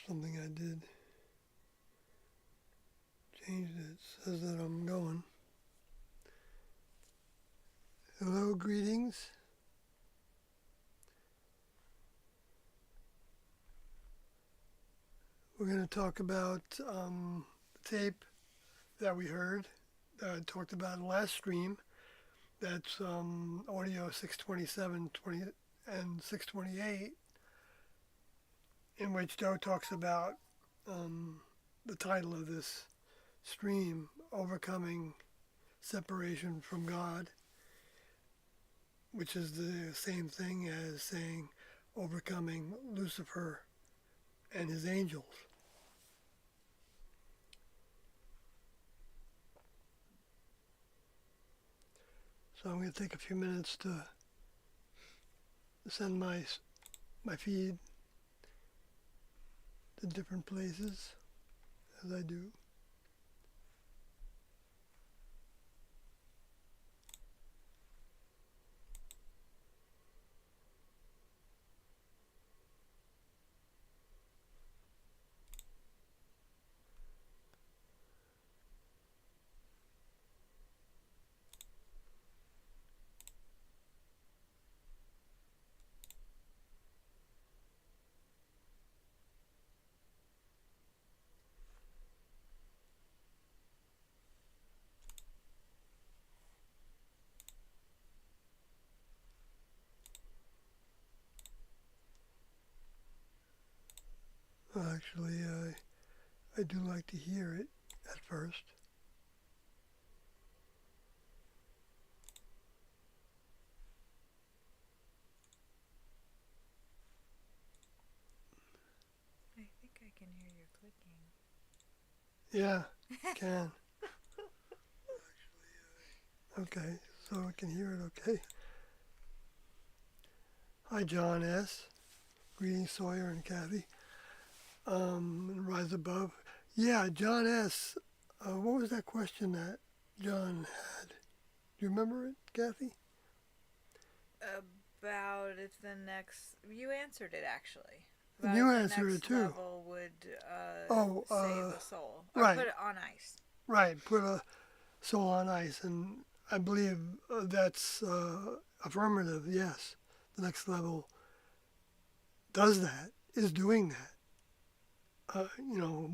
something I did. Changed it. It says that I'm going. Hello, greetings. We're going to talk about the tape that we heard that I talked about in the last stream. That's audio 627 and 628, in which Joe talks about the title of this stream, Overcoming Separation from God, which is the same thing as saying overcoming Lucifer and his angels. So I'm going to take a few minutes to send my feed to different places, as I do. Actually, I do like to hear it at first. I think I can hear you clicking. Yeah, can. Okay, so I can hear it okay. Hi, John S. Greetings, Sawyer and Kathy. And Rise Above. Yeah, John S. What was that question that John had? Do you remember it, Kathy? About if the next... You answered it, actually. About You if answered the it next too. level would Oh, save a soul. Or right, put it on ice. right. Put a soul on ice, and I believe that's affirmative. Yes, the next level does that. Is doing that.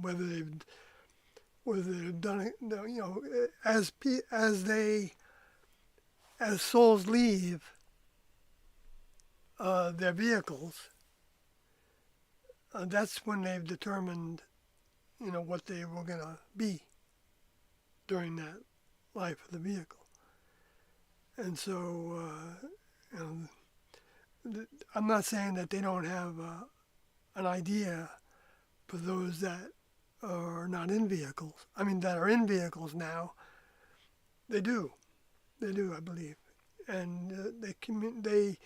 Whether they've done it. As souls leave their vehicles, that's when they've determined, what they were going to be during that life of the vehicle. And so, I'm not saying that they don't have an idea for those that are not in vehicles. I mean, that are in vehicles now. They do, I believe, and they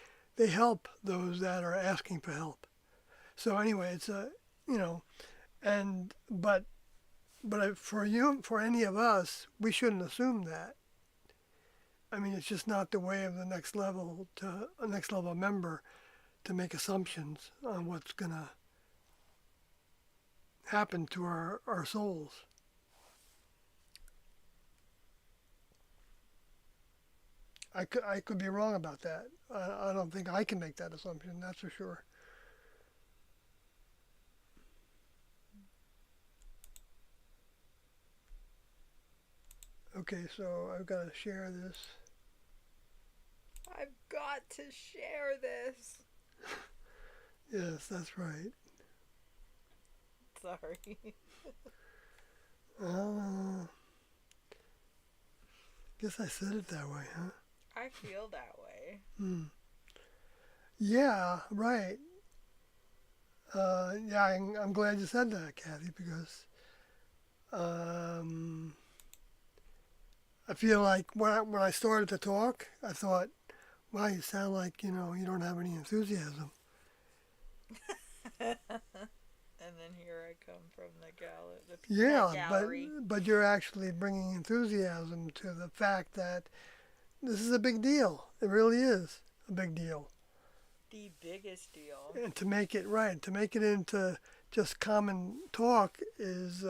help those that are asking for help. So anyway, it's but for any of us, we shouldn't assume that. I mean, it's just not the way of a next level member to make assumptions on what's gonna happen to our souls. I could be wrong about that. I don't think I can make that assumption, that's for sure. Okay, so I've got to share this. I've got to share this. Yes, that's right. Sorry. Guess I said it that way, huh? I feel that way. Yeah, right. Yeah, I'm glad you said that, Kathy, because I feel like when I started to talk, I thought, wow, you sound like, you don't have any enthusiasm. And then here I come from the Yeah, gallery. but you're actually bringing enthusiasm to the fact that this is a big deal. It really is a big deal. The biggest deal. And to make it right, to make it into just common talk is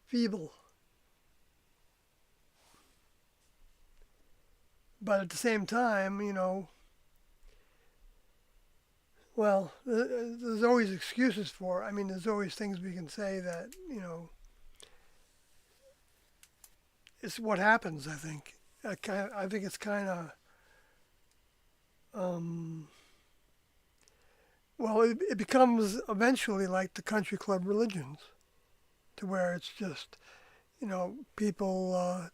feeble. But at the same time, well, there's always excuses for it. I mean, there's always things we can say that, it's what happens, I think. I think it's kind of, um, well, it becomes eventually like the country club religions, to where it's just, people,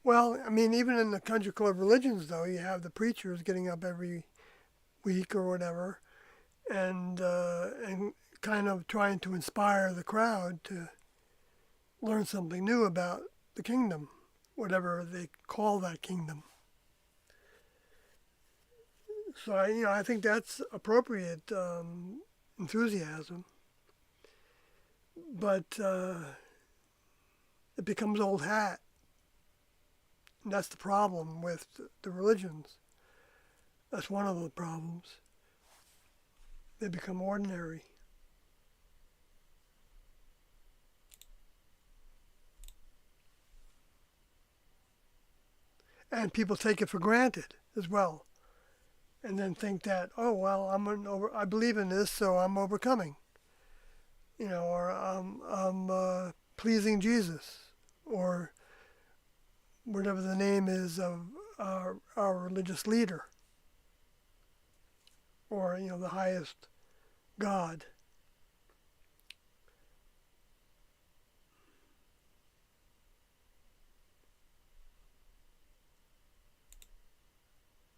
well, I mean, even in the country club religions, though, you have the preachers getting up every week or whatever, and kind of trying to inspire the crowd to learn something new about the kingdom, whatever they call that kingdom. So I think that's appropriate enthusiasm, but it becomes old hat, and that's the problem with the religions. That's one of the problems. They become ordinary. And people take it for granted as well, and then think that, oh well, I believe in this, so I'm overcoming, or I'm pleasing Jesus, or whatever the name is of our religious leader, or the highest God.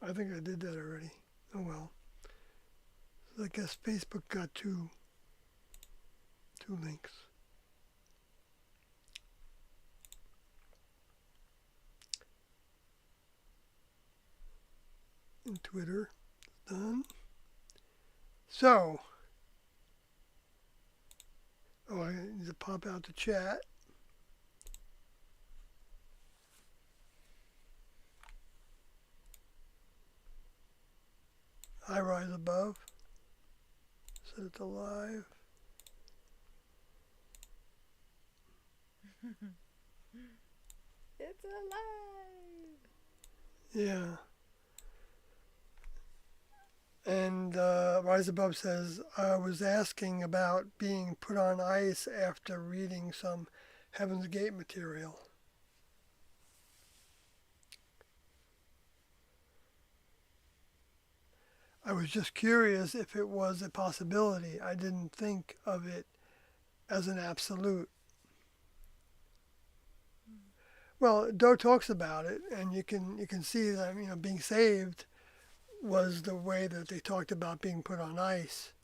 I think I did that already. Oh well. So I guess Facebook got two links. And Twitter done. So, I need to pop out the chat. I rise above. Set it to live. It's alive. Yeah. And Rise Above says, I was asking about being put on ice after reading some Heaven's Gate material. I was just curious if it was a possibility. I didn't think of it as an absolute. Well, Doe talks about it, and you can see that being saved was the way that they talked about being put on ice.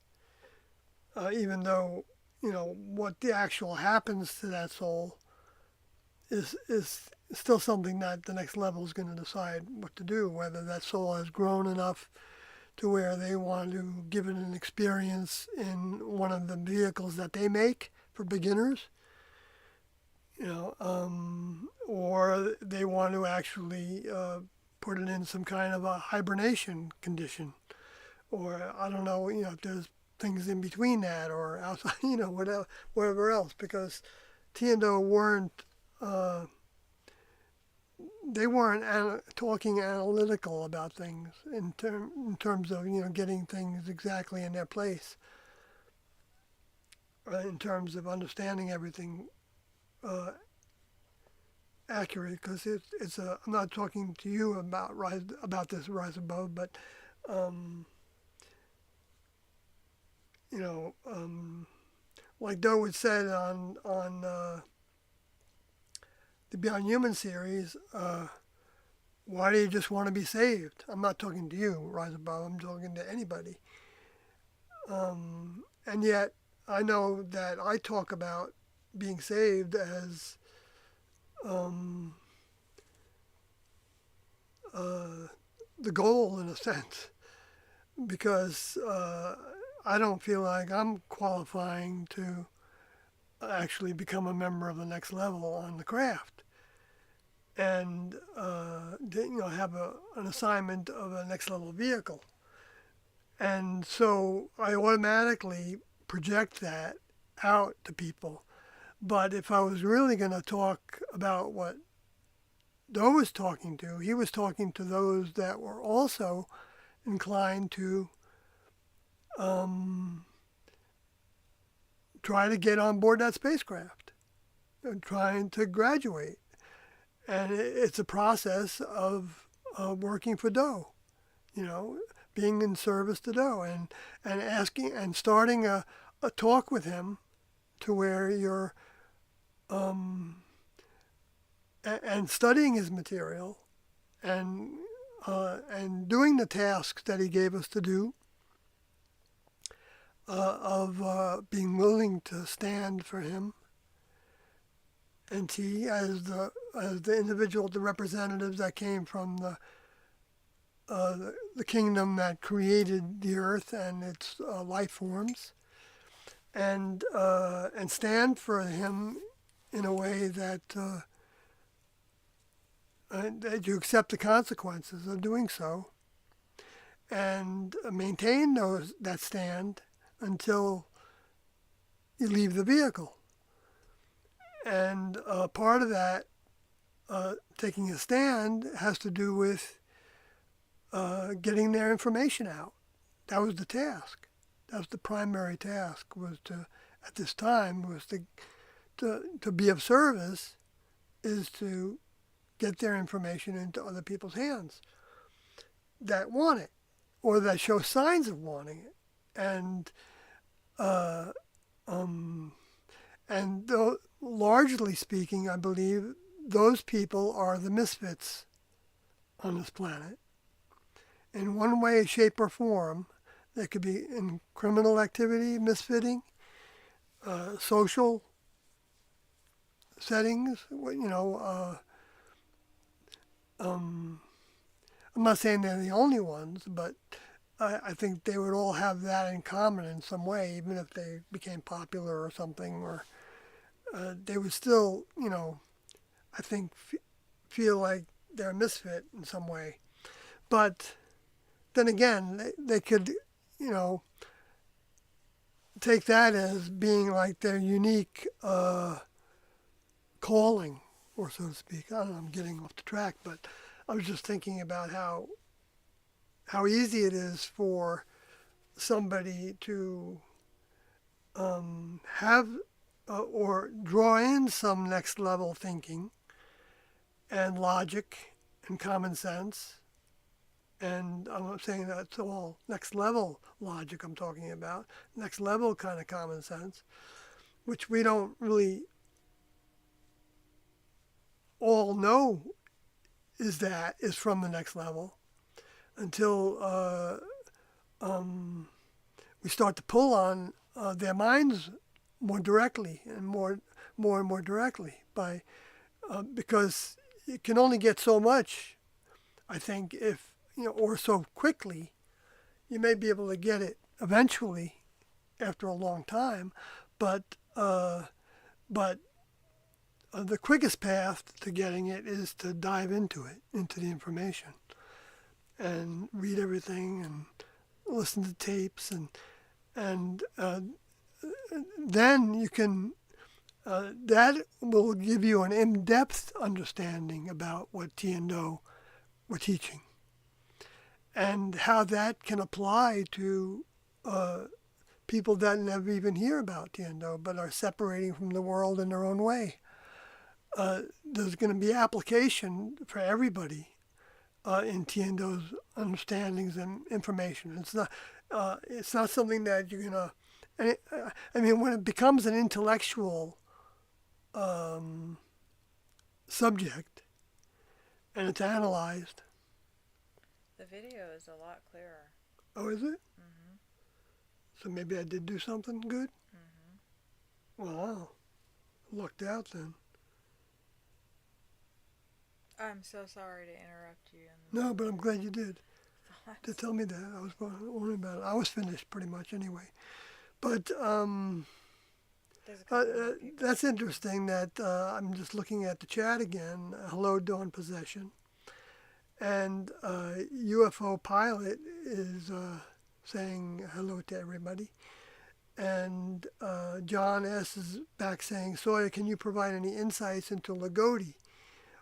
Even though what the actual happens to that soul is still something that the next level is going to decide what to do. Whether that soul has grown enough to where they want to give it an experience in one of the vehicles that they make for beginners, or they want to actually put it in some kind of a hibernation condition, or I don't know, if there's things in between that, or outside, whatever else, because Tiendo weren't they weren't talking analytical about things in terms of getting things exactly in their place, in terms of understanding everything accurate. Because I'm not talking to you about this rise above, but like Doe had said on the Beyond Human series, why do you just want to be saved? I'm not talking to you, Rise Above. I'm talking to anybody. And yet, I know that I talk about being saved as the goal, in a sense, because I don't feel like I'm qualifying to actually become a member of the next level on the craft, and have an assignment of a next level vehicle. And so I automatically project that out to people. But if I was really going to talk about what Doe was talking to, he was talking to those that were also inclined to um, try to get on board that spacecraft, and trying to graduate. And it's a process of working for Doe, you know, being in service to Doe, and asking and starting a talk with him to where you're and studying his material and doing the tasks that he gave us to do, of being willing to stand for him and he as the individual, the representatives that came from the kingdom that created the earth and its life forms, and stand for him in a way that you accept the consequences of doing so, and maintain that stand until you leave the vehicle. And part of that, taking a stand, has to do with getting their information out. That was the task. That was the primary task. Was to, at this time, was to be of service, is to get their information into other people's hands that want it or that show signs of wanting it. And uh, um, and though, largely speaking, I believe those people are the misfits on this planet. In one way, shape, or form, they could be in criminal activity, misfitting, social settings. I'm not saying they're the only ones, but I think they would all have that in common in some way, even if they became popular or something, or they would still, I think, feel like they're a misfit in some way. But then again, they could, you know, take that as being like their unique calling, or so to speak. I don't know, I'm getting off the track, but I was just thinking about how easy it is for somebody to have or draw in some next level thinking and logic and common sense. And I'm not saying that's all next level logic I'm talking about, next level kind of common sense, which we don't really all know is from the next level until we start to pull on their minds more directly and more directly by because it can only get so much, I think, if or so quickly. You may be able to get it eventually after a long time, but but the quickest path to getting it is to dive into it, into the information, and read everything and listen to tapes, and then you can. That will give you an in-depth understanding about what Tiendo were teaching, and how that can apply to people that never even hear about Tiendo but are separating from the world in their own way. There's going to be application for everybody in Tiendo's understandings and information. It's not something that you're gonna. I mean, when it becomes an intellectual subject and it's analyzed. The video is a lot clearer. Oh, is it? Mhm. So maybe I did do something good. Mhm. Wow, lucked out then. I'm so sorry to interrupt you. No, but I'm glad you did to Thoughts. tell me that. I was wondering about it. I was finished pretty much anyway. But There's a couple more people. that's interesting that I'm just looking at the chat again. Hello, Dawn Possession. And UFO pilot is saying hello to everybody. And John S. is back saying, Sawyer, can you provide any insights into Lagodi?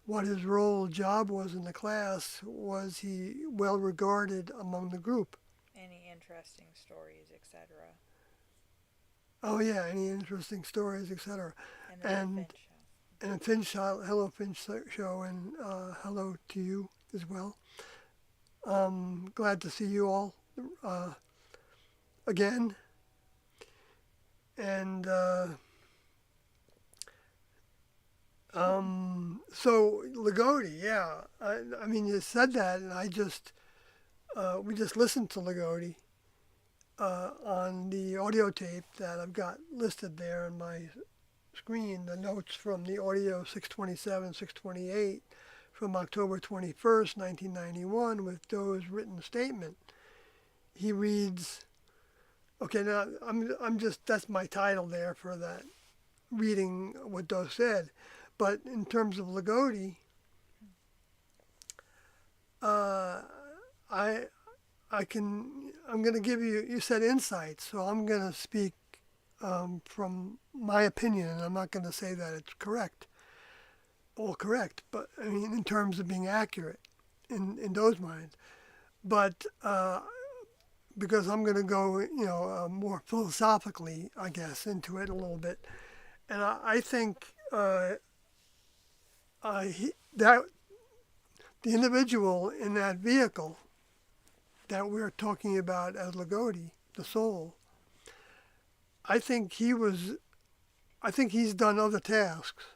What his role, job was in the class? Was he well regarded among the group? Any interesting stories, etc. Oh yeah, any interesting stories, etc. And then the And Finch show. and Finch, hello Finch show, and hello to you as well. Glad to see you all again. And so Lagodi, yeah. I mean, you said that, and we just listened to Lagodi on the audio tape that I've got listed there on my screen. The notes from the audio 627, 628 from October 21st, 1991, with Doe's written statement. He reads. Okay, now I'm just that's my title there for that reading what Doe said, but in terms of Lagodi, I I'm going to give you. You said insights, so I'm going to speak from my opinion, and I'm not going to say that it's correct, all correct, but I mean in terms of being accurate in Doe's mind, but. Because I'm going to go, more philosophically, I guess, into it a little bit, and I think that the individual in that vehicle that we're talking about as Lagodi, the soul, I think he's done other tasks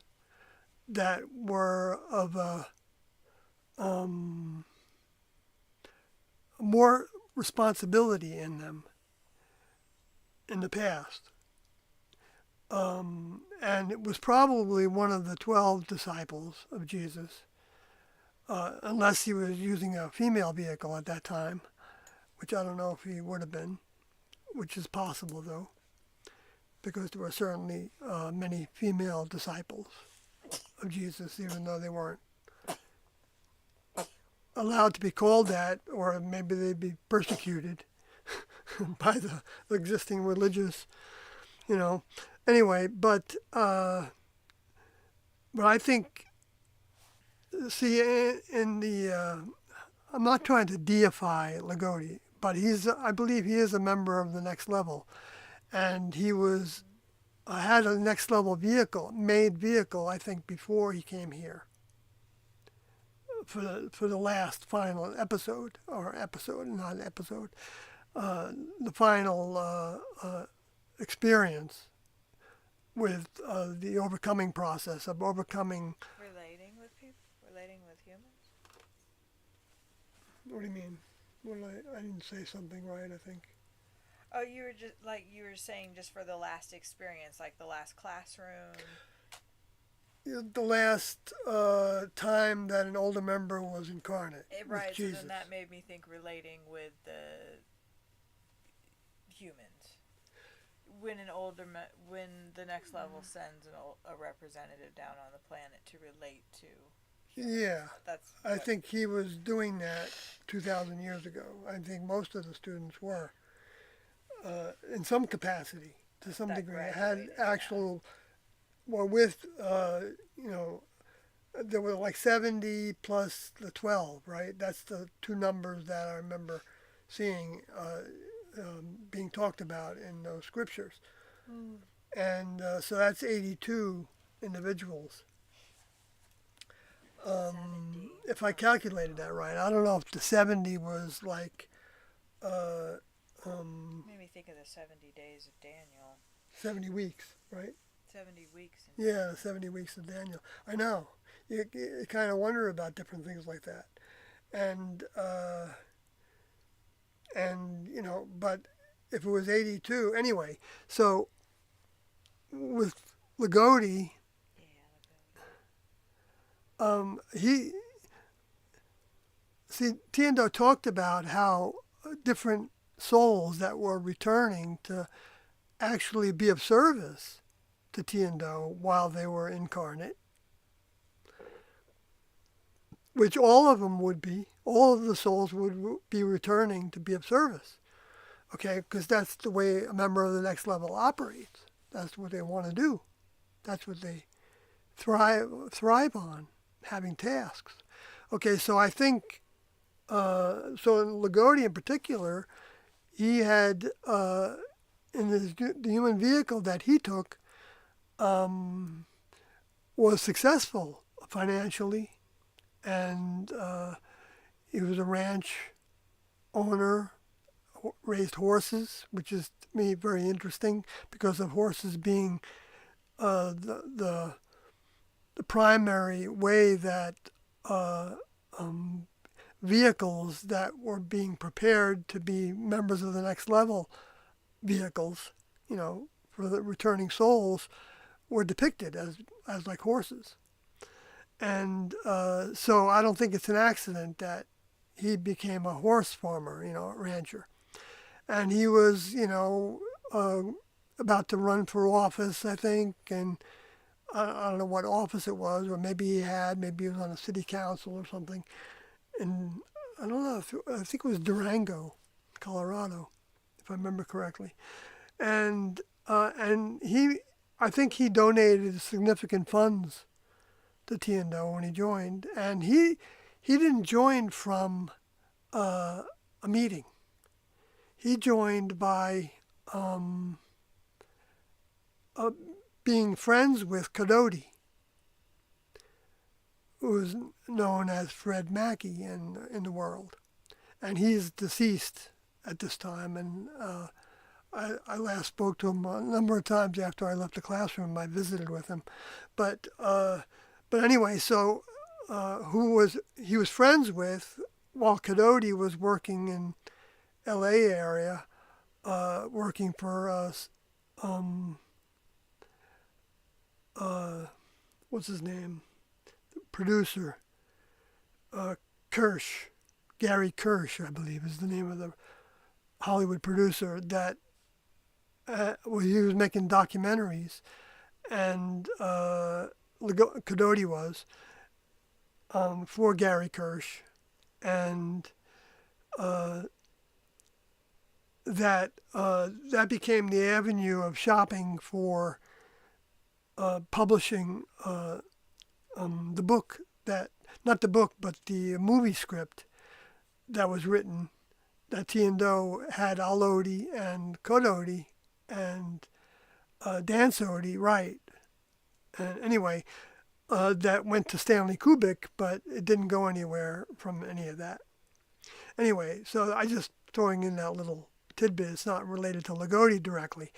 that were of a more responsibility in them in the past. And it was probably one of the 12 disciples of Jesus, unless he was using a female vehicle at that time, which I don't know if he would have been, which is possible though, because there were certainly many female disciples of Jesus, even though they weren't allowed to be called that, or maybe they'd be persecuted by the existing religious, Anyway, but I think, see, in the, I'm not trying to deify Lagodi, but I believe he is a member of the next level, and he had a next level made vehicle, I think, before he came here. For the last final episode, the final experience with the overcoming process of overcoming. Relating with people? Relating with humans? What do you mean? I didn't say something right, I think. Oh, you were saying just for the last experience, like the last classroom. The last time that an older member was incarnate. Right, with so Jesus. then that made me think relating with the humans. When the next level sends a representative down on the planet to relate to humans. Yeah, I think he was doing that 2,000 years ago. I think most of the students were, in some capacity, to some degree, had actual. Yeah. Well, with, there were like 70 plus the 12, right? That's the two numbers that I remember seeing being talked about in those scriptures. Mm. And so that's 82 individuals. If I calculated that right. I don't know if the 70 was like... made me think of the 70 days of Daniel. 70 weeks, right? 70 weeks. Yeah, 70 weeks of Daniel. I know. You kind of wonder about different things like that. And but if it was 82, anyway, so with Lagodi, Tiendo talked about how different souls that were returning to actually be of service to Tiendo while they were incarnate, which all of them would be, all of the souls would be returning to be of service. Okay, because that's the way a member of the next level operates. That's what they want to do. That's what they thrive on, having tasks. Okay, so I think so in Lagodi in particular, he had in the human vehicle that he took um, was successful financially, and he was a ranch owner, raised horses, which is to me very interesting because of horses being the primary way that uh, um, vehicles that were being prepared to be members of the next level vehicles, you know, for the returning souls, were depicted as like horses. And so I don't think it's an accident that he became a horse farmer, you know, a rancher. And he was, you know, about to run for office, I think, and I don't know what office it was, or maybe he was on a city council or something. And I don't know, I think it was Durango, Colorado, if I remember correctly. And I think he donated significant funds to Tiendo when he joined, and he didn't join from a meeting. He joined by um, uh, being friends with Kadoti, who is known as Fred Mackey in the world, and he's deceased at this time. And I last spoke to him a number of times after I left the classroom. I visited with him, but anyway, so he was friends with while Kadoti was working in L.A. area, working for um, what's his name, producer Kirsch, Gary Kirsch, I believe is the name of the Hollywood producer that well, he was making documentaries, and Kadoti was for Gary Kirsch, and that became the avenue of shopping for publishing the book that not the book but the movie script that was written that Tiendo had Alodi and Kododi and Dan Sodi write. And anyway, that went to Stanley Kubrick, but it didn't go anywhere from any of that. Anyway, so I just throwing in that little tidbit. It's not related to Lagodi directly,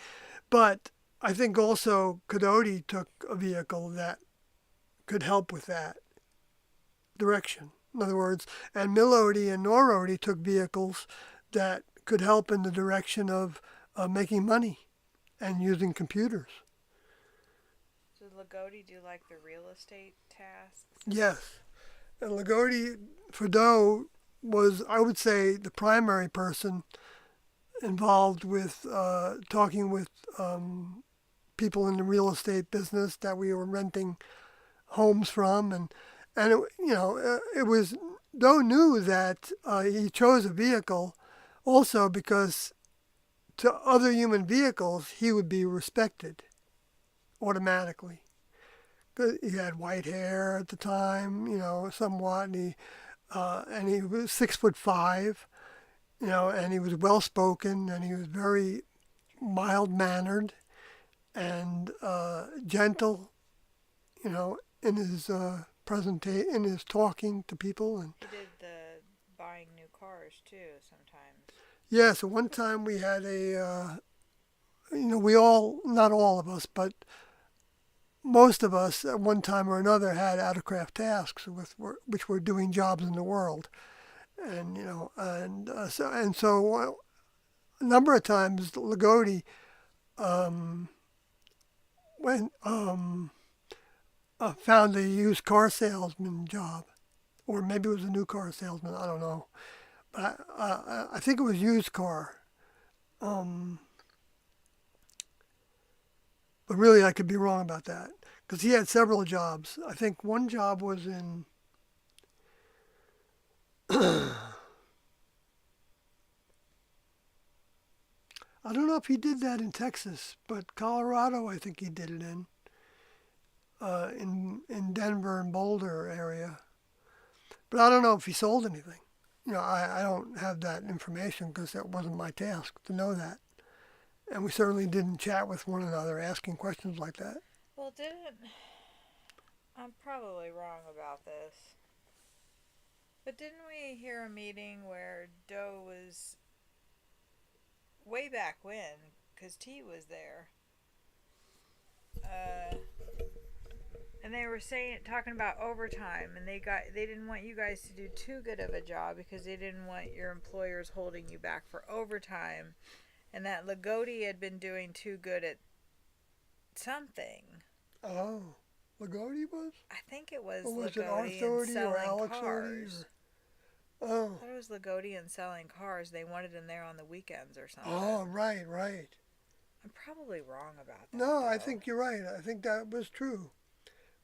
but I think also Kadoti took a vehicle that could help with that direction. In other words, and Milodi and Norodi took vehicles that could help in the direction of making money and using computers. Did Lagodi do like the real estate tasks? Yes. And Lagodi Fado was, I would say, the primary person involved with talking with people in the real estate business that we were renting homes from, and it, you know, it was Doe knew that he chose a vehicle also because to other human vehicles he would be respected automatically. He had white hair at the time, you know, somewhat, and he was 6'5", you know, and he was well spoken, and he was very mild mannered and gentle, you know, in his in his talking to people. And he did the buying new cars too sometimes. yeah, so one time we had you know, we all, not all of us, but most of us at one time or another had out-of-craft tasks which were doing jobs in the world, and you know, and so a number of times Lagodi went found a used car salesman job, or maybe it was a new car salesman. I don't know, but I think it was used car. Um, but really, I could be wrong about that because he had several jobs. I think one job was in I don't know if he did that in Texas, but Colorado, I think he did it in Denver and Boulder area. But I don't know if he sold anything. I don't have that information because that wasn't my task to know that. And we certainly didn't chat with one another asking questions like that. Well, didn't. I'm probably wrong about this. But didn't we hear a meeting where Doe was way back when, because T was there, uh, and they were talking about overtime, and they didn't want you guys to do too good of a job because they didn't want your employers holding you back for overtime, and that Lagodi had been doing too good at something. Oh, Lagodi was? I think it was Or was it Lagodi and Arthody or selling Alex cars. Oh. I thought it was Lagodi and selling cars. They wanted him there on the weekends or something. Oh, right, right. I'm probably wrong about that. No, though. I think you're right. I think that was true.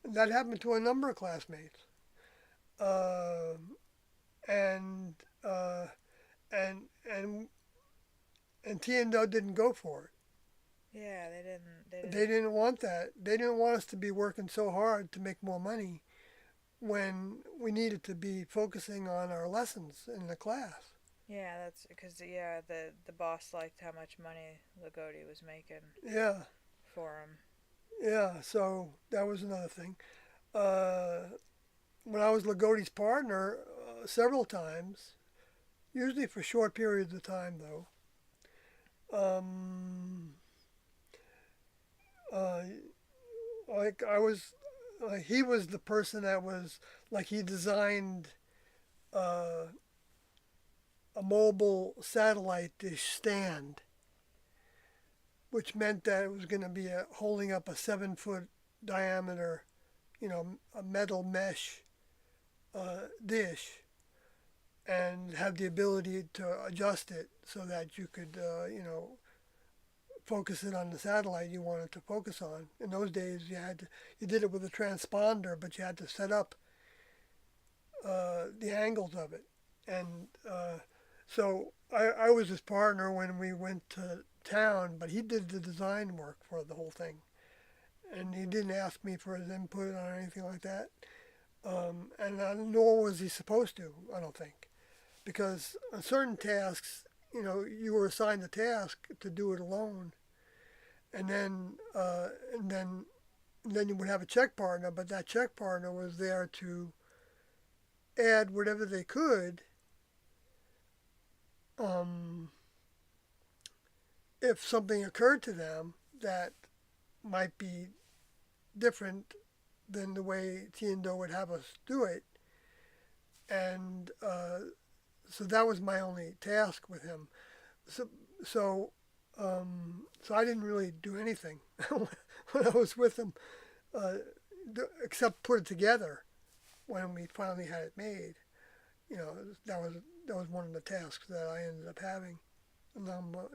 That happened to a number of classmates. Uh, and, uh, and, and, and T&O didn't go for it. Yeah, they didn't. They didn't want that. They didn't want us to be working so hard to make more money when we needed to be focusing on our lessons in the class. Yeah, that's because the boss liked how much money Lagodi was making. Yeah. For him. Yeah. So that was another thing. When I was Lagodi's partner, several times, usually for short periods of time, though. Like I was, he was the person that was like he designed uh, a mobile satellite dish stand, which meant that it was going to be holding up a 7-foot diameter, a metal mesh dish, and have the ability to adjust it so that you could, focus it on the satellite you wanted to focus on. In those days, you did it with a transponder, but you had to set up the angles of it, and so I was his partner when we went to town, but he did the design work for the whole thing, and he didn't ask me for his input on anything like that, and nor was he supposed to. I don't think, because on certain tasks, you were assigned a task to do it alone, and then you would have a check partner, but that check partner was there to add whatever they could if something occurred to them that might be different than the way T&O would have us do it. And so that was my only task with him. So I didn't really do anything when I was with him, except put it together when we finally had it made. That was one of the tasks that I ended up having. A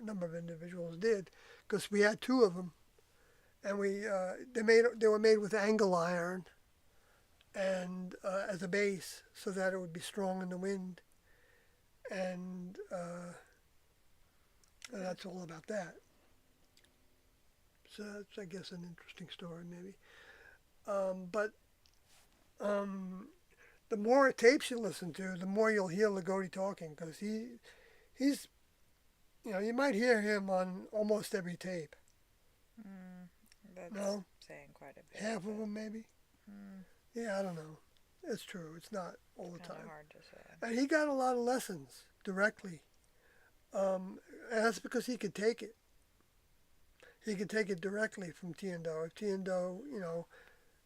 number of individuals did, because we had two of them, and they were made with angle iron, and as a base, so that it would be strong in the wind, and that's all about that. So that's, I guess, an interesting story, maybe. But the more tapes you listen to, the more you'll hear Lagodi talking, because he's, you might hear him on almost every tape. That's no? Saying quite a bit. Half of them, maybe? Yeah, I don't know. It's true. It's not all the It's time. hard to say. And he got a lot of lessons directly. And that's because he could take it. He could take it directly from T&O. If T&O,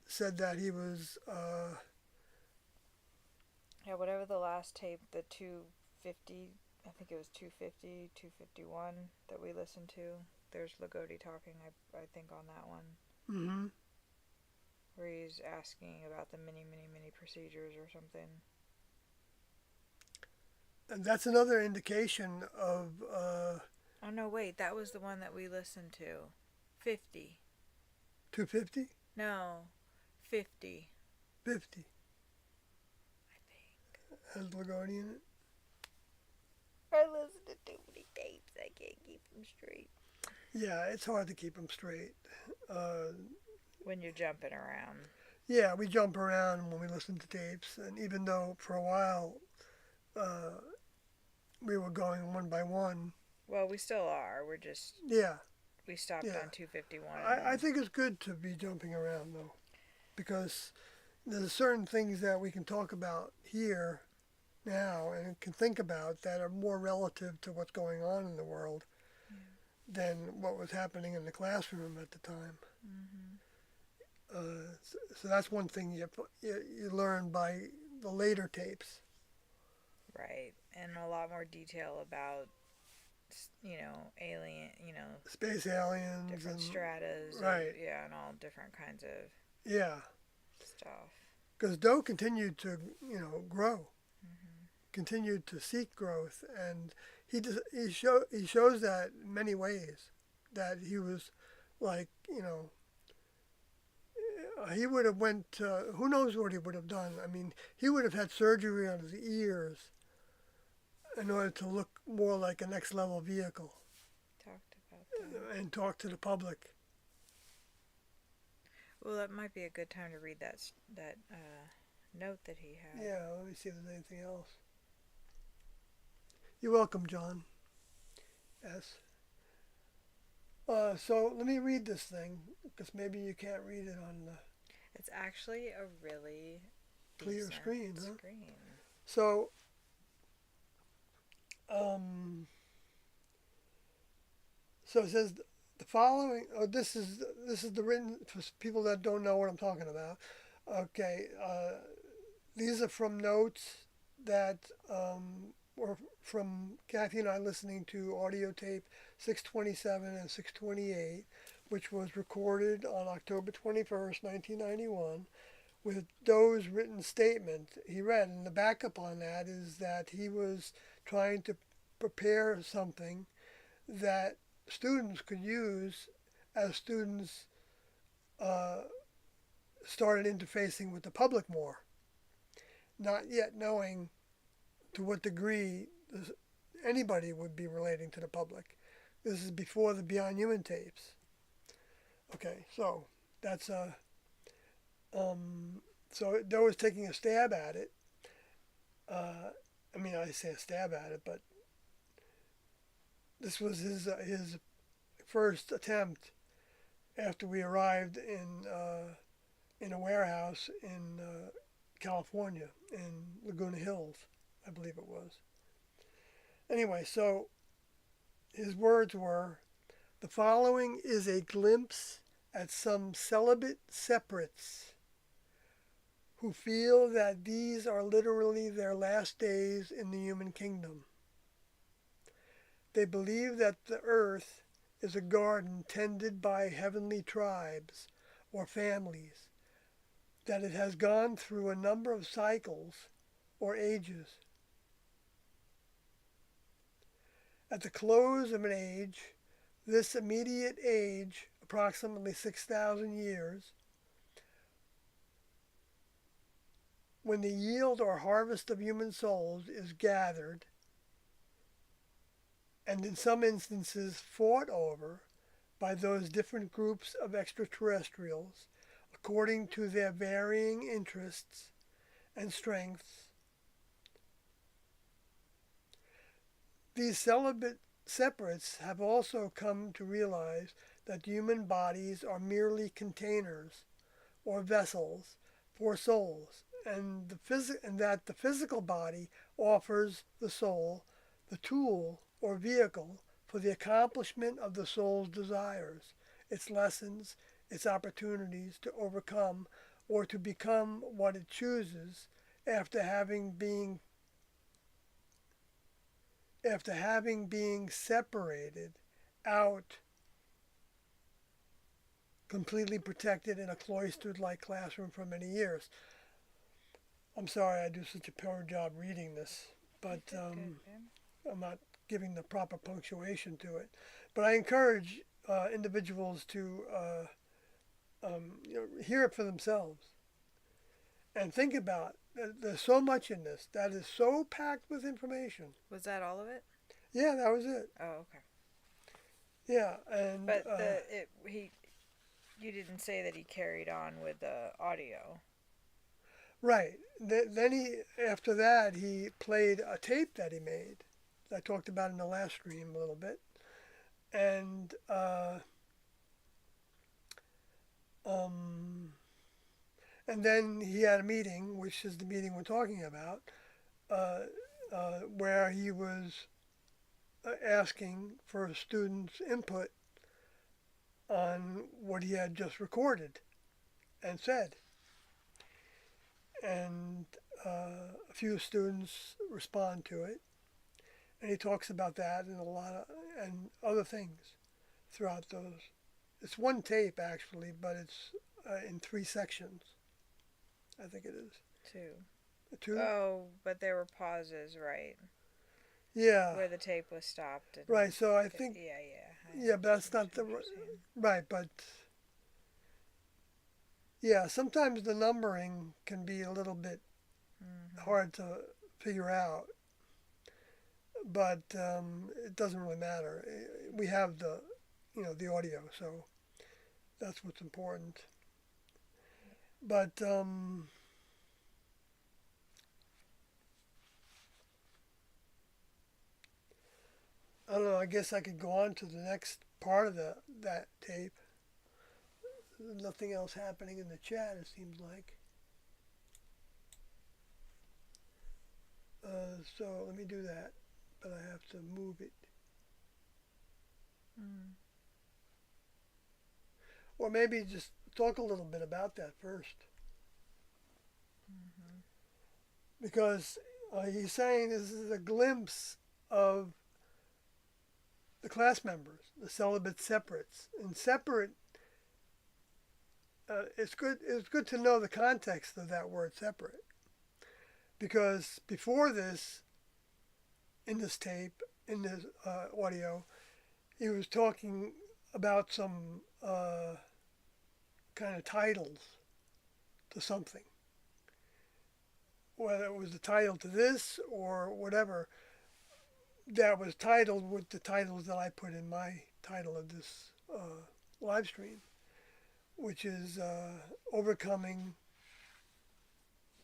said that he was... Yeah, whatever the last tape, the 250, I think it was 250, 251 that we listened to. There's Lagodi talking, I think, on that one. Mm-hmm. Where he's asking about the mini procedures or something. And that's another indication of... Oh, no, wait, that was the one that we listened to. 50. 250? No, 50. 50. I think. Has Lagodi in it? I listened to too many tapes. I can't keep them straight. Yeah, it's hard to keep them straight. Uh, When you're jumping around. yeah, we jump around when we listen to tapes, and even though for a while uh, we were going one by one, Well, we still are. We're just yeah, we stopped yeah. on 251 I and think it's good to be jumping around though, because there's certain things that we can talk about here now and can think about that are more relative to what's going on in the world than what was happening in the classroom at the time. mm-hmm. So that's one thing you learn by the later tapes. Right, and a lot more detail about alien, Space aliens different and stratas of right, yeah, and all different kinds of yeah, stuff. because Doe continued to grow, Mm-hmm. continued to seek growth, and he shows that in many ways that he was like he would have went who knows what he would have done. I mean, he would have had surgery on his ears in order to look more like a next level vehicle Talked about that. and talk to the public. Well, that might be a good time to read that note that he had. Yeah, let me see if there's anything else. You're welcome, John. Yes. So let me read this thing because maybe you can't read it on the It's actually a really clear decent screen, huh? screen. So, um, so it says the following. Oh, this is the written for people that don't know what I'm talking about. Okay, these are from notes that were from Kathy and I listening to audio tape 627 and 628, which was recorded on October 21st, 1991, with Doe's written statement he read. And the backup on that is that he was trying to prepare something that students could use as students uh, started interfacing with the public more, not yet knowing to what degree anybody would be relating to the public. This is before the Beyond Human tapes. Okay, so that's so Doe was taking a stab at it. I mean, I say a stab at it, but this was his first attempt after we arrived in a warehouse in California in Laguna Hills, I believe it was. Anyway, so his words were, "The following is a glimpse at some celibate separates who feel that these are literally their last days in the human kingdom. They believe that the earth is a garden tended by heavenly tribes or families, that it has gone through a number of cycles or ages. At the close of an age, this immediate age, approximately 6,000 years, when the yield or harvest of human souls is gathered, and in some instances fought over by those different groups of extraterrestrials according to their varying interests and strengths, these celibate separates have also come to realize that human bodies are merely containers or vessels for souls, and that the physical body offers the soul the tool or vehicle for the accomplishment of the soul's desires, its lessons, its opportunities to overcome or to become what it chooses after having been separated out, completely protected in a cloistered-like classroom for many years." I'm sorry I do such a poor job reading this, but I'm not giving the proper punctuation to it. But I encourage individuals to hear it for themselves and think about it. There's so much in this that is so packed with information. Was that all of it? Yeah, that was it. Oh, okay. Yeah, and But you didn't say that he carried on with the audio. right. Then he, after that, he played a tape that he made. I talked about in the last stream a little bit, and um, and then he had a meeting, which is the meeting we're talking about, uh, where he was asking for students' input on what he had just recorded and said. And a few students respond to it, and he talks about that and a lot of and other things throughout those. It's one tape actually, but it's in three sections. I think it is Two. two. Oh, but there were pauses, right? Yeah, Where the tape was stopped. And right. So I think yeah, yeah. I yeah, but that's not understand the what you're saying. right. But yeah, sometimes the numbering can be a little bit Mm-hmm. hard to figure out, but it doesn't really matter. We have the the audio, so that's what's important. But I don't know. I guess I could go on to the next part of that tape. There's nothing else happening in the chat. It seems like. So let me do that, but I have to move it, Mm. or maybe just talk a little bit about that first, Mm-hmm. because he's saying this is a glimpse of the class members, the celibate separates, and separate. It's good. It's good to know the context of that word separate, because before this, in this tape, in this audio, he was talking about some kind of titles to something, whether it was the title to this or whatever that was titled with the titles that I put in my title of this live stream, which is Overcoming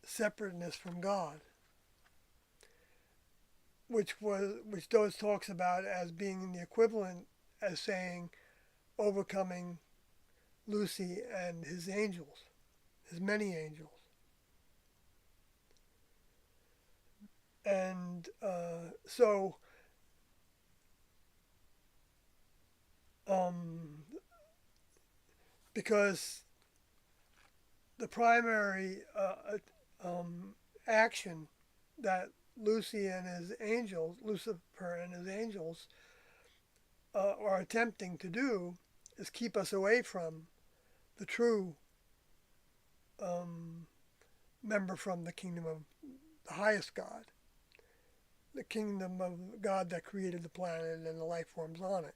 Separateness from God, which those talks about as being the equivalent as saying overcoming Lucy and his angels, his many angels. And so um, because the primary action that Lucy and his angels, Lucifer and his angels, are attempting to do is keep us away from the true um, member from the kingdom of the highest God, the kingdom of God that created the planet and the life forms on it.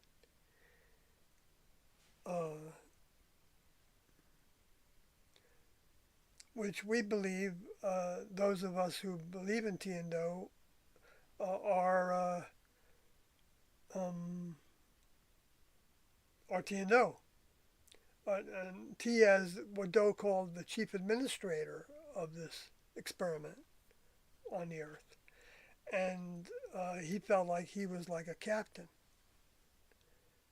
Uh, which we believe, those of us who believe in Tiendo, um, are Tiendo. And T as what Do called the chief administrator of this experiment on the earth. And he felt like he was like a captain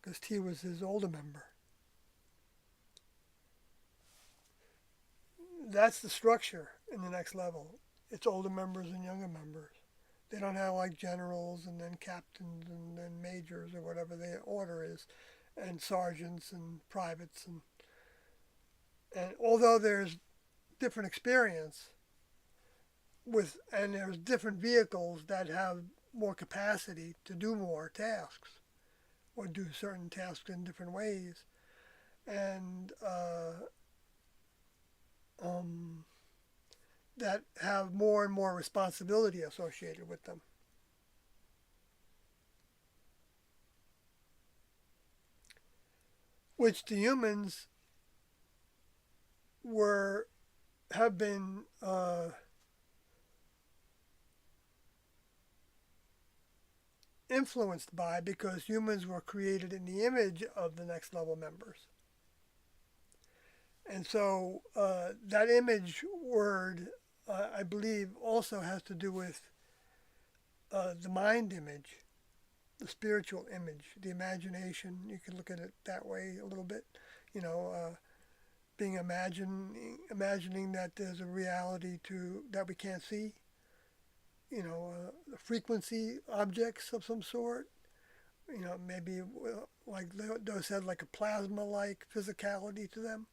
because T was his older member. That's the structure in the next level. It's older members and younger members. They don't have like generals and then captains and then majors or whatever the order is, and sergeants and privates and although there's different experience with and there's different vehicles that have more capacity to do more tasks or do certain tasks in different ways and um, that have more and more responsibility associated with them. Which the humans were have been influenced by, because humans were created in the image of the next level members. And so that image word, I believe, also has to do with the mind image, the spiritual image, the imagination. You can look at it that way a little bit. You know, being imagining that there's a reality to that we can't see. You know, frequency objects of some sort. You know, maybe like those had like a plasma-like physicality to them,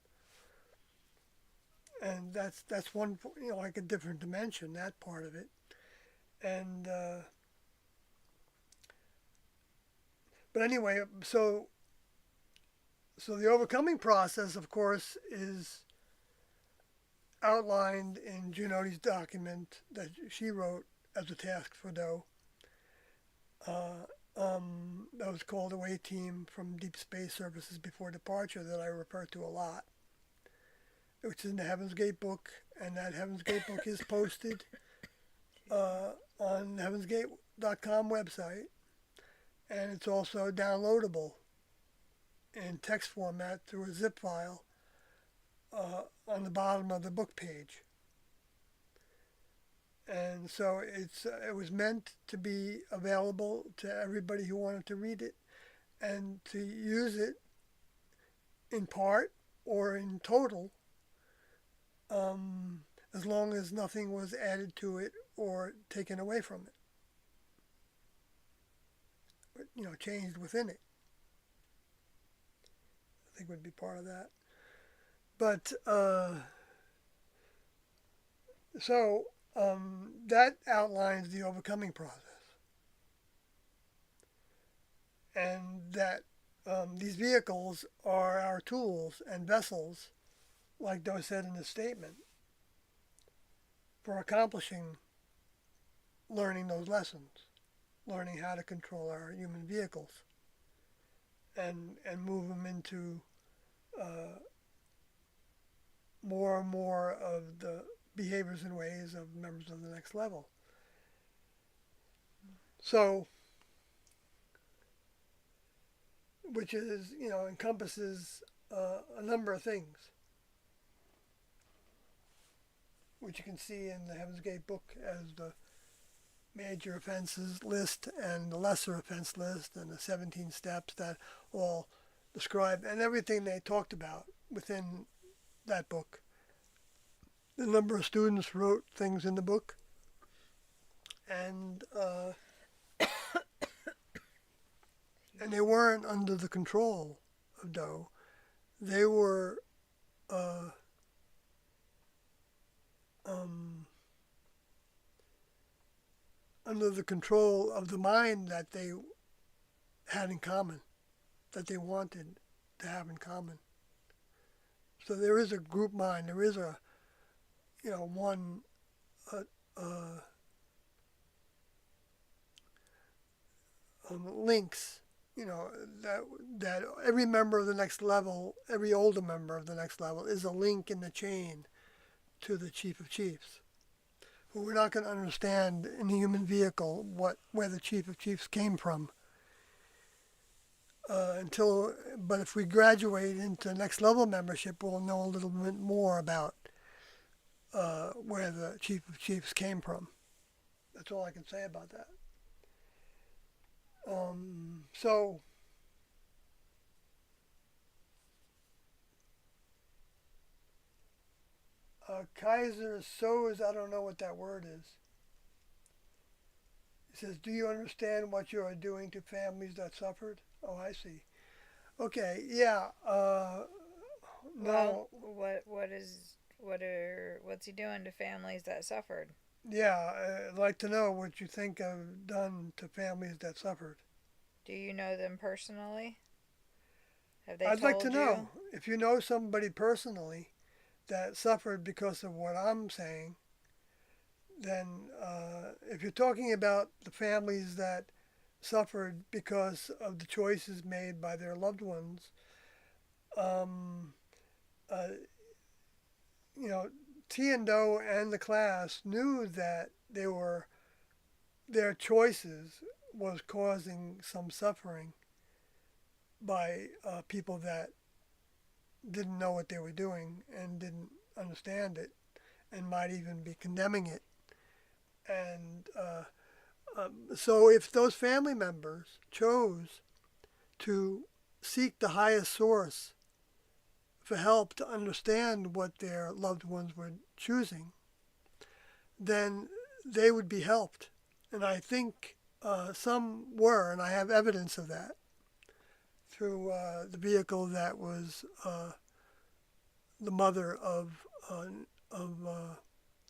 and that's one, you know, like a different dimension, that part of it. And but anyway, so the overcoming process, of course, is outlined in Junodi's document that she wrote as a task for Doe. That was called Away Team from Deep Space Services Before Departure, that I refer to a lot, which is in the Heaven's Gate book, and that Heaven's Gate book is posted on heavensgate.com website, and it's also downloadable in text format through a zip file on the bottom of the book page. And so it was meant to be available to everybody who wanted to read it and to use it in part or in total, as long as nothing was added to it or taken away from it, you know, changed within it. I think would be part of that. But so that outlines the overcoming process, and that these vehicles are our tools and vessels, like Doe said in his statement, for accomplishing learning those lessons, learning how to control our human vehicles, and move them into more and more of the behaviors and ways of members of the next level. So, which is, you know, encompasses a number of things, which you can see in the Heaven's Gate book as the major offenses list and the lesser offense list and the 17 steps that all describe, and everything they talked about within that book. The number of students wrote things in the book, and they weren't under the control of Doe. They were under the control of the mind that they had in common, that they wanted to have in common. So there is a group mind. There is a, you know, one links, you know, that every member of the next level, every older member of the next level, is a link in the chain to the Chief of Chiefs. Who we're not going to understand in the human vehicle where the Chief of Chiefs came from but if we graduate into next level membership, we'll know a little bit more about where the Chief of Chiefs came from. That's all I can say about that. So Kaiser Soze, I don't know what that word is. He says, do you understand what you are doing to families that suffered? Oh, I see. Okay, yeah. No. Well, what's he doing to families that suffered? Yeah, I'd like to know what you think I've done to families that suffered. Do you know them personally? Have they I'd like to told you? know if you know somebody personally that suffered because of what I'm saying. Then, if you're talking about the families that suffered because of the choices made by their loved ones, um, uh, you know, T and Doe and the class knew that their choices was causing some suffering by people that didn't know what they were doing and didn't understand it and might even be condemning it. And so if those family members chose to seek the highest source for help to understand what their loved ones were choosing, then they would be helped. And I think some were, and I have evidence of that through the vehicle that was the mother of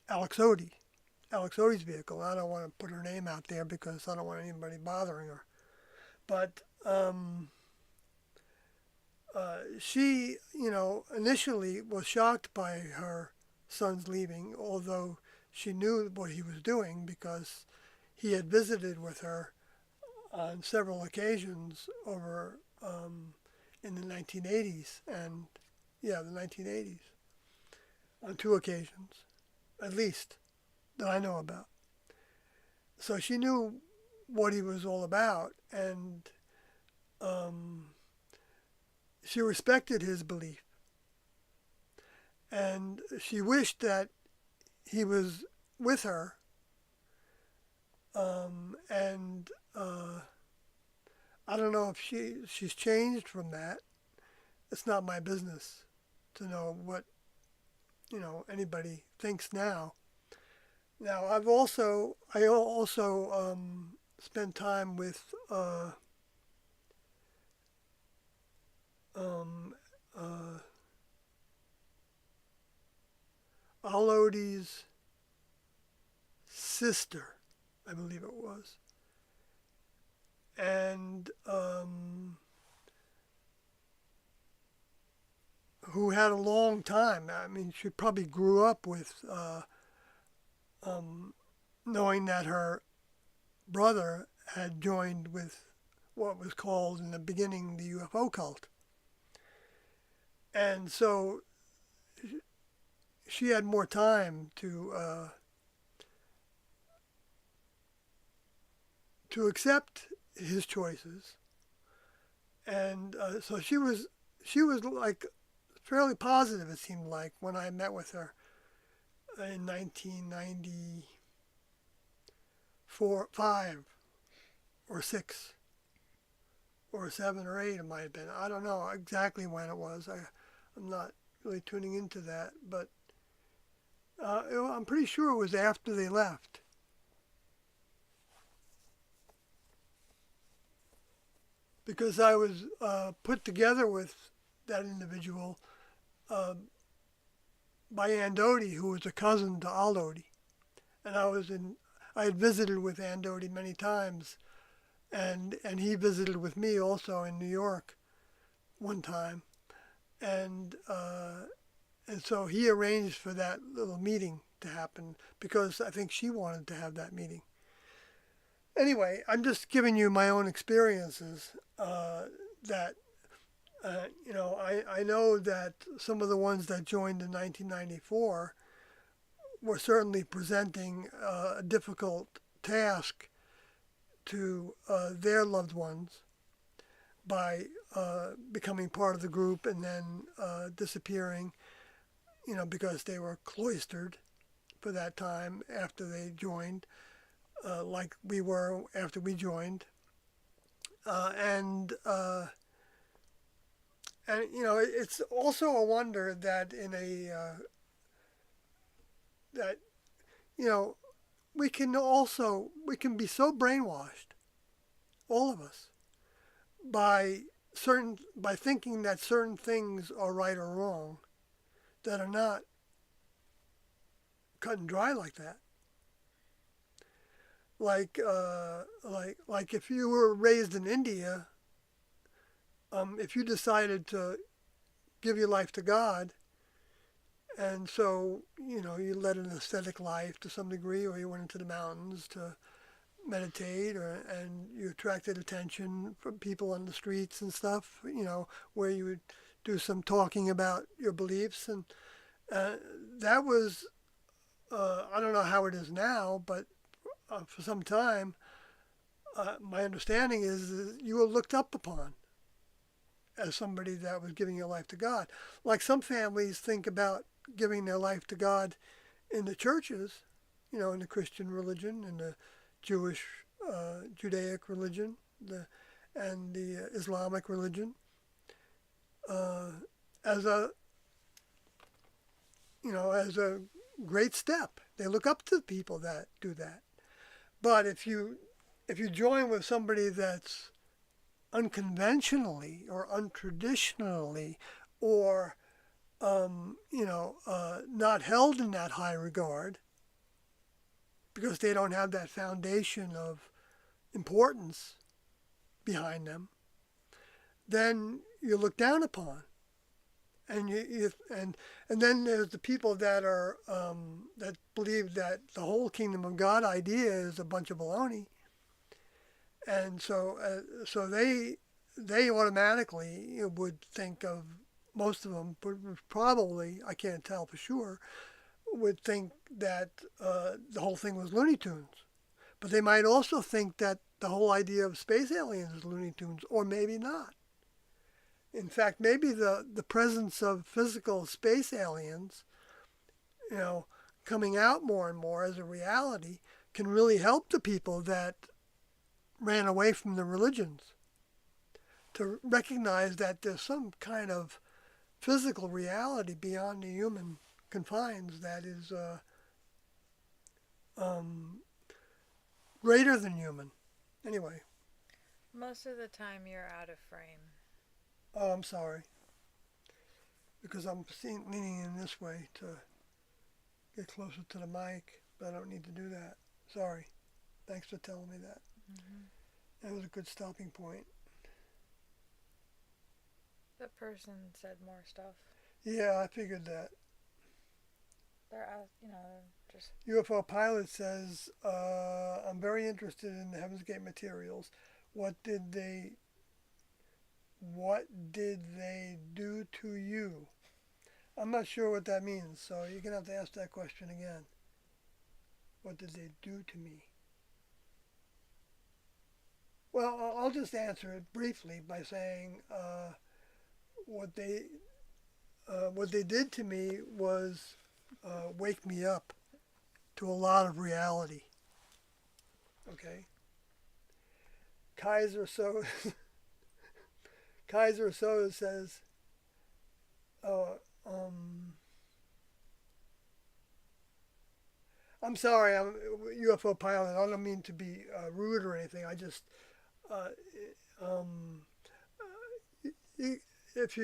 Alex Odie. Alex Odie's vehicle. I don't want to put her name out there because I don't want anybody bothering her. But she, initially was shocked by her son's leaving, although she knew what he was doing because he had visited with her on several occasions over in the 1980s, and yeah, the 1980s, on two occasions, at least, that I know about. So she knew what he was all about, and um, she respected his belief, and she wished that he was with her, and I don't know if she's changed from that. It's not my business to know what anybody thinks now. Now I also spent time with um, uh, Alodi's sister, I believe it was, and who had a long time. I mean, she probably grew up with um, knowing that her brother had joined with what was called in the beginning the UFO cult. And so she had more time to accept his choices, and so she was like fairly positive. It seemed like when I met with her in 1994, 5 or 6 or 7 or 8 it might have been. I don't know exactly when it was. I'm not really tuning into that, but I'm pretty sure it was after they left. Because I was put together with that individual uh, by Andodi, who was a cousin to Aldodi, and I had visited with Andodi many times, and he visited with me also in New York one time, and and so he arranged for that little meeting to happen because I think she wanted to have that meeting. Anyway, I'm just giving you my own experiences that I know that some of the ones that joined in 1994 were certainly presenting a difficult task to their loved ones by becoming part of the group and then disappearing, because they were cloistered for that time after they joined, like we were after we joined. And it's also a wonder that in a that you know we can be so brainwashed, all of us, by by thinking that certain things are right or wrong that are not cut and dry like that. Like if you were raised in India, if you decided to give your life to God, and so you led an ascetic life to some degree, or you went into the mountains to meditate, and you attracted attention from people on the streets and stuff, where you would do some talking about your beliefs, and that was I don't know how it is now, but for some time my understanding is that you were looked up upon as somebody that was giving your life to God. Like some families think about giving their life to God in the churches, in the Christian religion, in the Jewish, Judaic religion, and the Islamic religion, uh, as a, as a great step. They look up to people that do that. But if you join with somebody that's unconventionally or untraditionally or not held in that high regard because they don't have that foundation of importance behind them, then you're looked down upon. And then there's the people that are that believe that the whole kingdom of God idea is a bunch of baloney, and so they automatically would think of, most of them probably, I can't tell for sure, would think that the whole thing was Looney Tunes. But they might also think that the whole idea of space aliens is Looney Tunes, or maybe not. In fact, maybe the presence of physical space aliens, coming out more and more as a reality, can really help the people that ran away from the religions to recognize that there's some kind of physical reality beyond the human confines that is greater than human. Anyway. Most of the time you're out of frame. Oh, I'm sorry. Because I'm leaning in this way to get closer to the mic, but I don't need to do that. Sorry. Thanks for telling me that. Mm-hmm. That was a good stopping point. That person said more stuff. Yeah, I figured that. They're just... UFO pilot says, I'm very interested in the Heaven's Gate materials. What did they do to you? I'm not sure what that means, so you're going to have to ask that question again. What did they do to me? Well, I'll just answer it briefly by saying what they did to me was wake me up to a lot of reality. Okay? Kaiser Soze says, I'm sorry, I'm a UFO pilot. I don't mean to be rude or anything. I just, if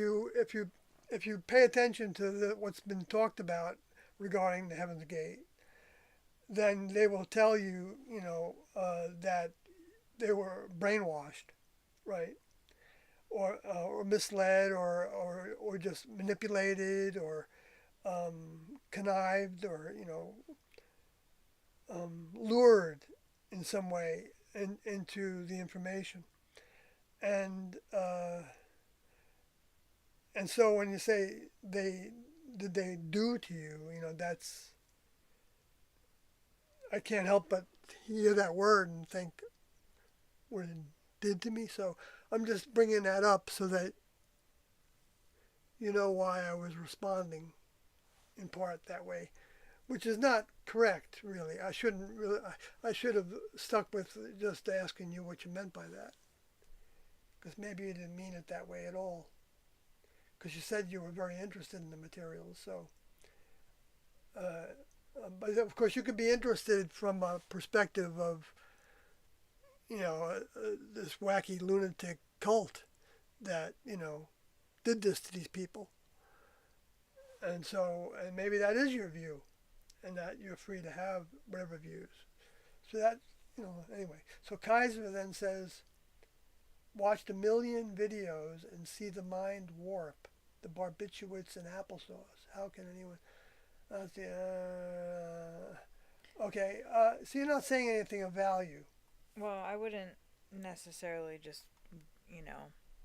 you pay attention to what's been talked about regarding the Heaven's Gate, then they will tell you, that they were brainwashed, right? Or misled, or just manipulated, or connived, or lured in some way into the information, and so when you say they do to you, that's, I can't help but hear that word and think what it did to me. So I'm just bringing that up so that you know why I was responding in part that way, which is not correct, really. I should have stuck with just asking you what you meant by that, because maybe you didn't mean it that way at all, because you said you were very interested in the materials. So but of course you could be interested from a perspective of this wacky lunatic cult that did this to these people, and maybe that is your view, and that you're free to have whatever views. So that, anyway. So Kaiser then says, watched 1 million videos and see the mind warp, the barbiturates and applesauce. How can anyone? Okay. So you're not saying anything of value. Well, I wouldn't necessarily just,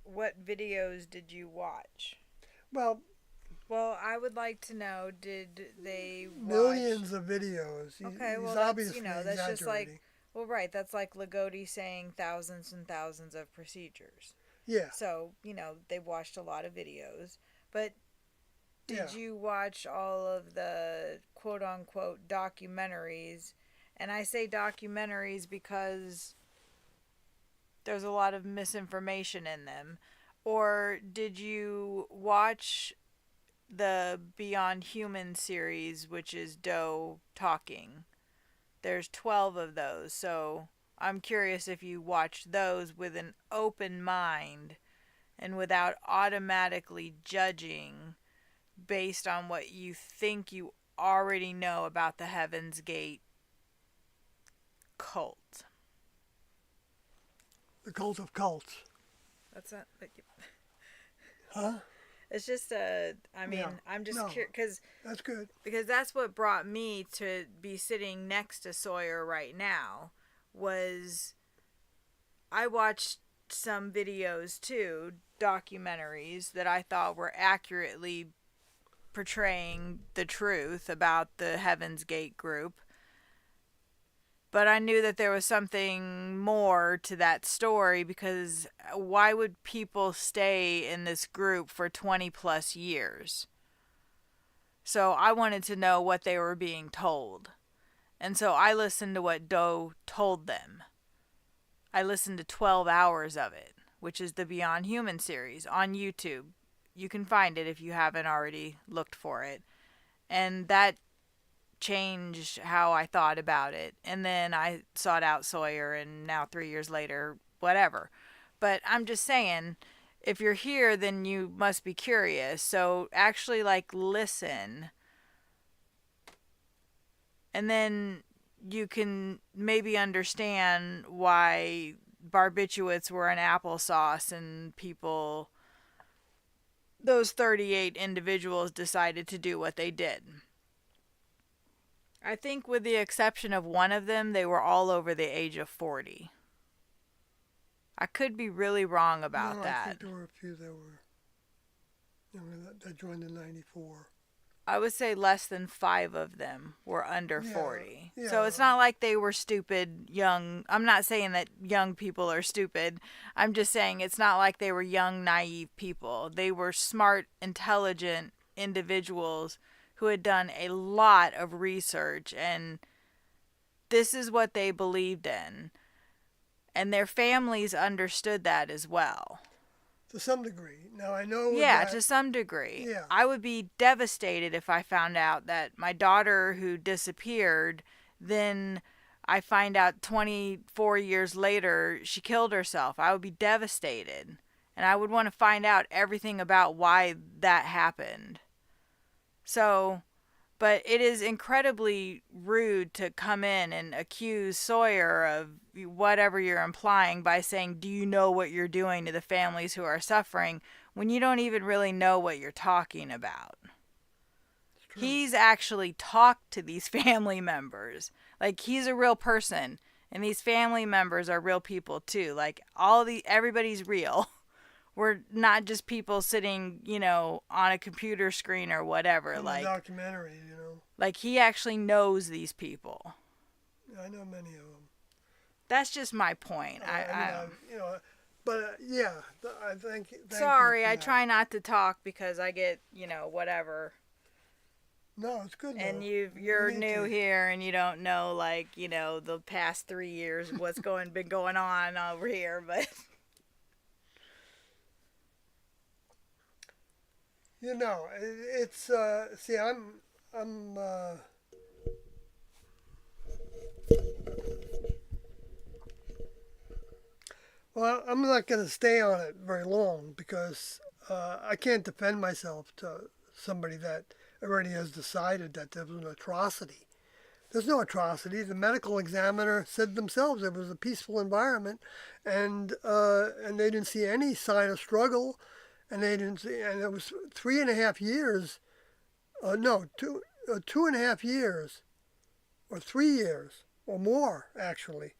what videos did you watch? Well, I would like to know, did they watch... Millions of videos. Okay, He's well, obviously that's just like, exaggerating. Well, right. That's like Lagodi saying thousands and thousands of procedures. Yeah, So, they've watched a lot of videos. But yeah. did you watch all of the quote unquote documentaries? And I say documentaries because there's a lot of misinformation in them. Or did you watch the Beyond Human series, which is Doe talking? There's 12 of those, so I'm curious if you watched those with an open mind and without automatically judging based on what you think you already know about the Heaven's Gate cult. The cult of cults. That's not. Huh? It's just a. I mean, Yeah. I'm just No, curious that's good. because that's what brought me to be sitting next to Sawyer right now. Was I watched some videos too, documentaries that I thought were accurately portraying the truth about the Heaven's Gate group. But I knew that there was something more to that story because why would people stay in this group for 20 plus years? So I wanted to know what they were being told. And so I listened to what Doe told them. I listened to 12 hours of it, which is the Beyond Human series on YouTube. You can find it if you haven't already looked for it. And that changed how I thought about it. And then I sought out Sawyer, and now 3 years later, whatever. But I'm just saying, if you're here, then you must be curious. So actually, listen. And then you can maybe understand why barbiturates were in applesauce and people, those 38 individuals, decided to do what they did. I think with the exception of one of them, they were all over the age of 40. I could be really wrong about No, that. I think there were a few that were that joined in '94. I would say less than 5 of them were under Yeah, 40. yeah. So it's not like they were stupid young. I'm not saying that young people are stupid. I'm just saying it's not like they were young, naive people. They were smart, intelligent individuals who had done a lot of research, and this is what they believed in. And their families understood that as well. To some degree. Now I know Yeah, that. to some degree. Yeah. I would be devastated if I found out that my daughter who disappeared, then I find out 24 years later she killed herself. I would be devastated. And I would want to find out everything about why that happened. So, but it is incredibly rude to come in and accuse Sawyer of whatever you're implying by saying, do you know what you're doing to the families who are suffering, when you don't even really know what you're talking about. He's actually talked to these family members. Like, he's a real person, and these family members are real people too. Like, everybody's real. We're not just people sitting, on a computer screen or whatever. In a documentary, Like, he actually knows these people. I know many of them. That's just my point. Yeah, I think. Sorry, I try not to talk because I get, whatever. No, it's good. And you're new here, and you don't know, the past 3 years what's been going on over here, but. It's see, I'm well, I'm not going to stay on it very long because I can't defend myself to somebody that already has decided that there was an atrocity. There's no atrocity. The medical examiner said themselves it was a peaceful environment, and they didn't see any sign of struggle, and they didn't see, and it was 3.5 years. No, 2.5 years, or 3 years, or more actually,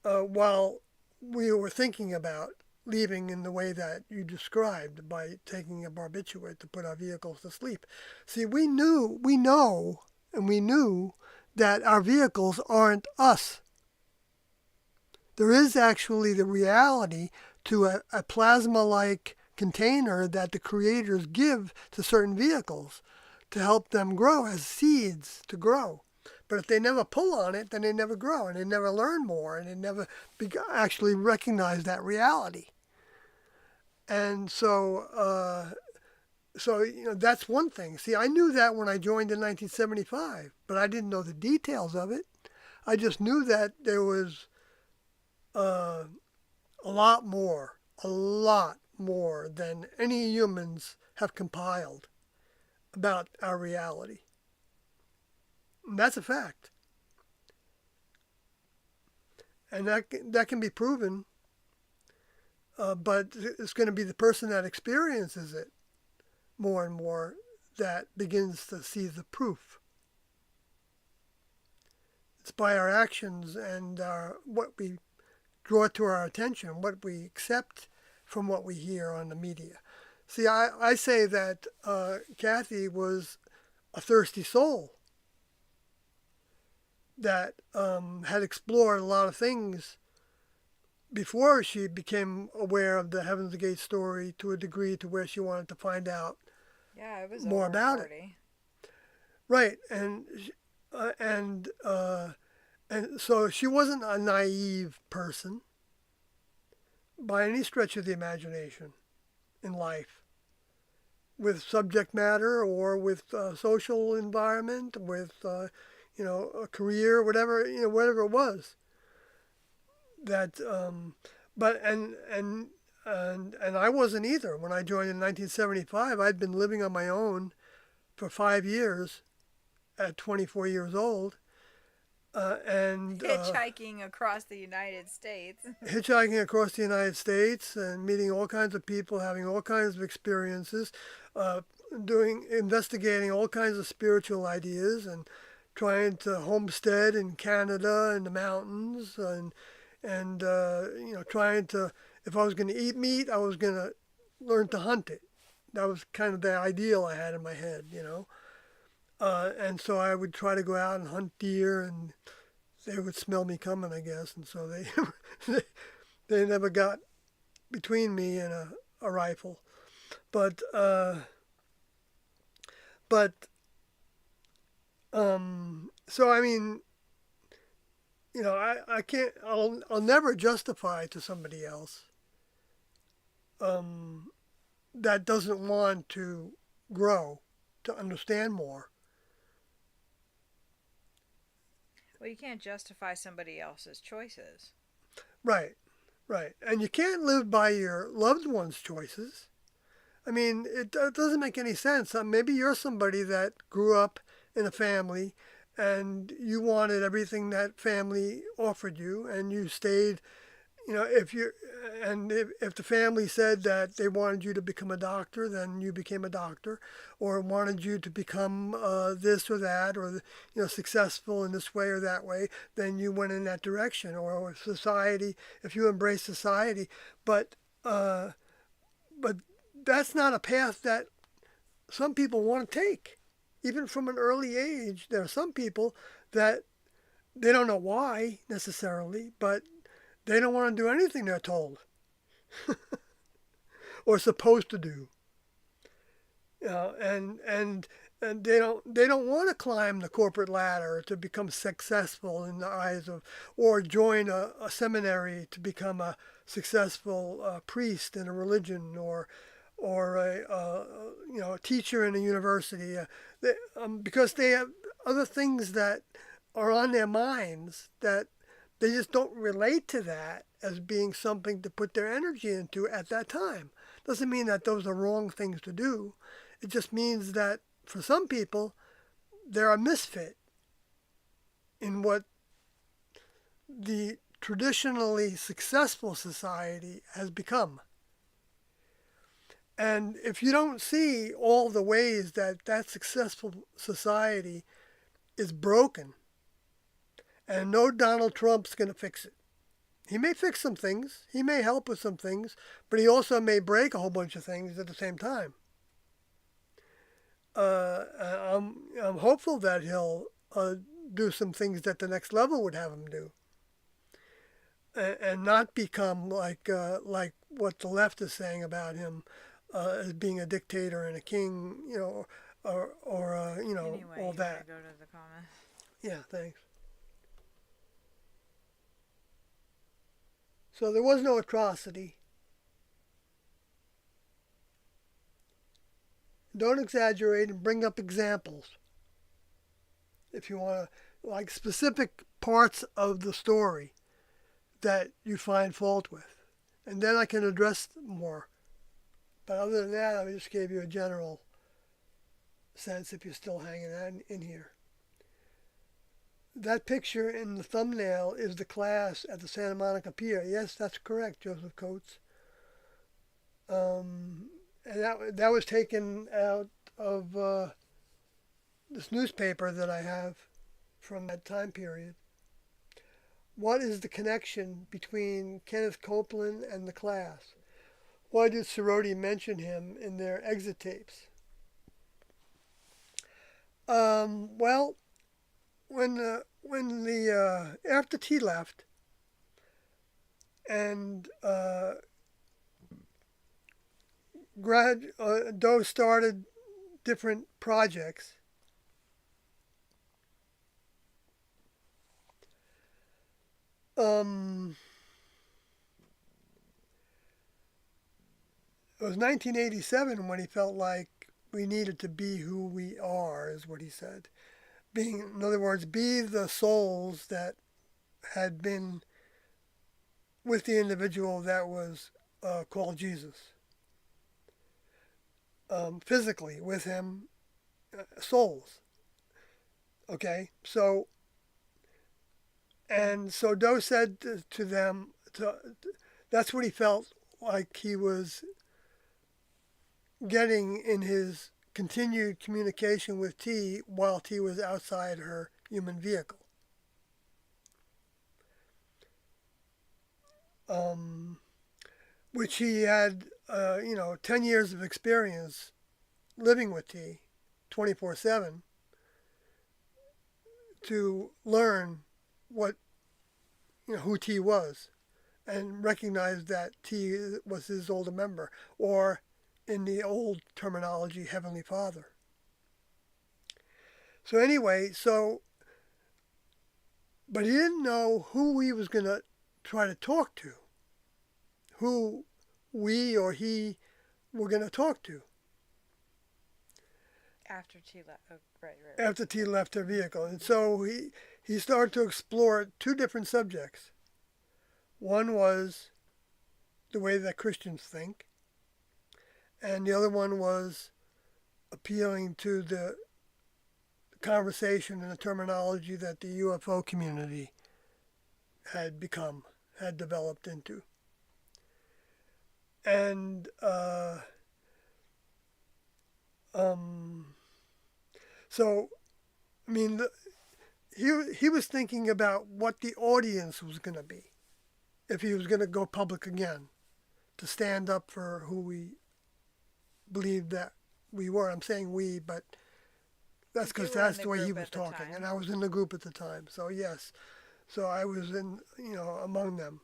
while we were thinking about leaving in the way that you described by taking a barbiturate to put our vehicles to sleep. See, we knew that our vehicles aren't us. there is actually the reality to a plasma-like container that the creators give to certain vehicles to help them grow as seeds to grow. But if they never pull on it, then they never grow and they never learn more and they never actually recognize that reality. And so that's one thing. See, I knew that when I joined in 1975, but I didn't know the details of it. I just knew that there was uh, a lot more than any humans have compiled about our reality. And that's a fact. And that can be proven, but it's going to be the person that experiences it more and more that begins to see the proof. It's by our actions and what we draw to our attention, what we accept from what we hear on the media. See, I say that Kathy was a thirsty soul that had explored a lot of things before she became aware of the Heaven's Gate story to a degree to where she wanted to find out Yeah, I was more over about 40. it. Right, uh, and uh, and so she wasn't a naive person by any stretch of the imagination in life, with subject matter or with social environment, with a career, whatever whatever it was. That, but and I wasn't either when I joined in 1975. I'd been living on my own for 5 years at 24 years old, and Hitchhiking across the United States. hitchhiking across the United States and meeting all kinds of people, having all kinds of experiences, uh, investigating all kinds of spiritual ideas, and trying to homestead in Canada in the mountains, and trying to, if I was going to eat meat, I was going to learn to hunt it. That was kind of the ideal I had in my head. And so I would try to go out and hunt deer, and they would smell me coming, I guess, and so they they never got between me and a rifle. But but so I mean, I can't. I'll never justify to somebody else um, that doesn't want to grow, to understand more. Well, you can't justify somebody else's choices. Right, right. And you can't live by your loved one's choices. I mean, it doesn't make any sense. Maybe you're somebody that grew up in a family and you wanted everything that family offered you, and you stayed. If the family said that they wanted you to become a doctor, then you became a doctor, or wanted you to become this or that, or successful in this way or that way, then you went in that direction. Or society, if you embrace society, but uh, but that's not a path that some people want to take. Even from an early age, there are some people that they don't know why necessarily, but they don't want to do anything they're told or supposed to do. And they don't want to climb the corporate ladder to become successful in the eyes of, or join a seminary to become a successful priest in a religion, or a teacher in a university, because they have other things that are on their minds that they just don't relate to that as being something to put their energy into at that time. Doesn't mean that those are wrong things to do. It just means that for some people, they're a misfit in what the traditionally successful society has become. And if you don't see all the ways that that successful society is broken, and no Donald Trump's going to fix it. He may fix some things, he may help with some things, but he also may break a whole bunch of things at the same time. I'm hopeful that he'll do some things that the next level would have him do. and not become like what the left is saying about him as being a dictator and a king, or Anyway, all you want to that. go to the comments? Yeah, thanks. So there was no atrocity. Don't exaggerate and bring up examples if you want to, like specific parts of the story that you find fault with, and then I can address more. But other than that, I just gave you a general sense if you're still hanging in here. That picture in the thumbnail is the class at the Santa Monica Pier. Yes, that's correct, Joseph Coates. And that was taken out of this newspaper that I have from that time period. What is the connection between Kenneth Copeland and the class? Why did Cerroti mention him in their exit tapes? Well, when the after T left and Doe started different projects. It was 1987 when he felt like we needed to be who we are, is what he said. Being, in other words, be the souls that had been with the individual that was called Jesus. Physically with him, souls. Okay, so Doe said to them, that's what he felt like he was getting in his continued communication with T while T was outside her human vehicle. Which he had, 10 years of experience living with T 24/7 to learn what, who T was and recognize that T was his older member, or in the old terminology, Heavenly Father. So anyway, but he didn't know who he was going to try to talk to, who we or he were going to talk to. After T left, right. After T left her vehicle. And so he started to explore two different subjects. One was the way that Christians think, and the other one was appealing to the conversation and the terminology that the UFO community had developed into. And so, I mean, he was thinking about what the audience was going to be if he was going to go public again, to stand up for who we believed that we were. I'm saying we, but that's because that's the way he was talking, and I was in the group at the time. So yes, so I was among them,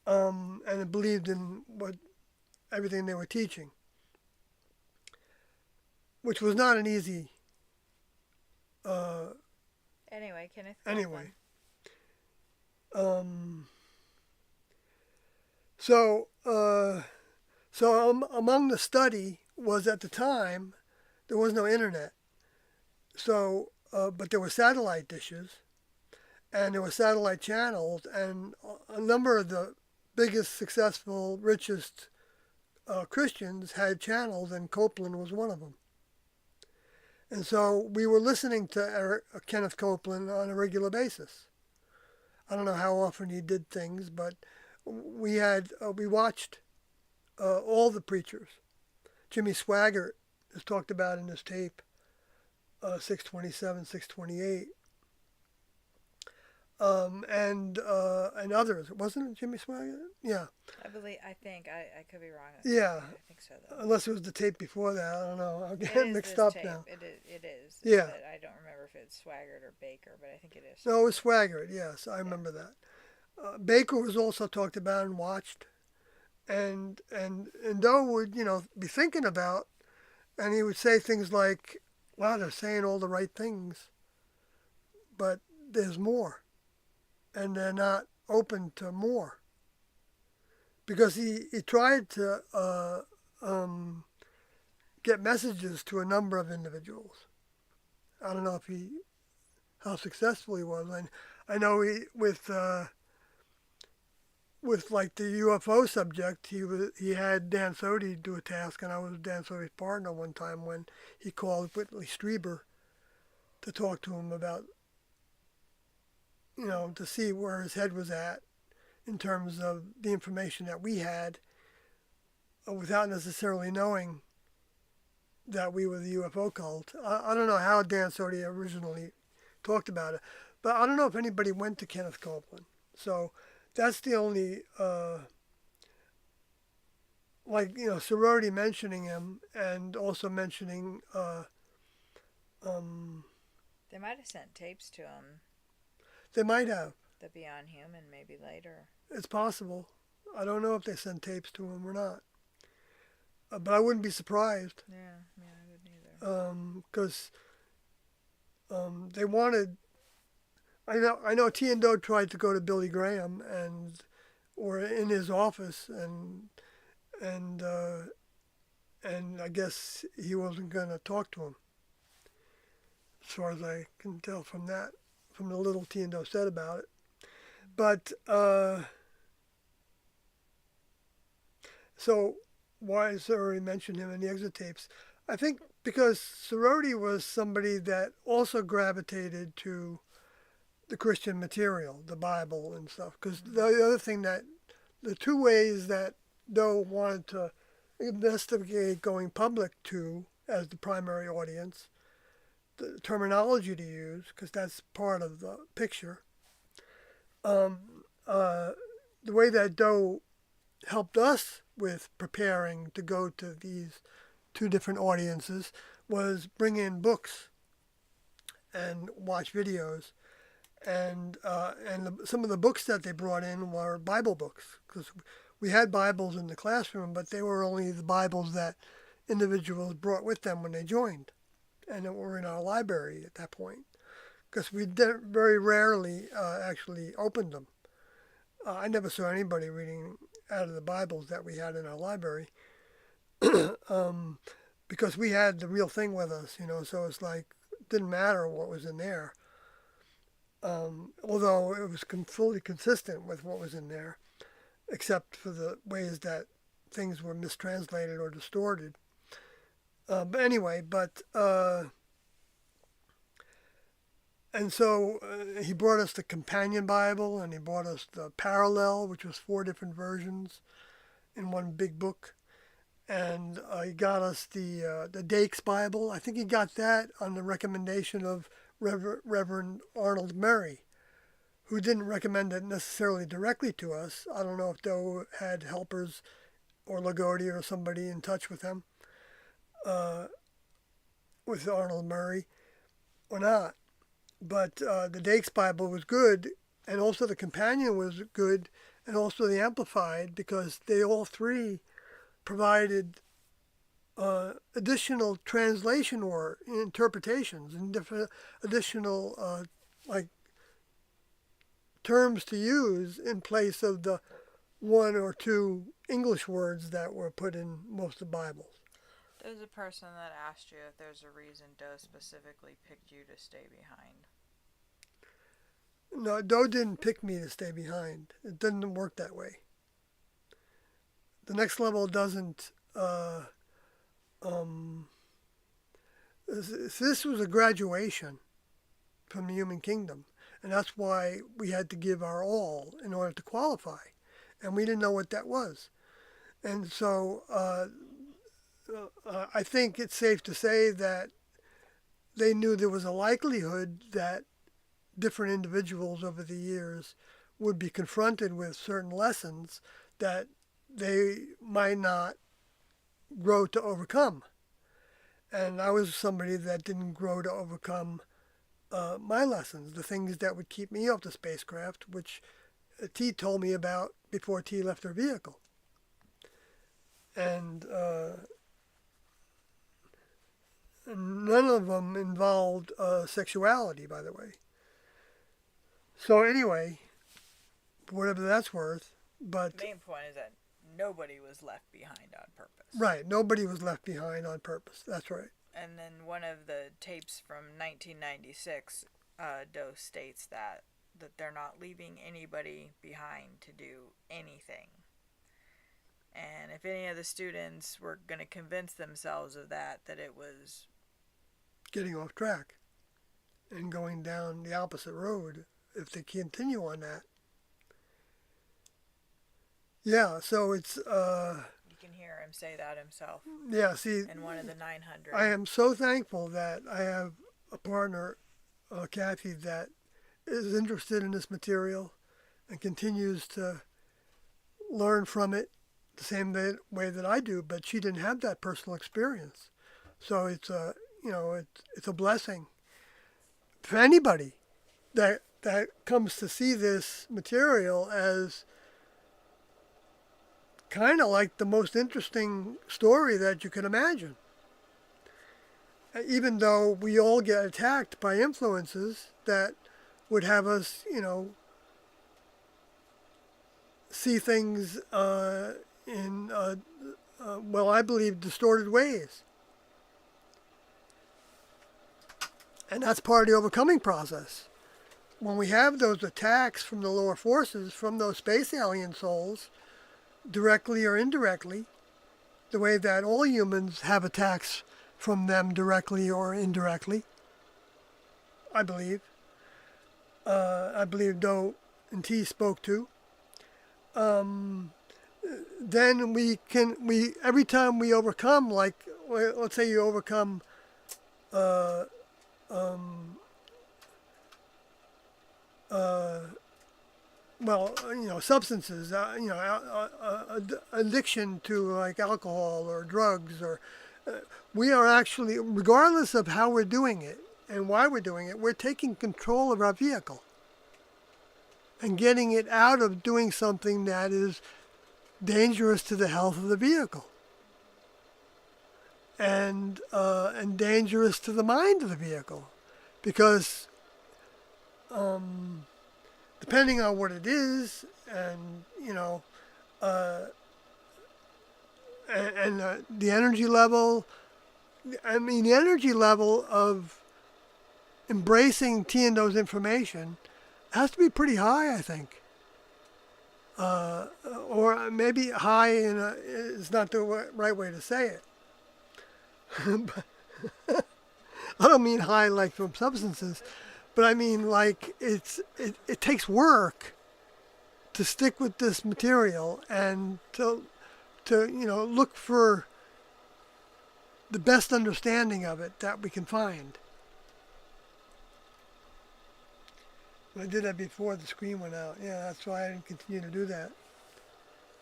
and I believed in everything they were teaching, which was not an easy. Anyway, Kenneth. Anyway. So among the study was, at the time there was no internet. So, but there were satellite dishes, and there were satellite channels, and a number of the biggest, successful, richest Christians had channels, and Copeland was one of them. And so we were listening to Kenneth Copeland on a regular basis. I don't know how often he did things, but we watched all the preachers. Jimmy Swaggart is talked about in this tape, 627, 628, and others. Wasn't it Jimmy Swaggart? Yeah. I think. I could be wrong. Yeah. I think so, though. Unless it was the tape before that. I don't know. I'm getting mixed up tape. now. It is. Yeah. But I don't remember if it's Swaggart or Baker, but I think it is. No, it was Swaggart. Yes, I remember that. Baker was also talked about and watched, and Doe would be thinking about, and he would say things like, "Wow, they're saying all the right things, but there's more, and they're not open to more." Because he tried to get messages to a number of individuals. I don't know if he how successful he was. And I know with like the UFO subject, he had Dan Sodi do a task, and I was Dan Sodi's partner one time when he called Whitley Strieber to talk to him about to see where his head was at in terms of the information that we had, without necessarily knowing that we were the UFO cult. I don't know how Dan Sodi originally talked about it, but I don't know if anybody went to Kenneth Copeland. So that's the only, sorority mentioning him and also mentioning, um, They might have sent tapes to him. they might have. The Beyond Human, maybe later. It's possible. I don't know if they sent tapes to him or not. But I wouldn't be surprised. Yeah, I wouldn't either. Because they wanted. I know T and Doe tried to go to Billy Graham or in his office and and I guess he wasn't going to talk to him. As far as I can tell from the little T and Doe said about it. But so why is sorority mentioned him in the exit tapes? I think because sorority was somebody that also gravitated to the Christian material, the Bible and stuff. Because the other thing the two ways that Doe wanted to investigate going public to as the primary audience, the terminology to use, because that's part of the picture. Um, the way that Doe helped us with preparing to go to these two different audiences was bring in books and watch videos, and some of the books that they brought in were Bible books, because we had Bibles in the classroom, but they were only the Bibles that individuals brought with them when they joined, and that were in our library at that point, because we very rarely actually opened them. I never saw anybody reading out of the Bibles that we had in our library, because we had the real thing with us, so it's like it didn't matter what was in there. Although it was fully consistent with what was in there, except for the ways that things were mistranslated or distorted. But anyway, and so he brought us the Companion Bible, and he brought us the Parallel, which was 4 different versions in one big book. And he got us the Dakes Bible. I think he got that on the recommendation of Reverend Arnold Murray, who didn't recommend it necessarily directly to us. I don't know if Doe had helpers or Lagodi or somebody in touch with him, with Arnold Murray, or not. But the Dakes Bible was good, and also the Companion was good, and also the Amplified, because they all three provided additional translation or interpretations and different additional like terms to use in place of the 1 or 2 English words that were put in most of the Bibles. There's a person that asked you if there's a reason Doe specifically picked you to stay behind. No, Doe didn't pick me to stay behind. It didn't work that way. The next level doesn't. This was a graduation from the human kingdom, and that's why we had to give our all in order to qualify, and we didn't know what that was, and so I think it's safe to say that they knew there was a likelihood that different individuals over the years would be confronted with certain lessons that they might not grow to overcome. And I was somebody that didn't grow to overcome my lessons, the things that would keep me off the spacecraft, which T told me about before T left her vehicle. And none of them involved sexuality, by the way. So anyway, whatever that's worth, but The main point is that nobody was left behind on purpose. right, nobody was left behind on purpose. That's right. And then one of the tapes from 1996, Doe states that they're not leaving anybody behind to do anything. And if any of the students were going to convince themselves of that it was Getting off track and going down the opposite road if they continue on that. Yeah, so it's you can hear him say that himself yeah, see, in one of the 900. I am so thankful that I have a partner, Kathy, that is interested in this material and continues to learn from it the same way that I do, but she didn't have that personal experience. So it's a, it's a blessing for anybody that comes to see this material as kind of like the most interesting story that you can imagine. Even though we all get attacked by influences that would have us, see things in, well, I believe, distorted ways. And that's part of the overcoming process. When we have those attacks from the lower forces, from those space alien souls, directly or indirectly, the way that all humans have attacks from them directly or indirectly, I believe. I believe Doe and T spoke to. Then we every time we overcome, like, let's say you overcome substances, addiction to like alcohol or drugs, or we are actually, regardless of how we're doing it and why we're doing it, we're taking control of our vehicle and getting it out of doing something that is dangerous to the health of the vehicle and dangerous to the mind of the vehicle, because depending on what it is, and the energy level. I mean, the energy level of embracing T and Do's information has to be pretty high, I think. Or maybe high is not the right way to say it. I don't mean high like from substances, but I mean like it takes work to stick with this material and to look for the best understanding of it that we can find. I did that before the screen went out. Yeah, that's why I didn't continue to do that,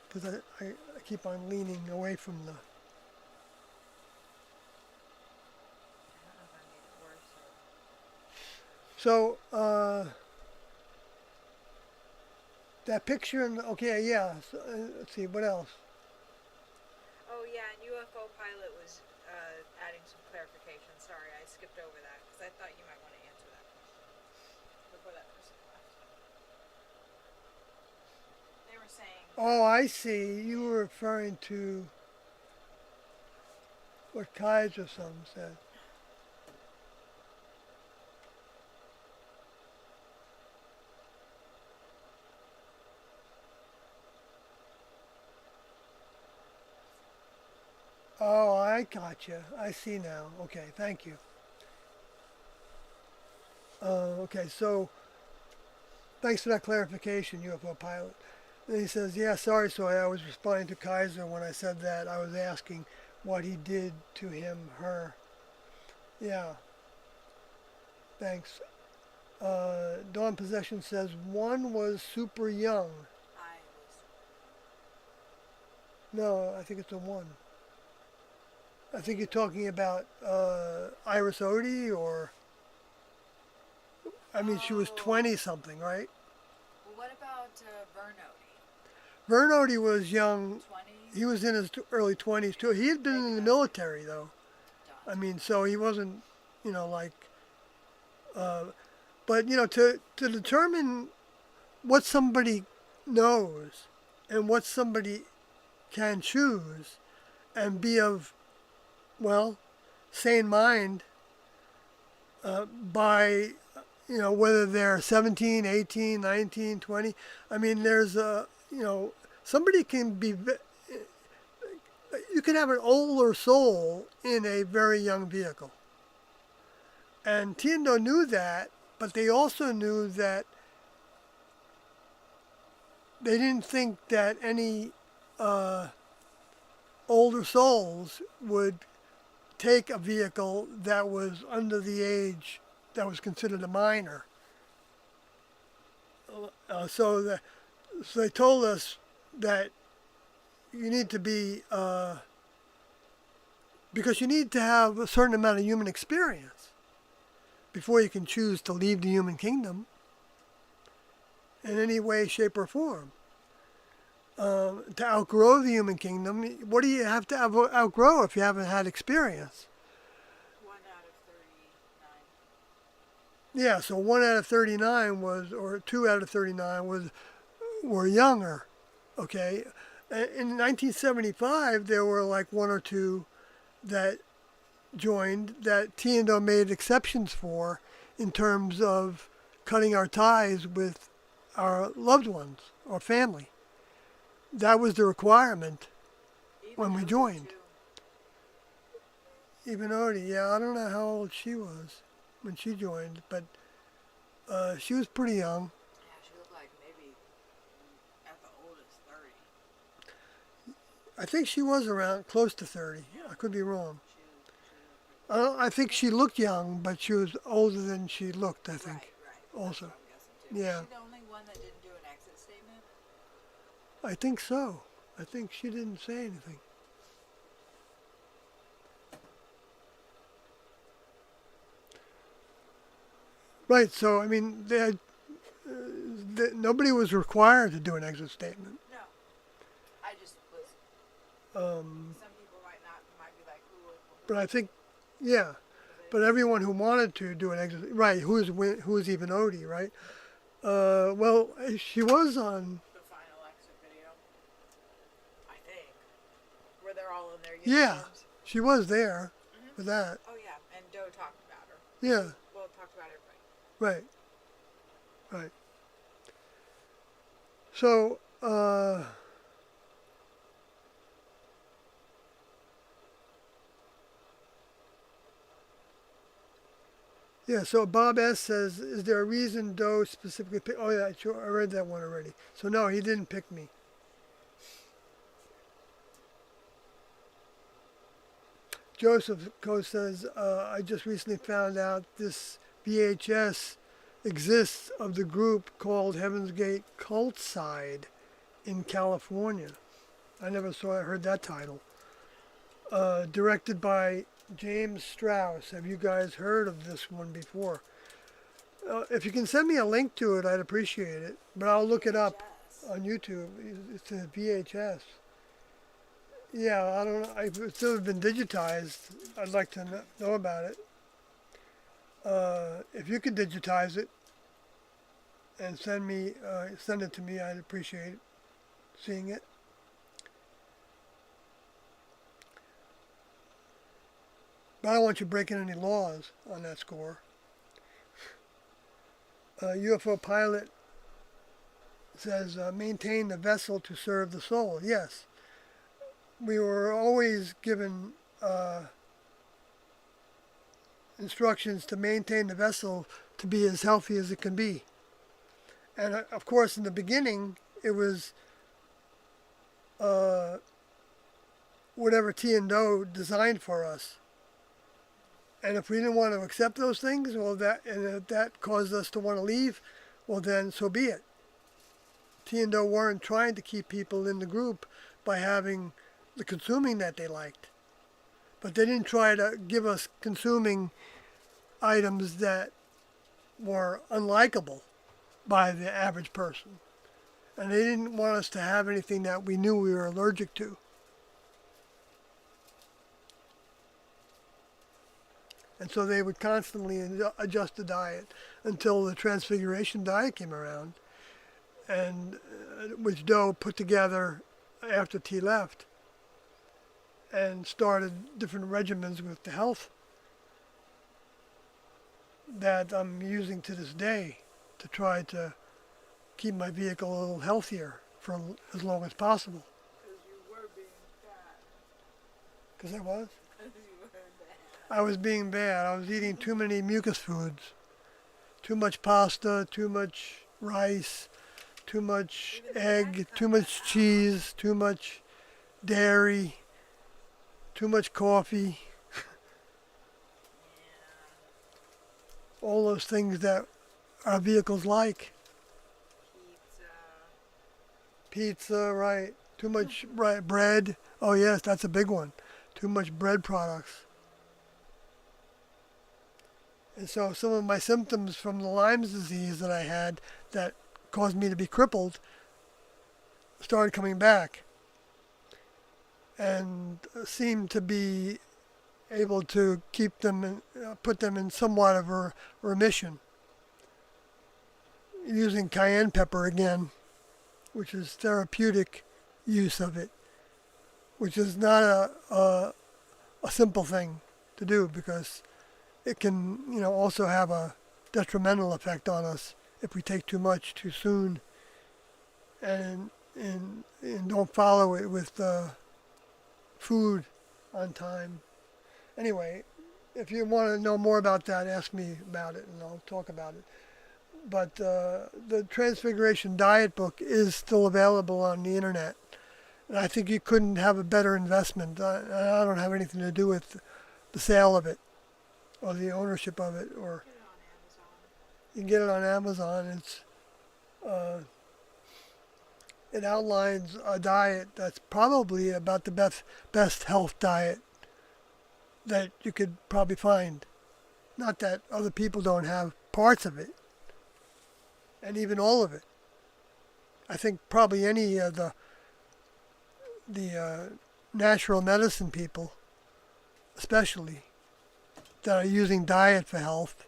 because I keep on leaning away from the. So that picture, okay, yeah. So, let's see, what else? Oh yeah, and UFO pilot was adding some clarification. Sorry, I skipped over that because I thought you might want to answer that before that person left. They were saying. Oh, I see. You were referring to what Kaiser some said. Oh, I gotcha. I see now. Okay, thank you. Okay, so thanks for that clarification, UFO pilot. And he says, yeah, sorry, so I was responding to Kaiser when I said that. I was asking what he did to him, her. Yeah. Thanks. Dawn Possession says, one was super young. I was. No, I think it's a one. I think you're talking about Iris Odie, or I mean, she was 20 something, right? Well, what about about Vern Odie? Vern Odie was young. 20s? He was in his early 20s too. He had been Maybe in the that's military though. I done. mean, so he wasn't, like. But to determine what somebody knows and what somebody can choose and be of, well, sane mind by, whether they're 17, 18, 19, 20. I mean, there's a, somebody can be, you can have an older soul in a very young vehicle. And Tiendo knew that, but they also knew that they didn't think that any older souls would take a vehicle that was under the age that was considered a minor. So they told us that you need to be, because you need to have a certain amount of human experience before you can choose to leave the human kingdom in any way, shape, or form. To outgrow the human kingdom, what do you have to outgrow if you haven't had experience? 1 out of 39. Yeah, so 1 out of 39 was, or 2 out of 39 were younger, okay? In 1975, there were like 1 or 2 that joined that T&O made exceptions for in terms of cutting our ties with our loved ones or family. That was the requirement when we joined. Even Odie, yeah, I don't know how old she was when she joined, but she was pretty young. Yeah, she looked like maybe at the oldest 30. I think she was around close to 30. I could be wrong. I think she looked young, but she was older than she looked, I think. Right. Also. That's what I'm guessing too. Yeah. Was she the only one that didn't do an exit statement? I think so. I think she didn't say anything. Right, so, I mean, nobody was required to do an exit statement. No. I just was. Um, Some people might be like, who but I think, yeah. But everyone who wanted to do an exit, right? Who is even Odie, right? Well, she was on. the final exit video, I think, where they're all in their Yeah, uniforms. she was there for that. Oh yeah, and Doe talked about her. Yeah, Well, talked about everybody. right. So, yeah. So Bob S says, "Is there a reason Doe specifically picked?" Oh yeah, sure. I read that one already. So no, he didn't pick me. Joseph Co says, "I just recently found out this VHS exists of the group called Heaven's Gate Cult Side in California. I never heard that title. Directed by James Strauss. Have you guys heard of this one before? If you can send me a link to it, I'd appreciate it. But I'll look it up on YouTube. It's a VHS. Yeah, I don't know. If it's still been digitized, I'd like to know about it. If you could digitize it and send it to me, I'd appreciate seeing it. But I don't want you breaking any laws on that score. UFO pilot says, maintain the vessel to serve the soul. Yes. We were always given instructions to maintain the vessel to be as healthy as it can be. And of course, in the beginning, it was whatever T and Doe designed for us. And if we didn't want to accept those things, well, if that caused us to want to leave, well, then so be it. T and Doe weren't trying to keep people in the group by having the consuming that they liked. But they didn't try to give us consuming items that were unlikable by the average person. And they didn't want us to have anything that we knew we were allergic to. And so they would constantly adjust the diet until the Transfiguration diet came around, and which Doe put together after T left, and started different regimens with the health that I'm using to this day to try to keep my vehicle a little healthier for as long as possible. Because you were being fat. Because I was? Because you were bad. I was being bad. I was eating too many mucus foods. Too much pasta, too much rice, too much egg, too much cheese, too much dairy, too much coffee. All those things that our vehicles like. Pizza, right. Too much bread. Oh yes, that's a big one. Too much bread products. And so some of my symptoms from the Lyme's disease that I had that caused me to be crippled started coming back and seemed to be able to keep them, put them in somewhat of a remission. Using cayenne pepper again, which is therapeutic use of it, which is not a simple thing to do because it can, also have a detrimental effect on us if we take too much too soon and don't follow it with food on time. Anyway, if you want to know more about that, ask me about it and I'll talk about it. But the Transfiguration Diet book is still available on the internet. And I think you couldn't have a better investment. I don't have anything to do with the sale of it or the ownership of it. Or you can get it on Amazon. It's it outlines a diet that's probably about the best health diet that you could probably find. Not that other people don't have parts of it, and even all of it. I think probably any of the natural medicine people, especially, that are using diet for health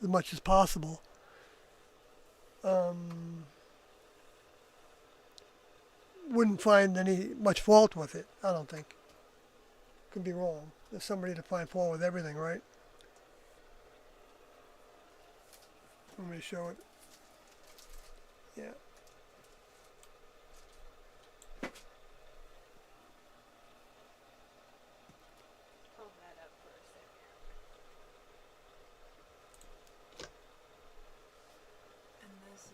as much as possible, wouldn't find any much fault with it, I don't think. Could be wrong. There's somebody to find fault with everything, right? Let me show it. Yeah. Hold that up for a second. And this is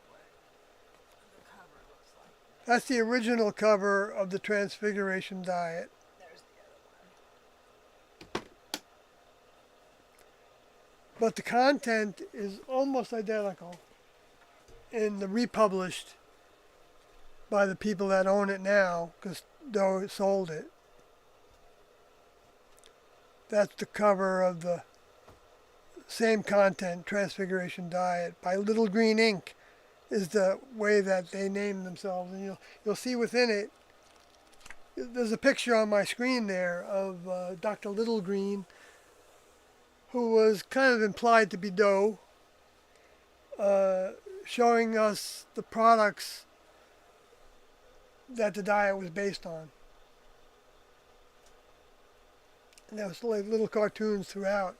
what the cover looks like. That's the original cover of the Transfiguration Diet. There's the other one. But the content is almost identical in the republished by the people that own it now, because Doe sold it. That's the cover of the same content, Transfiguration Diet, by Little Green Ink, is the way that they name themselves. And you'll see within it, there's a picture on my screen there of Dr. Little Green, who was kind of implied to be Doe, showing us the products that the diet was based on. And there was like little cartoons throughout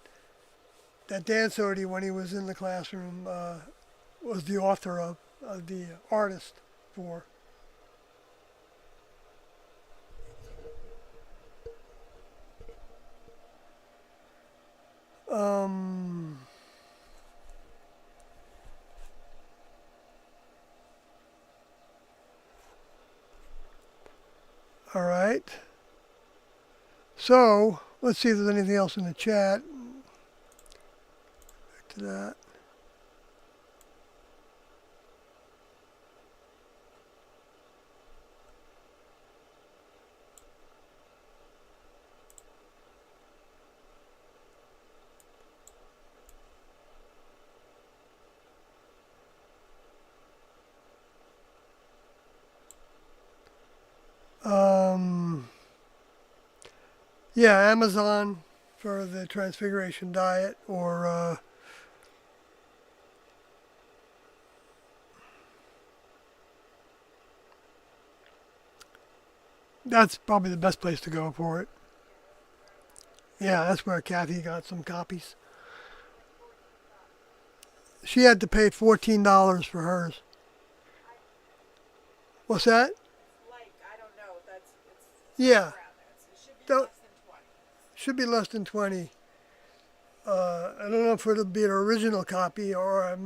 that Dan Sody, when he was in the classroom, was the author of the artist for. All right. So, let's see if there's anything else in the chat. Back to that. Yeah, Amazon for the Transfiguration diet, or that's probably the best place to go for it. Yeah, that's where Kathy got some copies. She had to pay $14 for hers. What's that? Like, I don't know. It's somewhere Yeah, around there. It should be that less than 20. should be less than 20. I don't know if it'll be an original copy or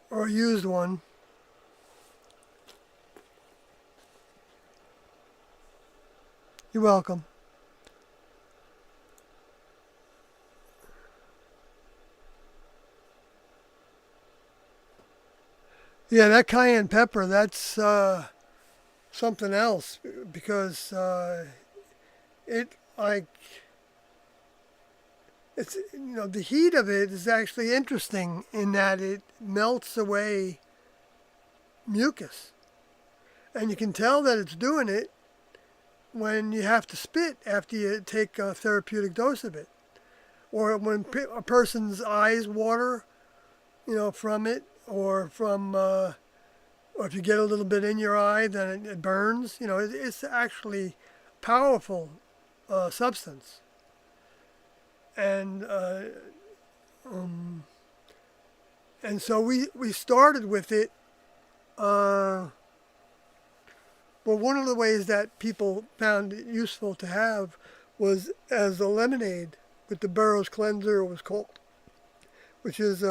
or a used one. You're welcome. Yeah, that cayenne pepper, that's something else because it like it's the heat of it is actually interesting in that it melts away mucus, and you can tell that it's doing it when you have to spit after you take a therapeutic dose of it, or when a person's eyes water, from it, or from or if you get a little bit in your eye, then it burns. It's actually powerful substance, and um, and so we started with it. Uh, well, one of the ways that people found it useful to have was as a lemonade with the Burroughs cleanser, it was called, which is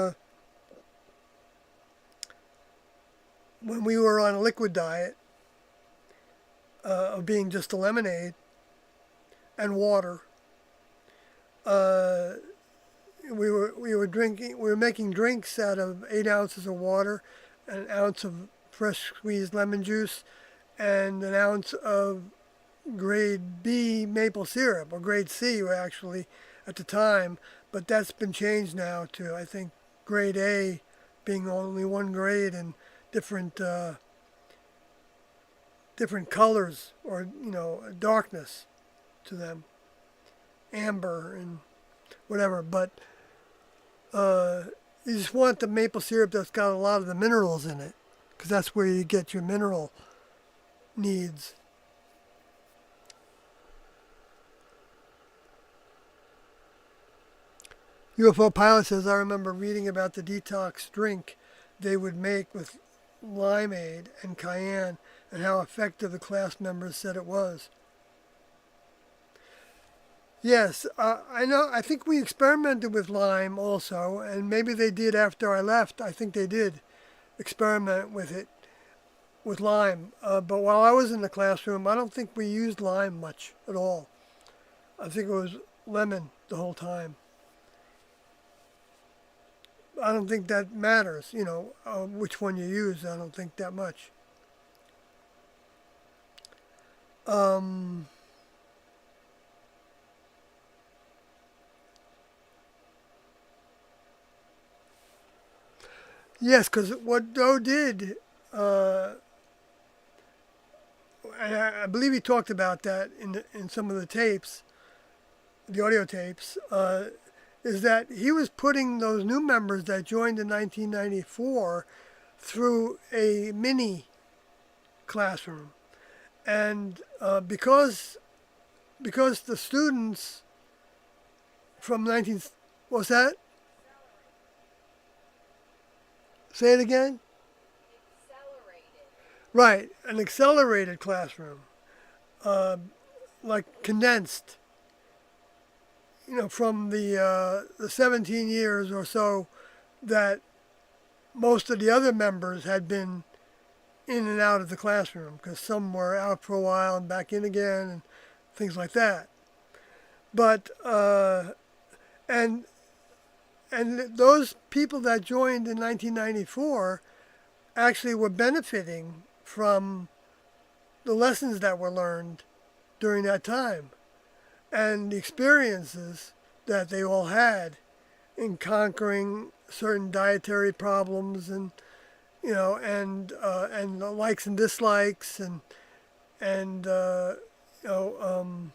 when we were on a liquid diet of being just a lemonade and water. Uh, we were making drinks out of 8 ounces of water, an ounce of fresh squeezed lemon juice, and an ounce of grade B maple syrup, or grade C actually at the time, but that's been changed now to, I think, grade A, being only one grade, and different different colors, or darkness to them, amber and whatever. But you just want the maple syrup that's got a lot of the minerals in it, because that's where you get your mineral needs. UFO Pilot says, I remember reading about the detox drink they would make with limeade and cayenne, and how effective the class members said it was. Yes, I know. I think we experimented with lime also, and maybe they did after I left. I think they did experiment with it, with lime. But while I was in the classroom, I don't think we used lime much at all. I think it was lemon the whole time. I don't think that matters, which one you use. I don't think that much. Um, yes, because what Doe did, uh, and I believe he talked about that in some of the tapes, the audio tapes, is that he was putting those new members that joined in 1994 through a mini classroom, and because the students from 19 what's that? Say it again. Right, an accelerated classroom, uh, like condensed, from the 17 years or so that most of the other members had been in and out of the classroom, because some were out for a while and back in again and things like that. But and and those people that joined in 1994 actually were benefiting from the lessons that were learned during that time, and the experiences that they all had in conquering certain dietary problems, and and the likes and dislikes, and and you know,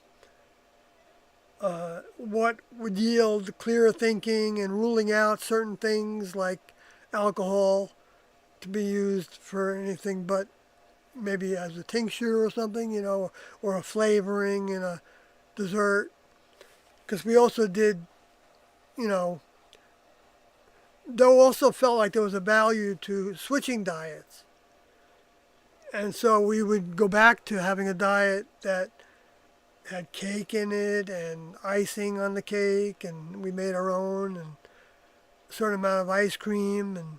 what would yield clearer thinking and ruling out certain things like alcohol to be used for anything but maybe as a tincture or something, or a flavoring in a dessert. Because we also did, you know, though also felt like there was a value to switching diets. And so we would go back to having a diet that had cake in it and icing on the cake, and we made our own, and a certain amount of ice cream, and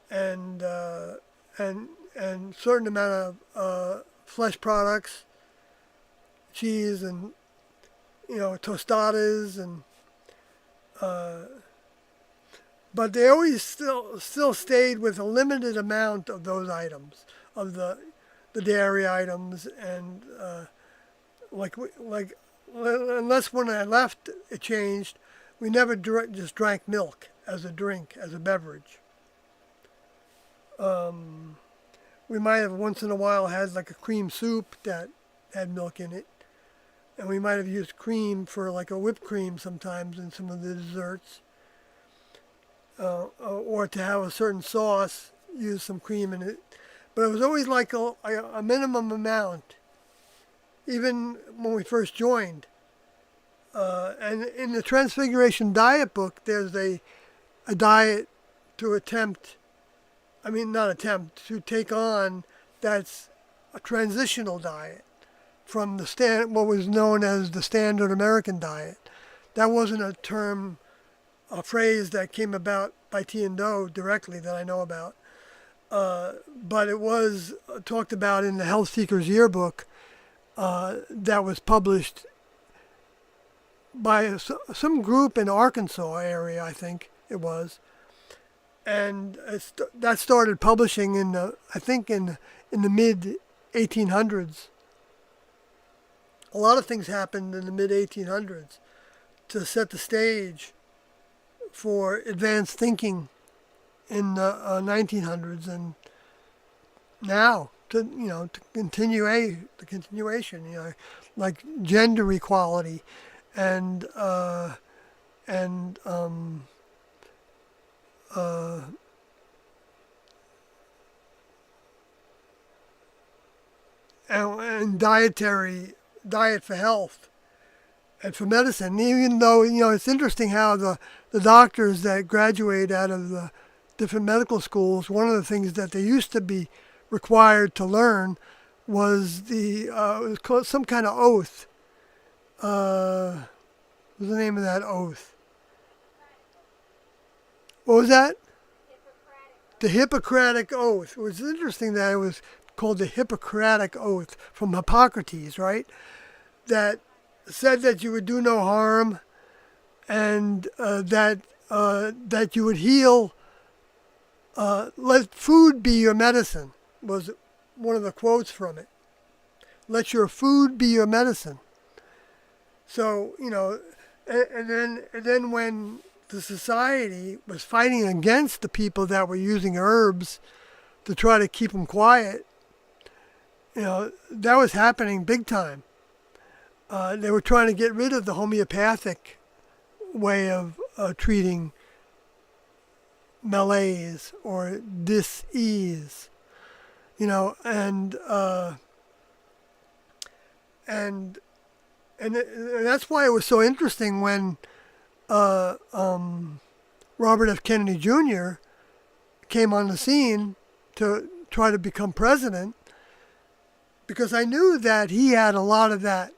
and certain amount of flesh products, cheese, and tostadas, and but they always still stayed with a limited amount of those items, of the dairy items, and like unless when I left it changed, we never just drank milk as a drink, as a beverage. We might have once in a while had like a cream soup that had milk in it, and we might have used cream for like a whipped cream sometimes in some of the desserts, or to have a certain sauce, use some cream in it. But it was always like a minimum amount, even when we first joined. And in the Transfiguration Diet book, there's a diet to to take on, that's a transitional diet from what was known as the standard American diet. That wasn't a phrase that came about by T and Do directly that I know about. But it was talked about in the Health Seekers Yearbook that was published by some group in Arkansas area, I think it was, and that started publishing in the mid 1800s. A lot of things happened in the mid 1800s to set the stage for advanced thinking in the 1900s, and now to the continuation, like gender equality and and diet for health and for medicine. Even though it's interesting how the doctors that graduate out of the different medical schools, one of the things that they used to be required to learn was it was called some kind of oath. What was the name of that oath? What was that? The Hippocratic Oath. It was interesting that it was called the Hippocratic Oath from Hippocrates, right? That said that you would do no harm, and that you would heal. Let food be your medicine was one of the quotes from it. Let your food be your medicine. So and then when the society was fighting against the people that were using herbs to try to keep them quiet, that was happening big time. They were trying to get rid of the homeopathic way of treating malaise or dis-ease, and that's why it was so interesting when Robert F. Kennedy Jr. came on the scene to try to become president, because I knew that he had a lot of that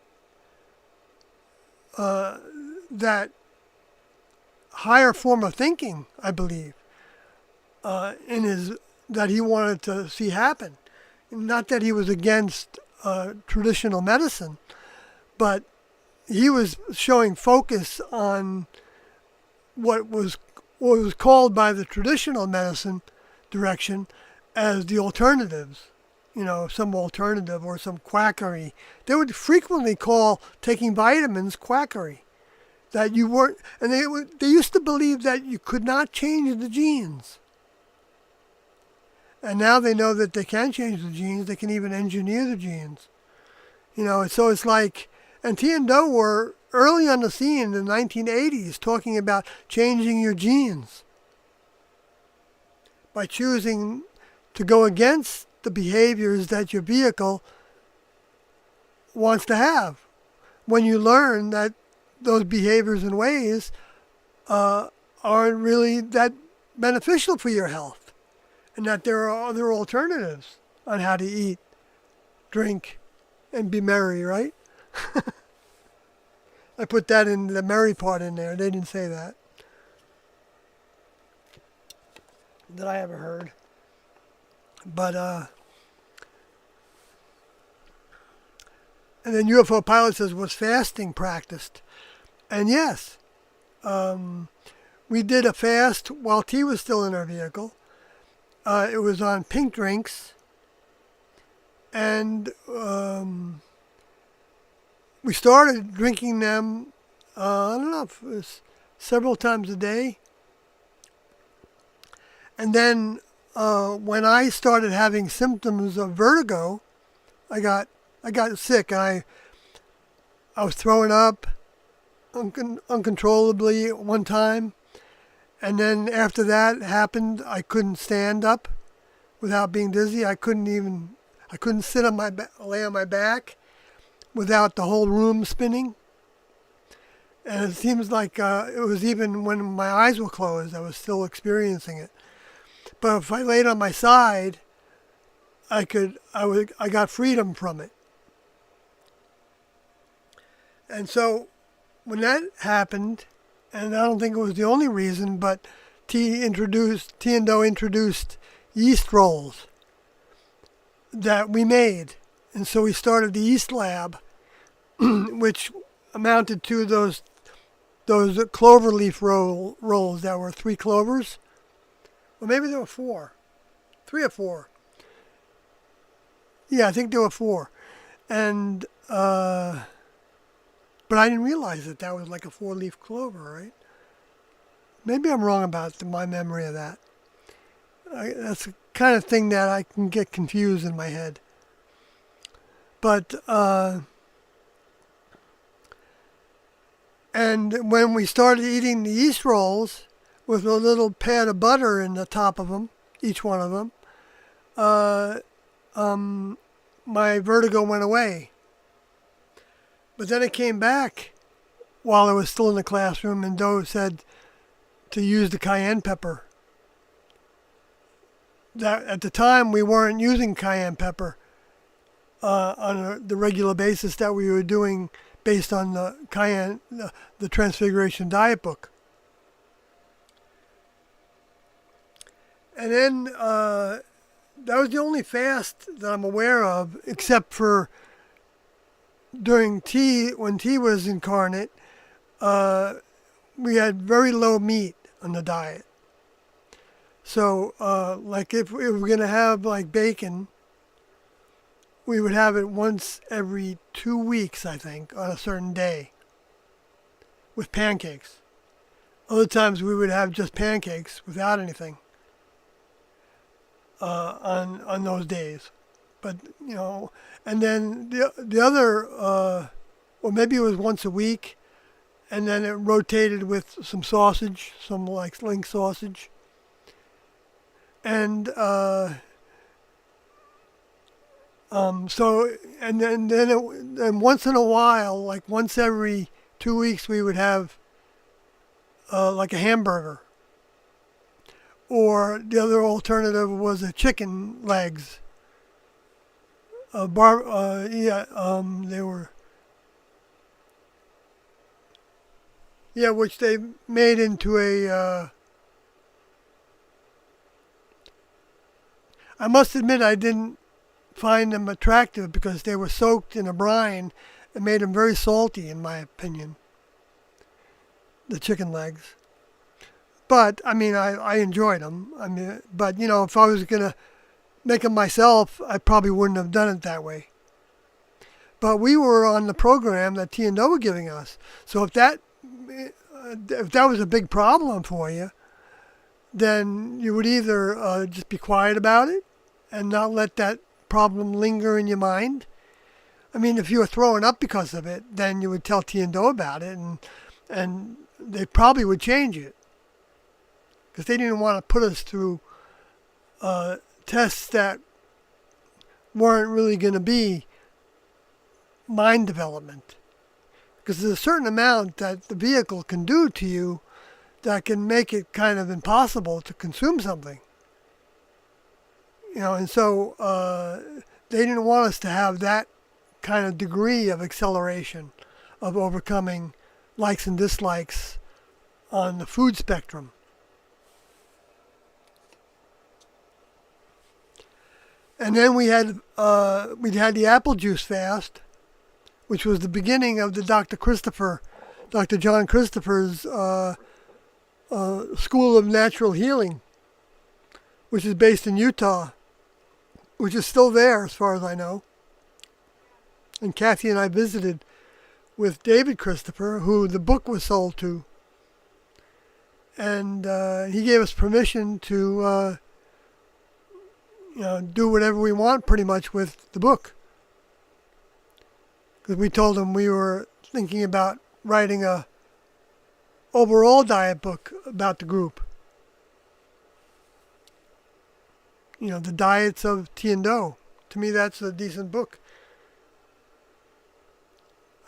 higher form of thinking, I believe, that he wanted to see happen. Not that he was against traditional medicine, but he was showing focus on what was called by the traditional medicine direction as the alternatives, some alternative or some quackery. They would frequently call taking vitamins quackery. That you weren't, and they used to believe that you could not change the genes. And now they know that they can change the genes. They can even engineer the genes. So it's like, and T and Do were early on the scene in the 1980s talking about changing your genes by choosing to go against the behaviors that your vehicle wants to have. When you learn that those behaviors and ways aren't really that beneficial for your health, and that there are other alternatives on how to eat, drink, and be merry, right? I put that in the merry part in there. They didn't say that I ever heard. But, and then UFO Pilot says, was fasting practiced? And yes, we did a fast while T was still in our vehicle. It was on pink drinks. And we started drinking them, I don't know, if it was several times a day. And then when I started having symptoms of vertigo, I got sick. I was throwing up uncontrollably at one time. And then after that happened, I couldn't stand up without being dizzy. I couldn't sit on lay on my back without the whole room spinning. And it seems like it was even when my eyes were closed, I was still experiencing it. But if I laid on my side, I got freedom from it. And so when that happened, and I don't think it was the only reason, but T and Do introduced yeast rolls that we made. And so we started the yeast lab, which amounted to those clover leaf rolls that were 3 clovers. Well, maybe there were 4. 3 or 4. Yeah, I think there were 4. And, but I didn't realize that was like a 4-leaf clover, right? Maybe I'm wrong about my memory of that. That's the kind of thing that I can get confused in my head. But, and when we started eating the yeast rolls with a little pad of butter in the top of them, each one of them, my vertigo went away. But then it came back while I was still in the classroom, and Do said to use the cayenne pepper. That at the time we weren't using cayenne pepper on the regular basis that we were doing based on the Transfiguration Diet book. And then that was the only fast that I'm aware of, except for during when T was incarnate. We had very low meat on the diet. So, like if we were going to have like bacon, we would have it once every 2 weeks, I think, on a certain day with pancakes. Other times we would have just pancakes without anything on those days. But, and then the other, or maybe it was once a week, and then it rotated with some sausage, some like link sausage. And so, and then once in a while, like once every 2 weeks, we would have like a hamburger. Or the other alternative was a chicken legs. They were, which they made into a, I must admit I didn't find them attractive because they were soaked in a brine and made them very salty, in my opinion, the chicken legs. But, I mean, I enjoyed them. I mean, but, if I was going to make them myself, I probably wouldn't have done it that way. But we were on the program that T and Do were giving us. So if that was a big problem for you, then you would either just be quiet about it and not let that problem linger in your mind. I mean, if you were throwing up because of it, then you would tell T and Do about it, and they probably would change it because they didn't want to put us through tests that weren't really going to be mind development. Because there's a certain amount that the vehicle can do to you that can make it kind of impossible to consume something. And so they didn't want us to have that kind of degree of acceleration of overcoming likes and dislikes on the food spectrum. And then we'd had the apple juice fast, which was the beginning of the Dr. John Christopher's School of Natural Healing, which is based in Utah, which is still there as far as I know. And Kathy and I visited with David Christopher, who the book was sold to. And he gave us permission to do whatever we want pretty much with the book. Because we told him we were thinking about writing a overall diet book about the group. The diets of T and Do. To me, that's a decent book.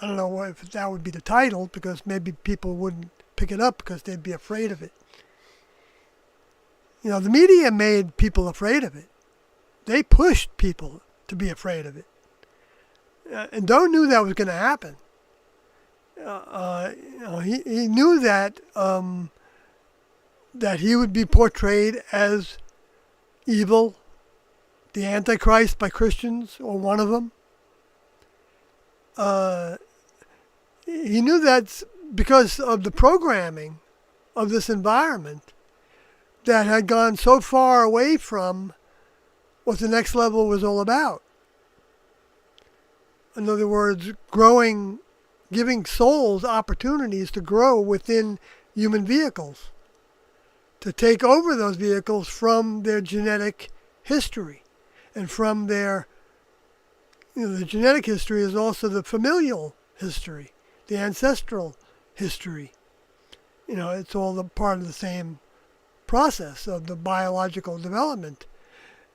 I don't know if that would be the title, because maybe people wouldn't pick it up because they'd be afraid of it. The media made people afraid of it. They pushed people to be afraid of it. And Do knew that was going to happen. He knew that that he would be portrayed as evil, the Antichrist by Christians, or one of them. He knew that because of the programming of this environment that had gone so far away from what the next level was all about. In other words, giving souls opportunities to grow within human vehicles, to take over those vehicles from their genetic history, and from their, the genetic history is also the familial history, the ancestral history. It's all the part of the same process of the biological development.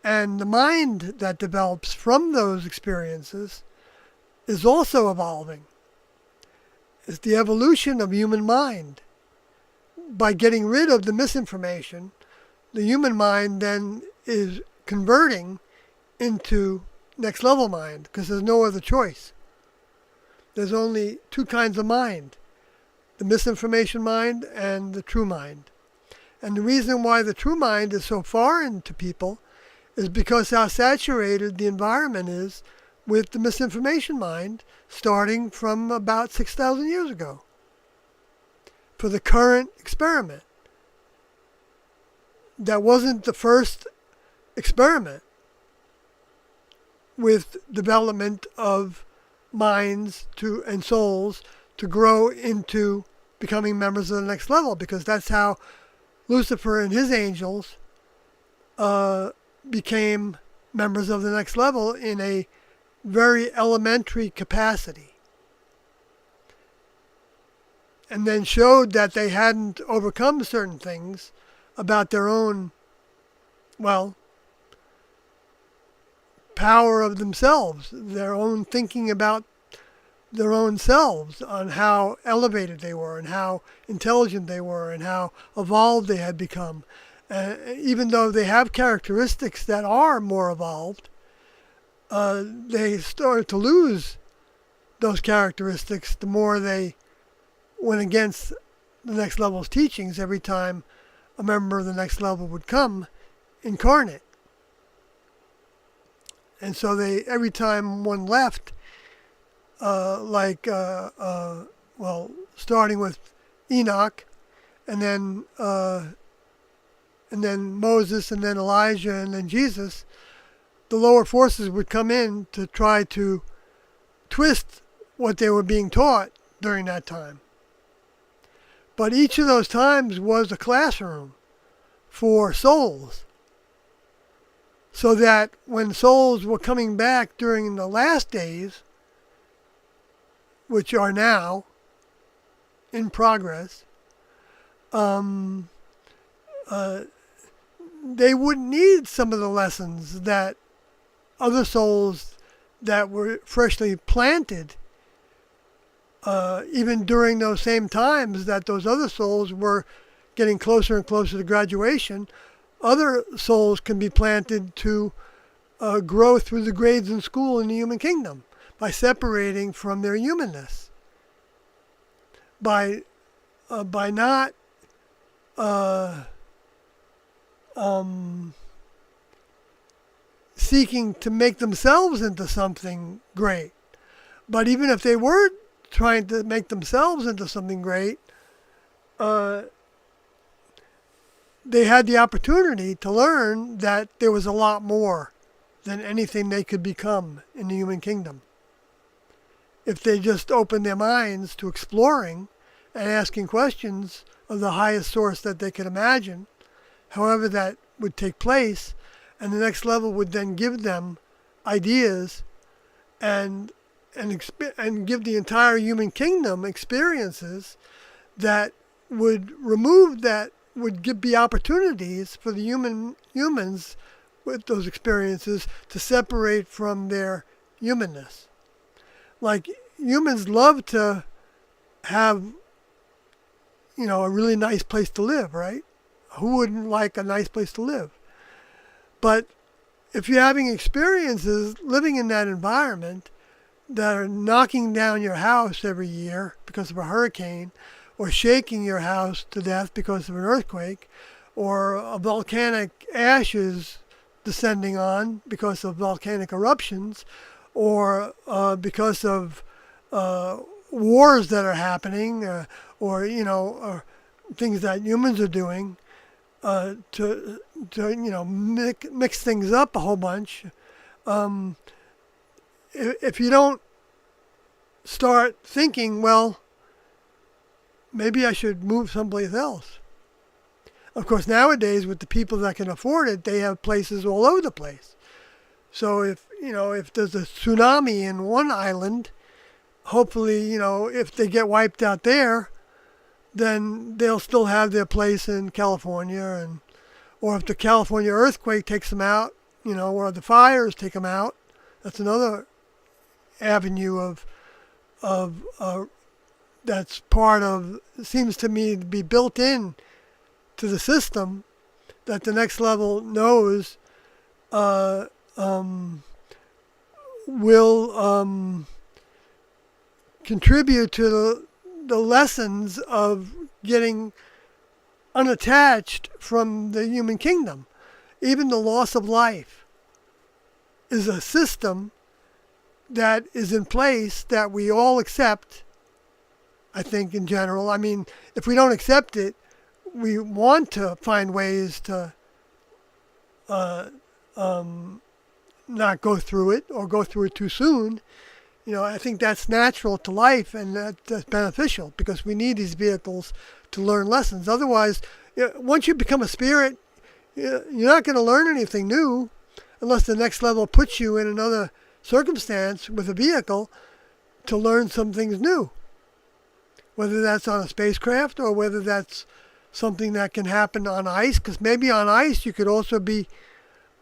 And the mind that develops from those experiences is also evolving. It's the evolution of human mind. By getting rid of the misinformation, the human mind then is converting into next level mind, because there's no other choice. There's only two kinds of mind: the misinformation mind and the true mind. And the reason why the true mind is so foreign to people is because how saturated the environment is with the misinformation mind, starting from about 6,000 years ago. For the current experiment, that wasn't the first experiment with development of minds and souls to grow into becoming members of the next level, because that's how Lucifer and his angels became members of the next level in a very elementary capacity, and then showed that they hadn't overcome certain things about their own, power of themselves, their own thinking about their own selves, on how elevated they were and how intelligent they were and how evolved they had become. Even though they have characteristics that are more evolved, they started to lose those characteristics the more they went against the next level's teachings every time a member of the next level would come incarnate. And so every time one left, starting with Enoch, and then Moses, and then Elijah, and then Jesus, the lower forces would come in to try to twist what they were being taught during that time. But each of those times was a classroom for souls. so that when souls were coming back during the last days, which are now in progress, um, uh, they wouldn't need some of the lessons that other souls that were freshly planted, even during those same times that those other souls were getting closer and closer to graduation, other souls can be planted to grow through the grades in school in the human kingdom by separating from their humanness, by not seeking to make themselves into something great. But even if they were trying to make themselves into something great, they had the opportunity to learn that there was a lot more than anything they could become in the human kingdom. If they just opened their minds to exploring and asking questions of the highest source that they could imagine, however that would take place, and the next level would then give them ideas and give the entire human kingdom experiences that would be opportunities for the humans with those experiences to separate from their humanness. Like, humans love to have, a really nice place to live, right? Who wouldn't like a nice place to live? But if you're having experiences living in that environment that are knocking down your house every year because of a hurricane, or shaking your house to death because of an earthquake, or a volcanic ashes descending on because of volcanic eruptions, or because of wars that are happening, or things that humans are doing to mix things up a whole bunch. If you don't start thinking, well, maybe I should move someplace else. Of course, nowadays with the people that can afford it, they have places all over the place. So if there's a tsunami in one island, hopefully, if they get wiped out there, then they'll still have their place in California, or if the California earthquake takes them out, or the fires take them out, that's another avenue of that's part of, seems to me to be built in to the system, that the next level knows will contribute to the lessons of getting unattached from the human kingdom. Even the loss of life is a system that is in place that we all accept, I think, in general. I mean, if we don't accept it, we want to find ways to not go through it, or go through it too soon. I think that's natural to life, and that's beneficial, because we need these vehicles to learn lessons. Otherwise, once you become a spirit, you're not going to learn anything new unless the next level puts you in another circumstance with a vehicle to learn some things new. Whether that's on a spacecraft, or whether that's something that can happen on ice, because maybe on ice you could also be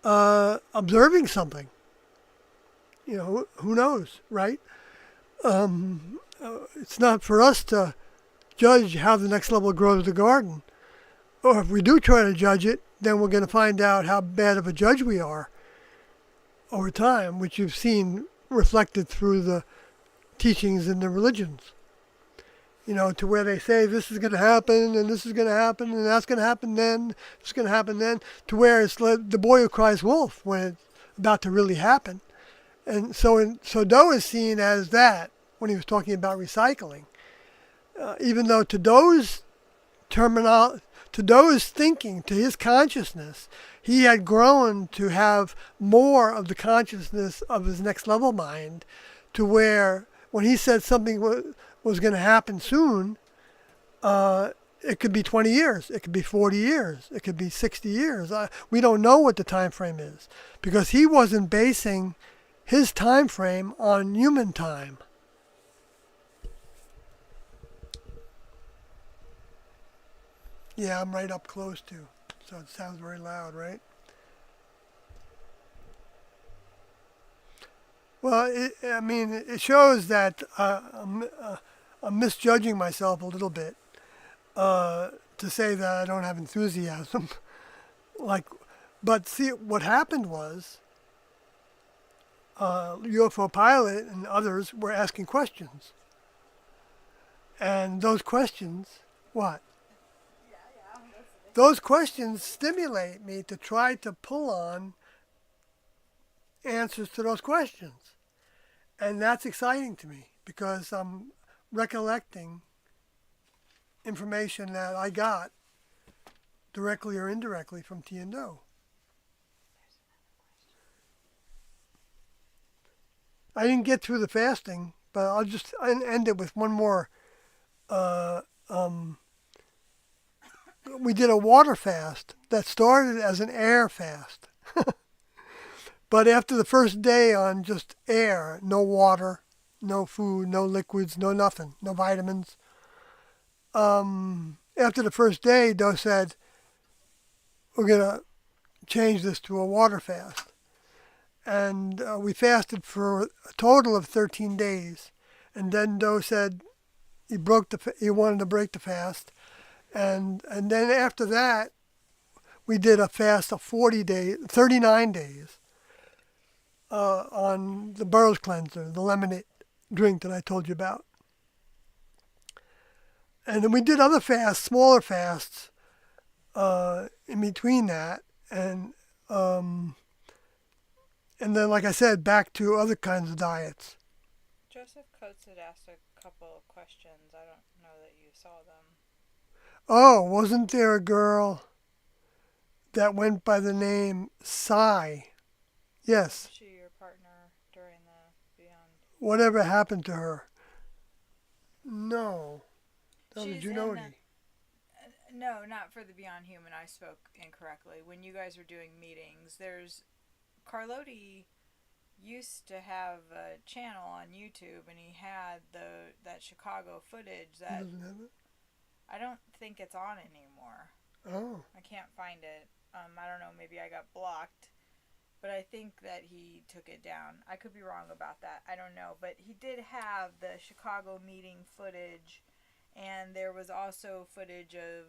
observing something. Who knows, right? It's not for us to judge how the next level grows the garden. Or if we do try to judge it, then we're going to find out how bad of a judge we are over time, which you've seen reflected through the teachings in the religions. To where they say this is going to happen, and this is going to happen, and that's going to happen then, it's going to happen then, to where it's like the boy who cries wolf when it's about to really happen. And so Do is seen as that when he was talking about recycling. Even though to Do's thinking, to his consciousness, he had grown to have more of the consciousness of his next level mind, to where when he said something was going to happen soon, It could be 20 years. It could be 40 years. It could be 60 years. We don't know what the time frame is because he wasn't basing his time frame on human time. Yeah, I'm right up close to. So it sounds very loud, right? Well, I mean, it shows that I'm misjudging myself a little bit to say that I don't have enthusiasm. like, but see, what happened was UFO pilot and others were asking questions, and those questions, what? Those questions stimulate me to try to pull on answers to those questions. And that's exciting to me because I'm recollecting information that I got directly or indirectly from T and O. I didn't get through the fasting, but I'll just end it with one more. Uh, um, we did a water fast that started as an air fast. But after the first day on just air, no water, no food, no liquids, no nothing, no vitamins. After the first day, Doe said, we're going to change this to a water fast. And we fasted for a total of 13 days. And then Doe said he wanted to break the fast. And then after that, we did a fast of 39 days. On the Burroughs cleanser, the lemonade drink that I told you about. And then we did other fasts, smaller fasts, in between that. And then, like I said, back to other kinds of diets. Joseph Coates had asked a couple of questions. I don't know that you saw them. Oh, wasn't there a girl that went by the name Sai? Yes. Was she your partner during the Beyond? Whatever happened to her? No. That was She's Junodi. No, not for the Beyond Human. I spoke incorrectly. When you guys were doing meetings, there's Carlotti used to have a channel on YouTube, and he had that Chicago footage that He doesn't have it? I don't think it's on anymore. Oh. I can't find it. I don't know. Maybe I got blocked. But I think that he took it down. I could be wrong about that. I don't know. But he did have the Chicago meeting footage. And there was also footage of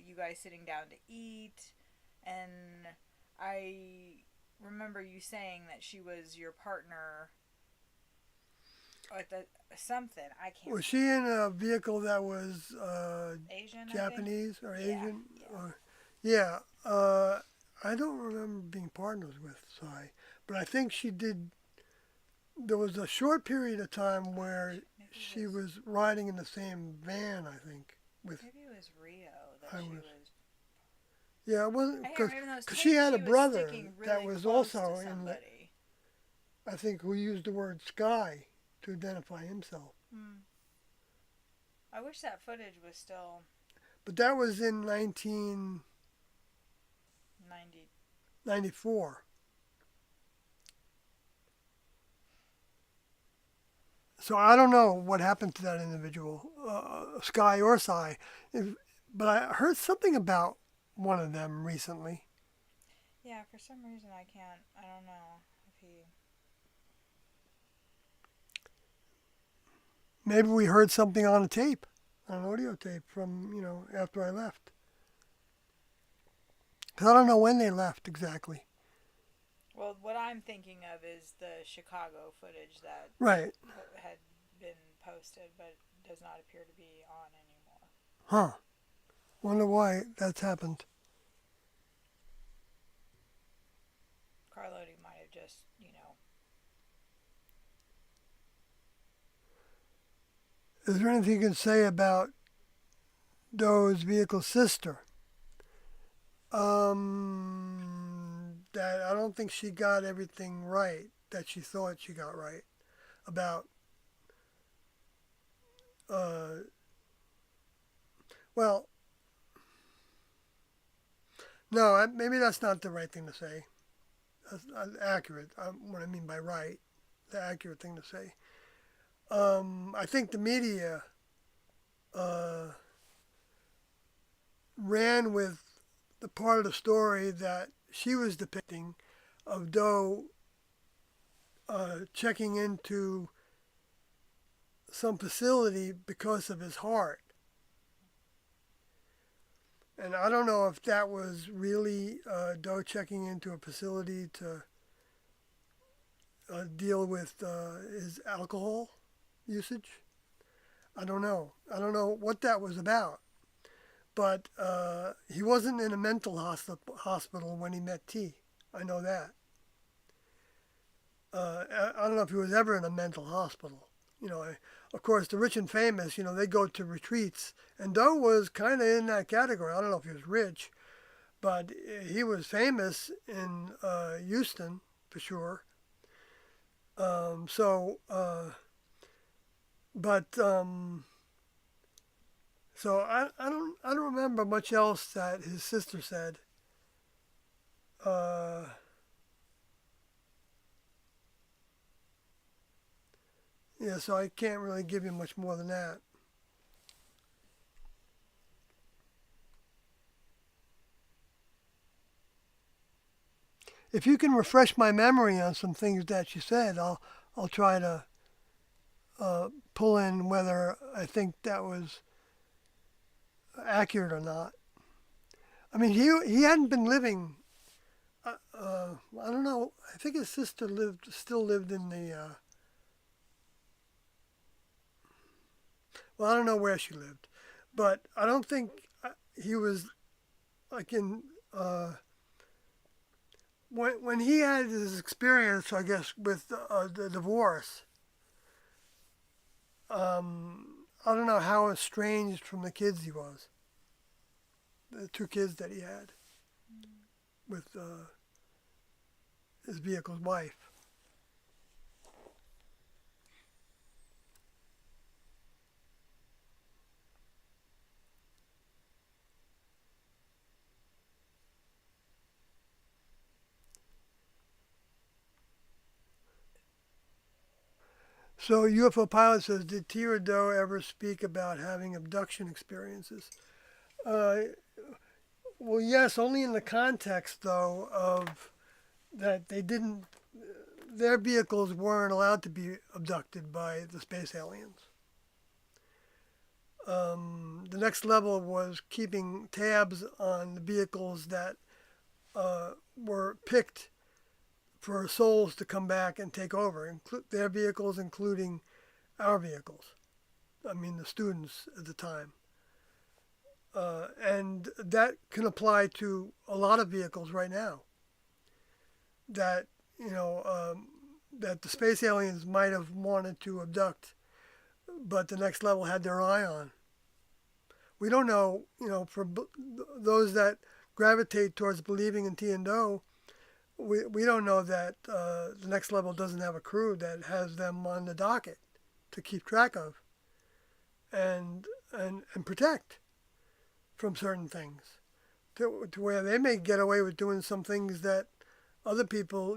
you guys sitting down to eat. And I remember you saying that she was your partner at something. I can't. Was she in a vehicle that was Asian, Japanese or Asian? Yeah. I don't remember being partners with Sai, but I think she did. There was a short period of time where she was riding in the same van, I think. Maybe it was Rio that she was. Yeah, it wasn't because she had a brother that was also in the. I think who used the word Sky to identify himself. I wish that footage was still. But that was in 1994. So I don't know what happened to that individual, Sky or Sai, but I heard something about one of them recently. Yeah, for some reason I don't know if he. Maybe we heard something on a tape, on an audio tape from, after I left. Because I don't know when they left exactly. Well, what I'm thinking of is the Chicago footage that had been posted, but does not appear to be on anymore. Huh. Wonder why that's happened. Carlotti might have just, Is there anything you can say about Doe's vehicle sister? That I don't think she got everything right that she thought she got right about. Well, No, maybe that's not the right thing to say. That's not accurate. What I mean by right, the accurate thing to say. I think the media uh, ran with the part of the story that she was depicting of Doe checking into some facility because of his heart. And I don't know if that was really Doe checking into a facility to deal with his alcohol usage. I don't know. I don't know what that was about. But he wasn't in a mental hospital when he met T. I know that. I don't know if he was ever in a mental hospital. Of course, the rich and famous, they go to retreats. And Doe was kind of in that category. I don't know if he was rich, but he was famous in Houston for sure. So, but so I don't remember much else that his sister said. Uh, yeah, so I can't really give you much more than that. If you can refresh my memory on some things that she said, I'll try to pull in whether I think that was accurate or not. I mean, he hadn't been living. I don't know. I think his sister still lived in the. Well, I don't know where she lived, but I don't think he was like in. When he had his experience, I guess, with the divorce. I don't know how estranged from the kids he was. The two kids that he had with his vehicle's wife. So UFO pilot says, did Tira Doe ever speak about having abduction experiences? Uh, well, yes, only in the context though of that they didn't. Their vehicles weren't allowed to be abducted by the space aliens. The next level was keeping tabs on the vehicles that were picked for souls to come back and take over, their vehicles, including our vehicles. I mean, the students at the time. And that can apply to a lot of vehicles right now. That, that the space aliens might have wanted to abduct, but the next level had their eye on. We don't know, for those that gravitate towards believing in T and Doe, we don't know that the next level doesn't have a crew that has them on the docket to keep track of and protect from certain things to where they may get away with doing some things that other people,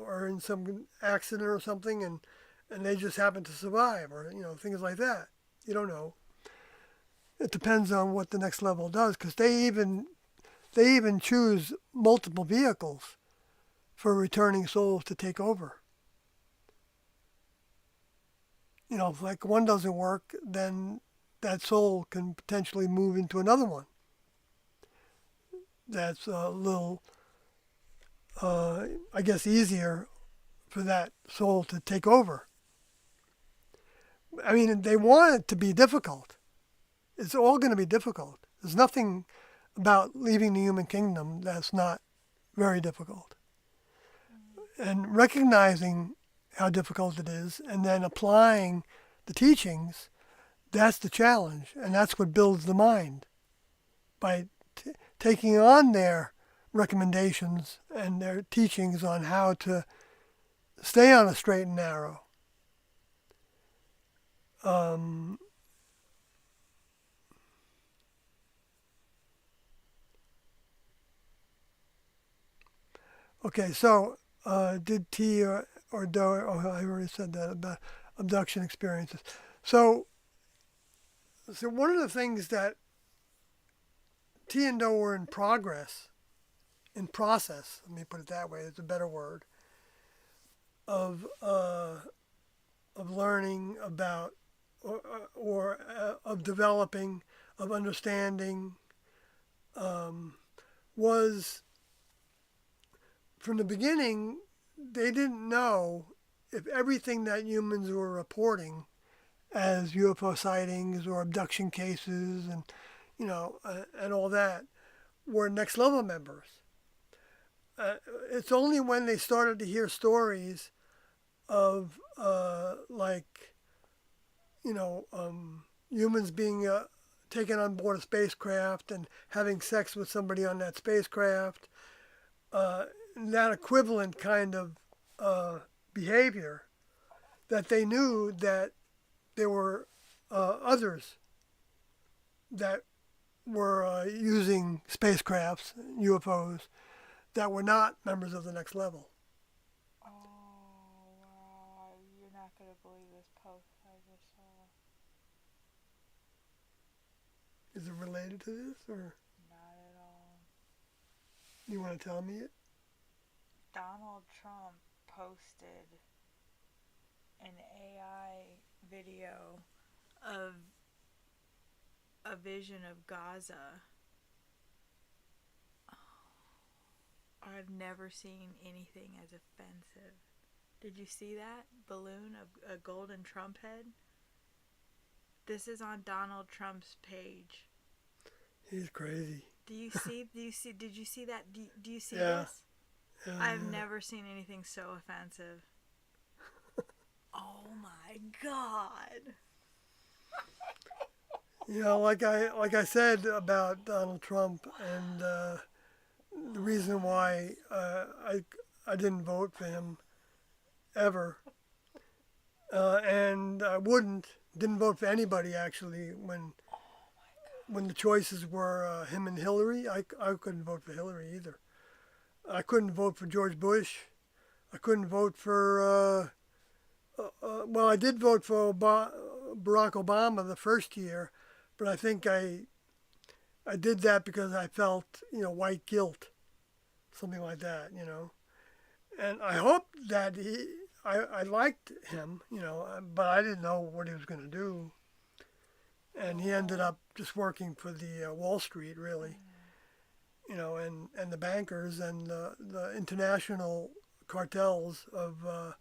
are in some accident or something and they just happen to survive or, things like that. You don't know. It depends on what the next level does because they even choose multiple vehicles for returning souls to take over. If like one doesn't work, then that soul can potentially move into another one. That's a little, I guess, easier for that soul to take over. I mean, they want it to be difficult. It's all going to be difficult. There's nothing about leaving the human kingdom that's not very difficult. And recognizing how difficult it is and then applying the teachings, that's the challenge. And that's what builds the mind. By taking on their recommendations and their teachings on how to stay on a straight and narrow. Okay, so did T or Do? Oh, I already said that about abduction experiences. So, so one of the things that T and Do were in process. Let me put it that way. It's a better word of learning about or of developing of understanding was from the beginning. They didn't know if everything that humans were reporting as UFO sightings or abduction cases and and all that were next level members. It's only when they started to hear stories of like humans being taken on board a spacecraft and having sex with somebody on that spacecraft, uh, that equivalent kind of behavior, that they knew that there were others that were using spacecrafts, UFOs, that were not members of the next level. Oh, wow. You're not going to believe this post I just saw. Is it related to this, or Not at all. you want to tell me it? Donald Trump posted an AI video of a vision of Gaza. I've never seen anything as offensive. Did you see that balloon of a golden Trump head? This is on Donald Trump's page. He's crazy. Do you see? Did you see that? Do you see Yeah. this? Yeah, I've yeah. never seen anything so offensive. Oh my God. Like I said about Donald Trump, and the reason why I didn't vote for him ever, and I didn't vote for anybody actually when the choices were him and Hillary. I couldn't vote for Hillary either. I couldn't vote for George Bush. I couldn't vote for well, I did vote for Barack Obama the first year, but I think I did that because I felt white guilt, something like that, And I hoped that I liked him, but I didn't know what he was going to do. And he ended up just working for the Wall Street, really, and the bankers and the international cartels of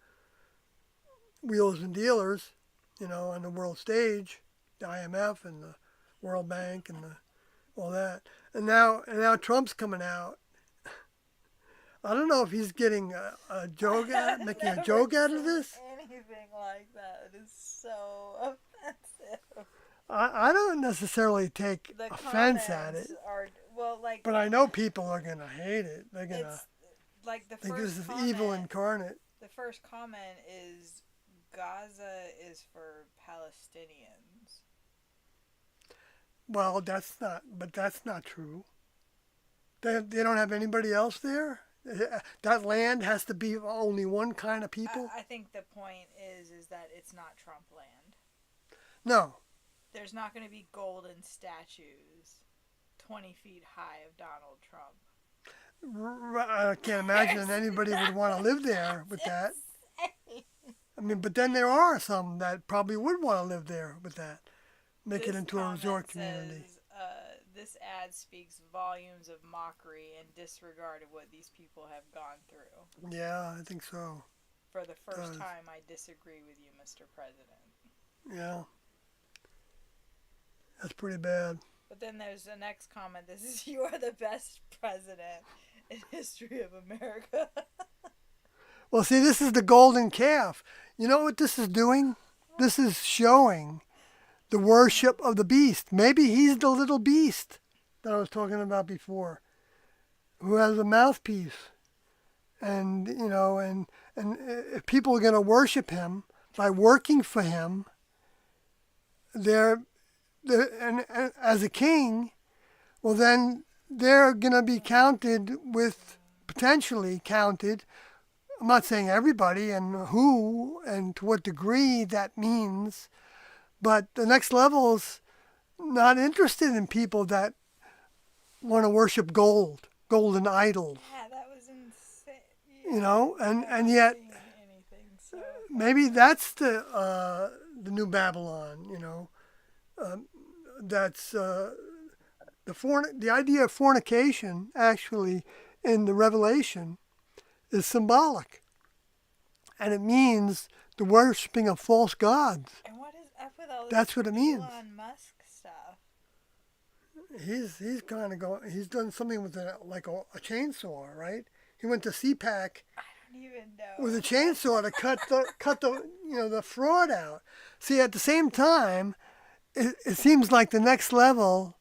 wheelers and dealers, on the world stage, the IMF and the World Bank and all that. And now Trump's coming out. I don't know if he's getting a joke making a joke out of this. Anything like that is so offensive. I don't necessarily take The offense at comments it, are like but I know people are gonna hate it. They're gonna it's like the think this first is evil comment. incarnate. The first comment is Gaza is for Palestinians. Well, that's not true. They don't have anybody else there. That land has to be only one kind of people. I think the point is that it's not Trump land. No, There's not going to be golden statues 20 feet high of Donald Trump. I can't imagine anybody would want to live there with that. I mean, but then there are some that probably would want to live there with that. Make it into a resort community. Says, this ad speaks volumes of mockery and disregard of what these people have gone through. Yeah, I think so. For the first time, I disagree with you, Mr. President. Yeah. That's pretty bad. But then there's the next comment. This is, you are the best president in history of America. Well, see, this is the golden calf. You know what this is doing? This is showing the worship of the beast. Maybe he's the little beast that I was talking about before, who has a mouthpiece. And, and if people are going to worship him by working for him, and as a king, well, then they're going to be counted with potentially counted. I'm not saying everybody and who and to what degree that means, but the next level's not interested in people that want to worship gold, golden idols, Yeah, that was insane. you Yeah, know, I and haven't yet seen anything so maybe that's the new Babylon, you know, that's the idea of fornication actually in the Revelation is symbolic, and it means the worshiping of false gods. And what is up with all this That's what it means. Elon Musk stuff? He's kind of going. He's done something with a chainsaw, right? He went to CPAC I don't even know. with a chainsaw to cut the the fraud out. See, at the same time, it seems like the next level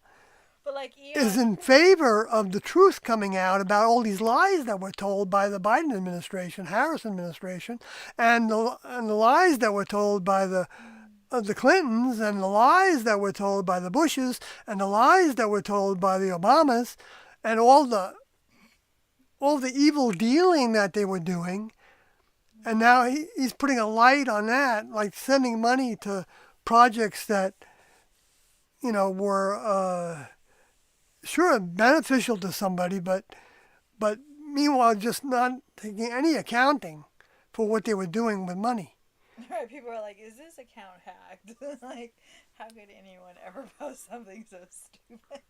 But like is Elon, in favor of the truth coming out about all these lies that were told by the Biden administration, Harris administration, and the lies that were told by the Clintons, and the lies that were told by the Bushes, and the lies that were told by the Obamas, and all the evil dealing that they were doing. And now he's putting a light on that, like sending money to projects that were sure beneficial to somebody, but meanwhile just not taking any accounting for what they were doing with money. right? People are like, "Is this account hacked?" Like, how could anyone ever post something so stupid?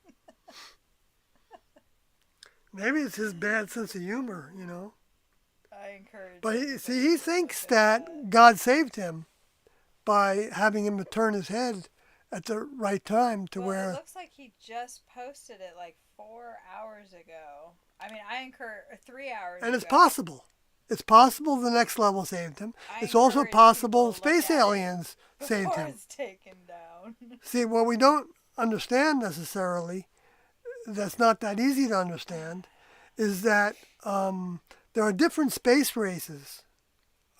Maybe it's his bad sense of humor, I encourage. But everybody he to thinks look at that God saved him by having him to turn his head at the right time to Well, where. it looks like he just posted it like 4 hours ago. I mean, I encourage 3 hours. And it's ago. possible. It's possible the next level saved him. I It's also encourage possible people to look space at it aliens saved before him. it's taken down. See, what we don't understand necessarily, that's not that easy to understand, is that there are different space races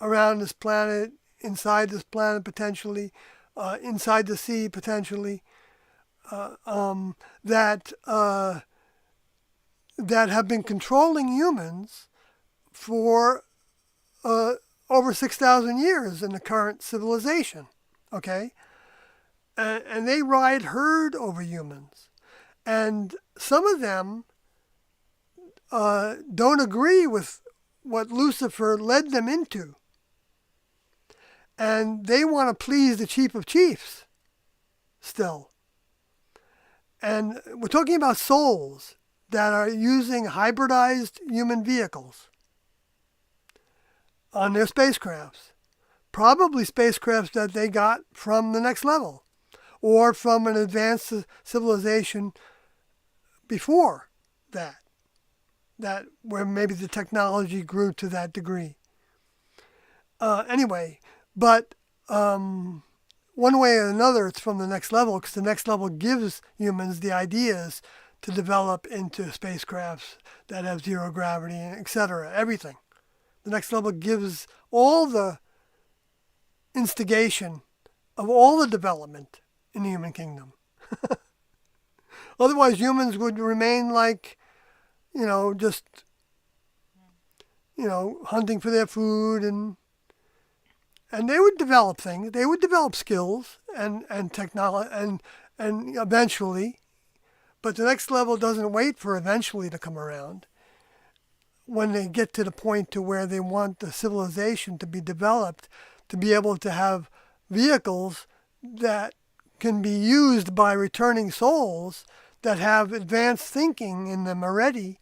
around this planet, inside this planet potentially, inside the sea potentially, that have been controlling humans for over 6,000 years in the current civilization. Okay? And they ride herd over humans. And some of them don't agree with what Lucifer led them into. And they want to please the chief of chiefs still. And we're talking about souls that are using hybridized human vehicles on their spacecrafts. Probably spacecrafts that they got from the next level or from an advanced civilization before that where maybe the technology grew to that degree. Anyway, but one way or another, it's from the next level, because the next level gives humans the ideas to develop into spacecrafts that have zero gravity, etc. Everything. The next level gives all the instigation of all the development in the human kingdom. Otherwise, humans would remain like, just, hunting for their food, and they would develop things. They would develop skills and technology and eventually, but the next level doesn't wait for eventually to come around. When they get to the point to where they want the civilization to be developed, to be able to have vehicles that can be used by returning souls that have advanced thinking in them already,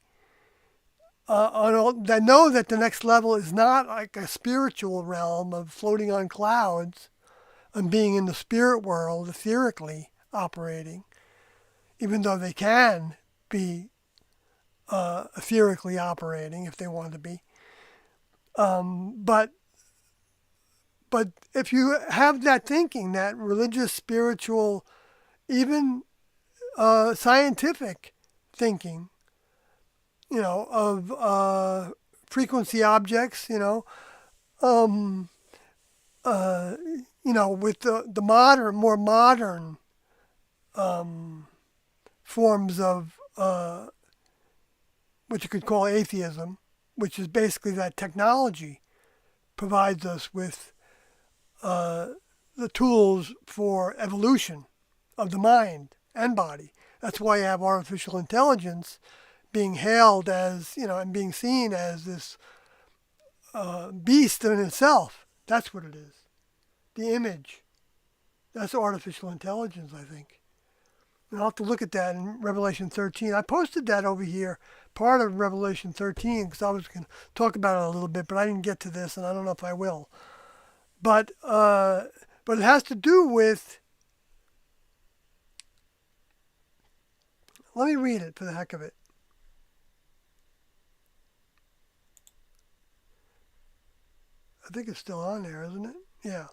that know that the next level is not like a spiritual realm of floating on clouds and being in the spirit world, etherically operating, even though they can be etherically operating if they want to be. But if you have that thinking, that religious, spiritual, even scientific thinking, of frequency objects, with the more modern forms of what you could call atheism, which is basically that technology, provides us with uh, the tools for evolution of the mind and body. That's why you have artificial intelligence being hailed as, and being seen as this beast in itself. That's what it is. The image. That's artificial intelligence, I think. And I'll have to look at that in Revelation 13. I posted that over here, part of Revelation 13, because I was going to talk about it a little bit, but I didn't get to this, and I don't know if I will. But it has to do with. Let me read it for the heck of it. I think it's still on there, isn't it? Yeah.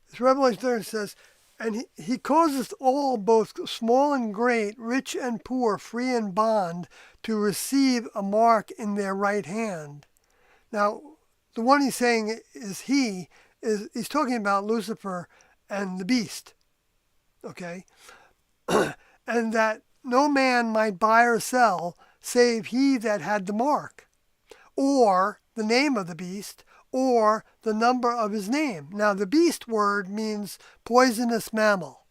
It's Revelation 13 says, and he causeth all, both small and great, rich and poor, free and bond, to receive a mark in their right hand. Now, the one he's saying is he's talking about Lucifer and the beast. Okay? And that no man might buy or sell save he that had the mark, or the name of the beast, or the number of his name. Now, the beast word means poisonous mammal,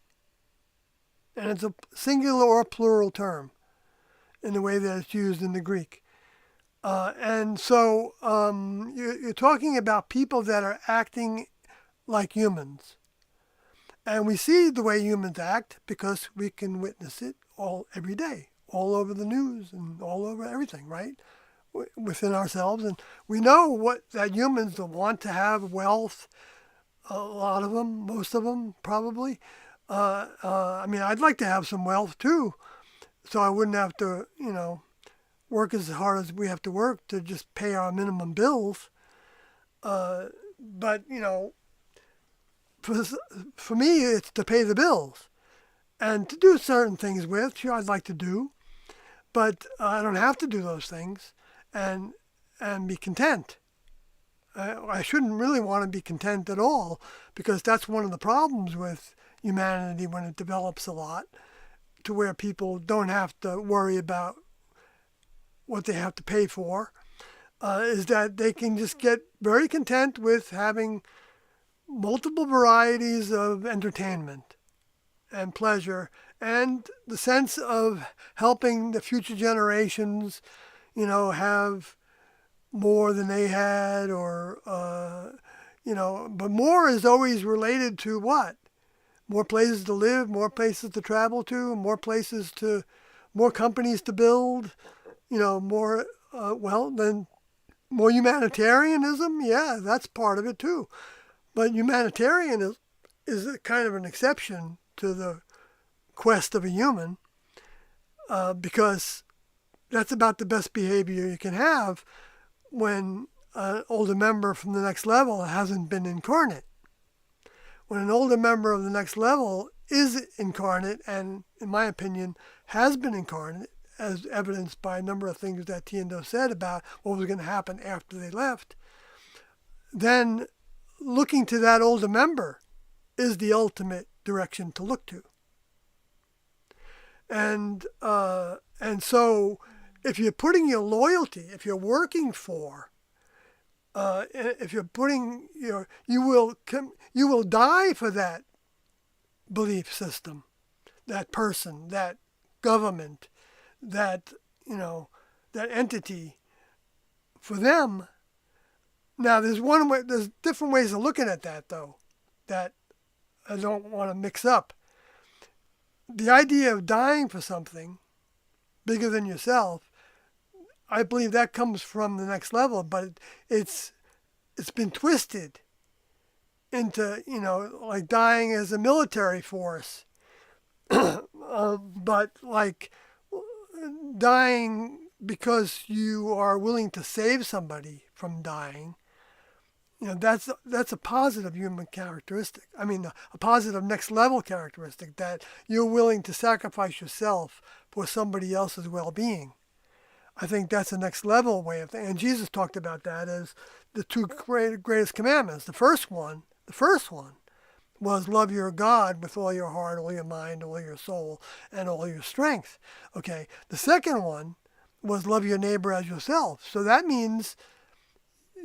and it's a singular or plural term in the way that it's used in the Greek. And so you're talking about people that are acting like humans. And we see the way humans act because we can witness it every day, all over the news and all over everything, right? Within ourselves. And we know that humans want to have wealth, a lot of them, most of them probably. I mean, I'd like to have some wealth too, so I wouldn't have to, work as hard as we have to work to just pay our minimum bills. But, for me, it's to pay the bills and to do certain things with. Sure, I'd like to do, but I don't have to do those things and be content. I shouldn't really want to be content at all, because that's one of the problems with humanity when it develops a lot, to where people don't have to worry about what they have to pay for, is that they can just get very content with having multiple varieties of entertainment and pleasure, and the sense of helping the future generations, have more than they had, or, but more is always related to what? More places to live, more places to travel to, more companies to build, more, then more humanitarianism. Yeah, that's part of it too. But humanitarianism is a kind of an exception to the quest of a human, because that's about the best behavior you can have when an older member from the next level hasn't been incarnate. When an older member of the next level is incarnate, and in my opinion has been incarnate, as evidenced by a number of things that Tiendo said about what was going to happen after they left, then looking to that older member is the ultimate direction to look to. And so if you're putting your loyalty, if you're working for, if you're putting you will die for that belief system, that person, that government, that that entity, for them. Now there's different ways of looking at that, though, that I don't want to mix up. The idea of dying for something bigger than yourself, I believe that comes from the next level, but it's been twisted into, like dying as a military force, but like dying because you are willing to save somebody from dying. That's a positive human characteristic. I mean, a positive next level characteristic, that you're willing to sacrifice yourself for somebody else's well-being. I think that's the next level way of thinking. And Jesus talked about that as the two greatest commandments. The first one was love your God with all your heart, all your mind, all your soul, and all your strength. Okay. The second one was love your neighbor as yourself. So that means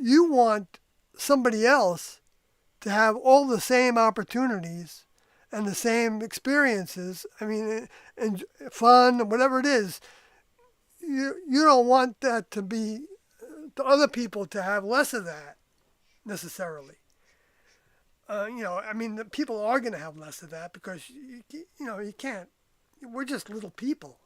you want somebody else to have all the same opportunities and the same experiences. I mean, and fun, whatever it is. You don't want that to be to other people to have less of that necessarily. I mean, the people are going to have less of that because you can't. We're just little people.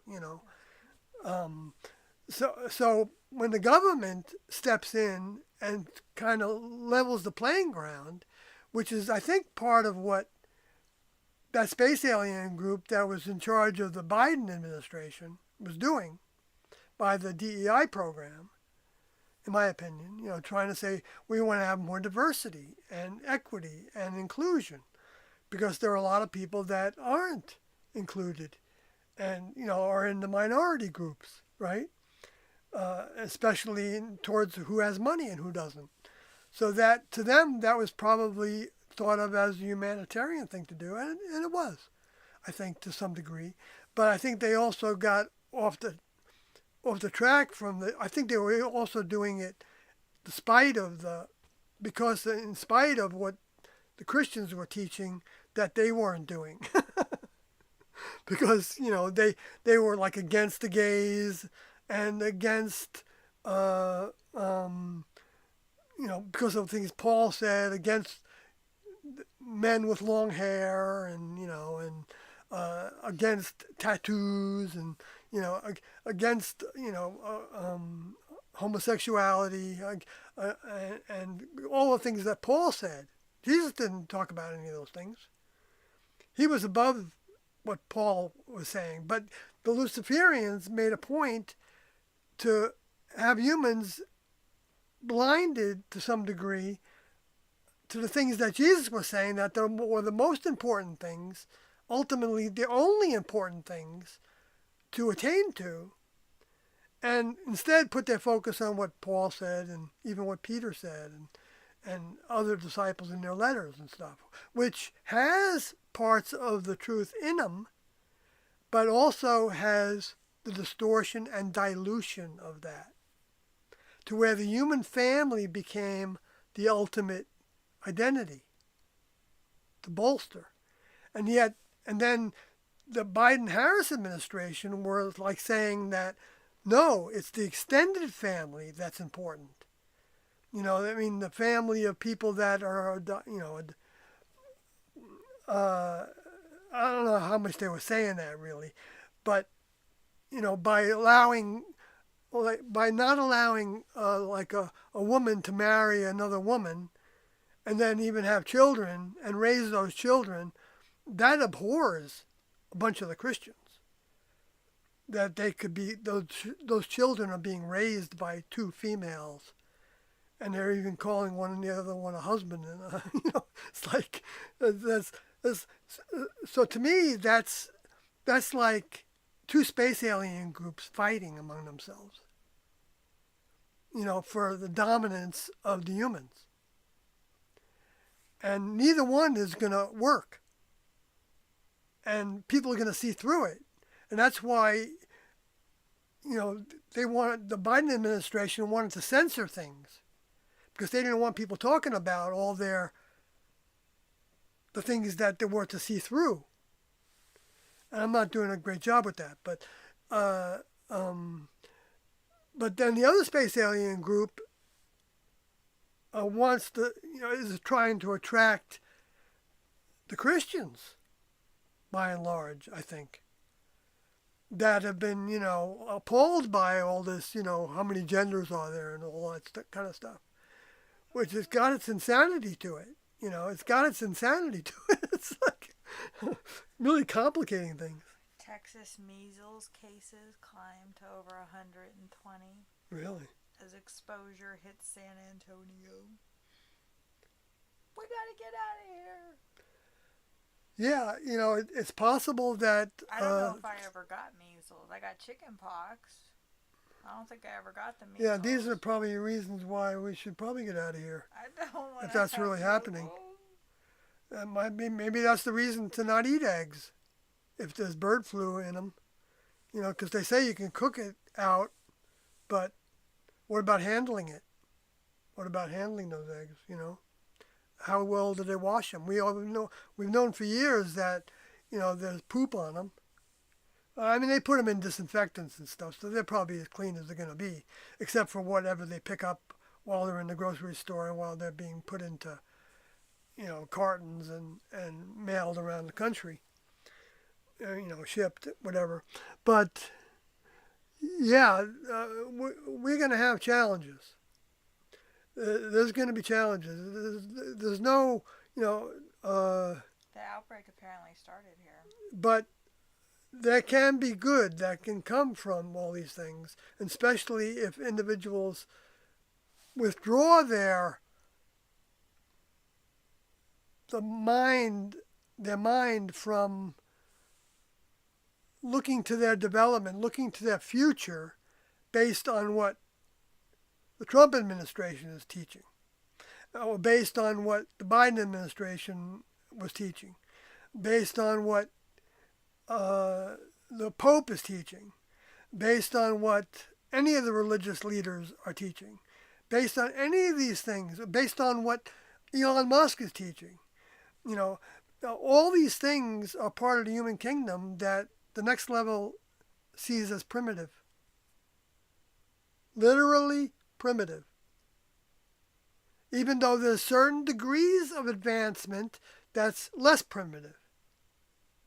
So when the government steps in and kind of levels the playing ground, which is I think part of what that space alien group that was in charge of the Biden administration was doing by the DEI program, in my opinion, trying to say we want to have more diversity and equity and inclusion because there are a lot of people that aren't included and, are in the minority groups, right? Especially towards who has money and who doesn't. So that to them, that was probably thought of as a humanitarian thing to do, and it was, I think, to some degree. But I think they also got off the track from the. I think they were also doing it because in spite of what the Christians were teaching that they weren't doing, because they were like against the gays and against because of things Paul said against men with long hair and against tattoos and against homosexuality and all the things that Paul said. Jesus didn't talk about any of those things. He was above what Paul was saying, but the Luciferians made a point to have humans blinded to some degree to the things that Jesus was saying that were the most important things, ultimately the only important things to attain to, and instead put their focus on what Paul said and even what Peter said and other disciples in their letters and stuff, which has parts of the truth in them, but also has the distortion and dilution of that, to where the human family became the ultimate identity to bolster. And then the Biden-Harris administration were like saying that, no, it's the extended family that's important. I mean, the family of people that are, I don't know how much they were saying that really, but, by not allowing like a woman to marry another woman and then even have children and raise those children, that abhors a bunch of the Christians. That they could be, those children are being raised by two females and they're even calling one and the other one a husband. And, it's like, that's, so to me, that's like two space alien groups fighting among themselves, for the dominance of the humans. And neither one is going to work. And people are going to see through it. And that's why, the Biden administration wanted to censor things because they didn't want people talking about the things that they were to see through. And I'm not doing a great job with that, but then the other space alien group is trying to attract the Christians, by and large, I think, that have been, appalled by all this, how many genders are there and all that kind of stuff, which has got its insanity to it. It's got its insanity to it. It's like really complicating things. Texas measles cases climbed to over 120. Really? As exposure hits San Antonio. We gotta get out of here. Yeah, it's possible that... I don't know if I ever got measles. I got chicken pox. I don't think I ever got the measles. Yeah, these are probably reasons why we should probably get out of here. I don't want if that's really happening. That might be, maybe that's the reason to not eat eggs, if there's bird flu in them. Because they say you can cook it out But what about handling it? What about handling those eggs? How well do they wash them? We've known for years that there's poop on them. I mean, they put them in disinfectants and stuff, so they're probably as clean as they're going to be, except for whatever they pick up while they're in the grocery store and while they're being put into cartons and mailed around the country, shipped, whatever. But yeah, we're going to have challenges. There's going to be challenges. There's no, The outbreak apparently started here. but there can be good that can come from all these things, especially if individuals withdraw their mind from looking to their development, looking to their future based on what the Trump administration is teaching, or based on what the Biden administration was teaching, based on what the Pope is teaching, based on what any of the religious leaders are teaching, based on any of these things, based on what Elon Musk is teaching. All these things are part of the human kingdom that the next level sees as primitive. Literally primitive. Even though there's certain degrees of advancement that's less primitive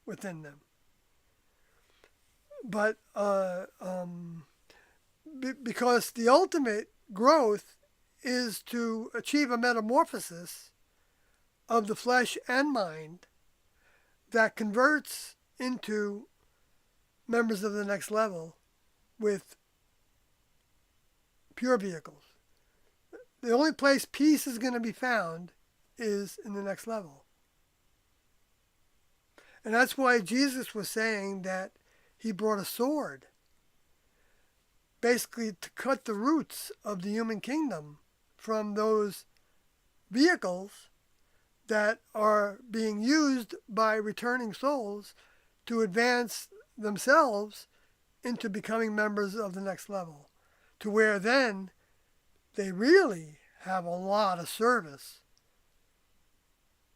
within them. But because the ultimate growth is to achieve a metamorphosis of the flesh and mind that converts into members of the next level with pure vehicles. The only place peace is going to be found is in the next level. And that's why Jesus was saying that he brought a sword, basically to cut the roots of the human kingdom from those vehicles that are being used by returning souls to advance themselves into becoming members of the next level, to where then they really have a lot of service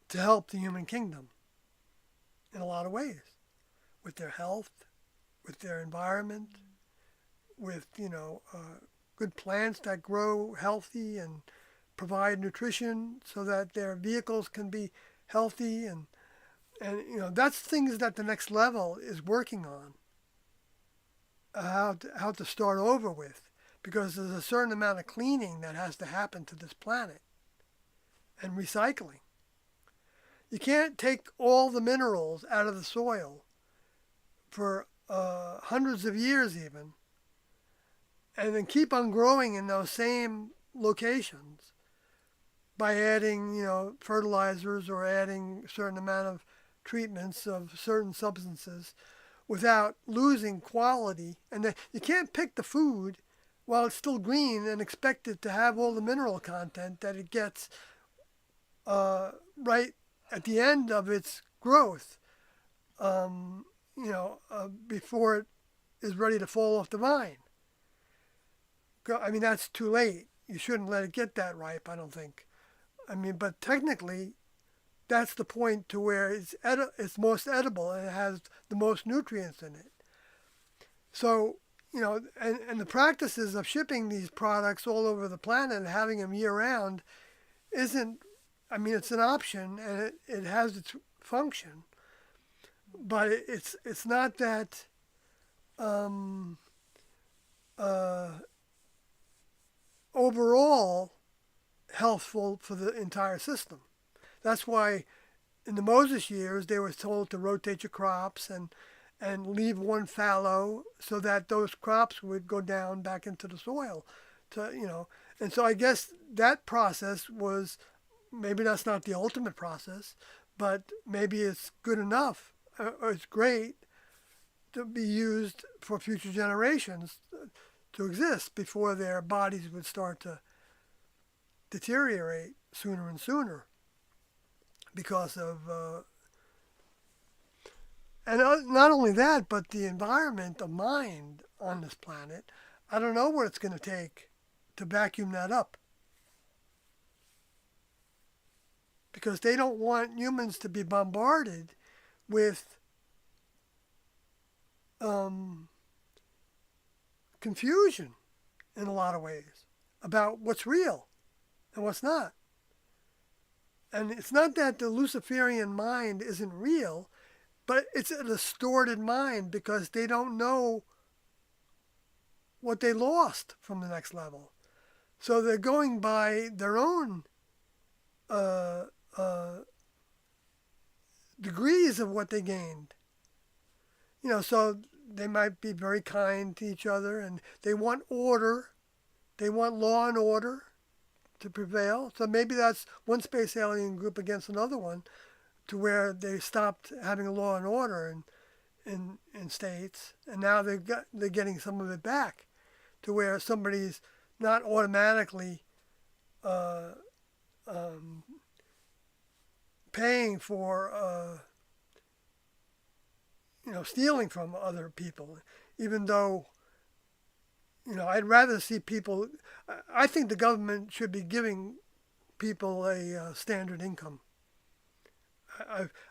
to help the human kingdom in a lot of ways, with their health, with their environment, with good plants that grow healthy and provide nutrition so that their vehicles can be healthy, and that's things that the next level is working on, how to start over with, because there's a certain amount of cleaning that has to happen to this planet and recycling. You can't take all the minerals out of the soil for hundreds of years even, and then keep on growing in those same locations by adding, fertilizers or adding a certain amount of treatments of certain substances without losing quality. And then you can't pick the food while it's still green and expect it to have all the mineral content that it gets right at the end of its growth, before it is ready to fall off the vine. I mean, that's too late. You shouldn't let it get that ripe, I don't think. I mean, but technically, that's the point to where it's most edible and it has the most nutrients in it. So, and the practices of shipping these products all over the planet and having them year-round isn't, I mean, it's an option and it has its function. But it's not that overall healthful for the entire system. That's why in the Moses years they were told to rotate your crops and leave one fallow so that those crops would go down back into the soil. And so I guess that process was, maybe that's not the ultimate process, but maybe it's good enough, or it's great to be used for future generations to exist before their bodies would start to deteriorate sooner and sooner because of and not only that, but the environment of mind on this planet. I don't know what it's going to take to vacuum that up. Because they don't want humans to be bombarded with um, confusion in a lot of ways about what's real and what's not. And it's not that the Luciferian mind isn't real, but it's a distorted mind because they don't know what they lost from the next level. So they're going by their own uh, uh, degrees of what they gained. So they might be very kind to each other and they want order. They want law and order to prevail. So maybe that's one space alien group against another one to where they stopped having law and order in states. And now they're getting some of it back to where somebody's not automatically uh, um, paying for stealing from other people, even though I'd rather see people. I think the government should be giving people a standard income.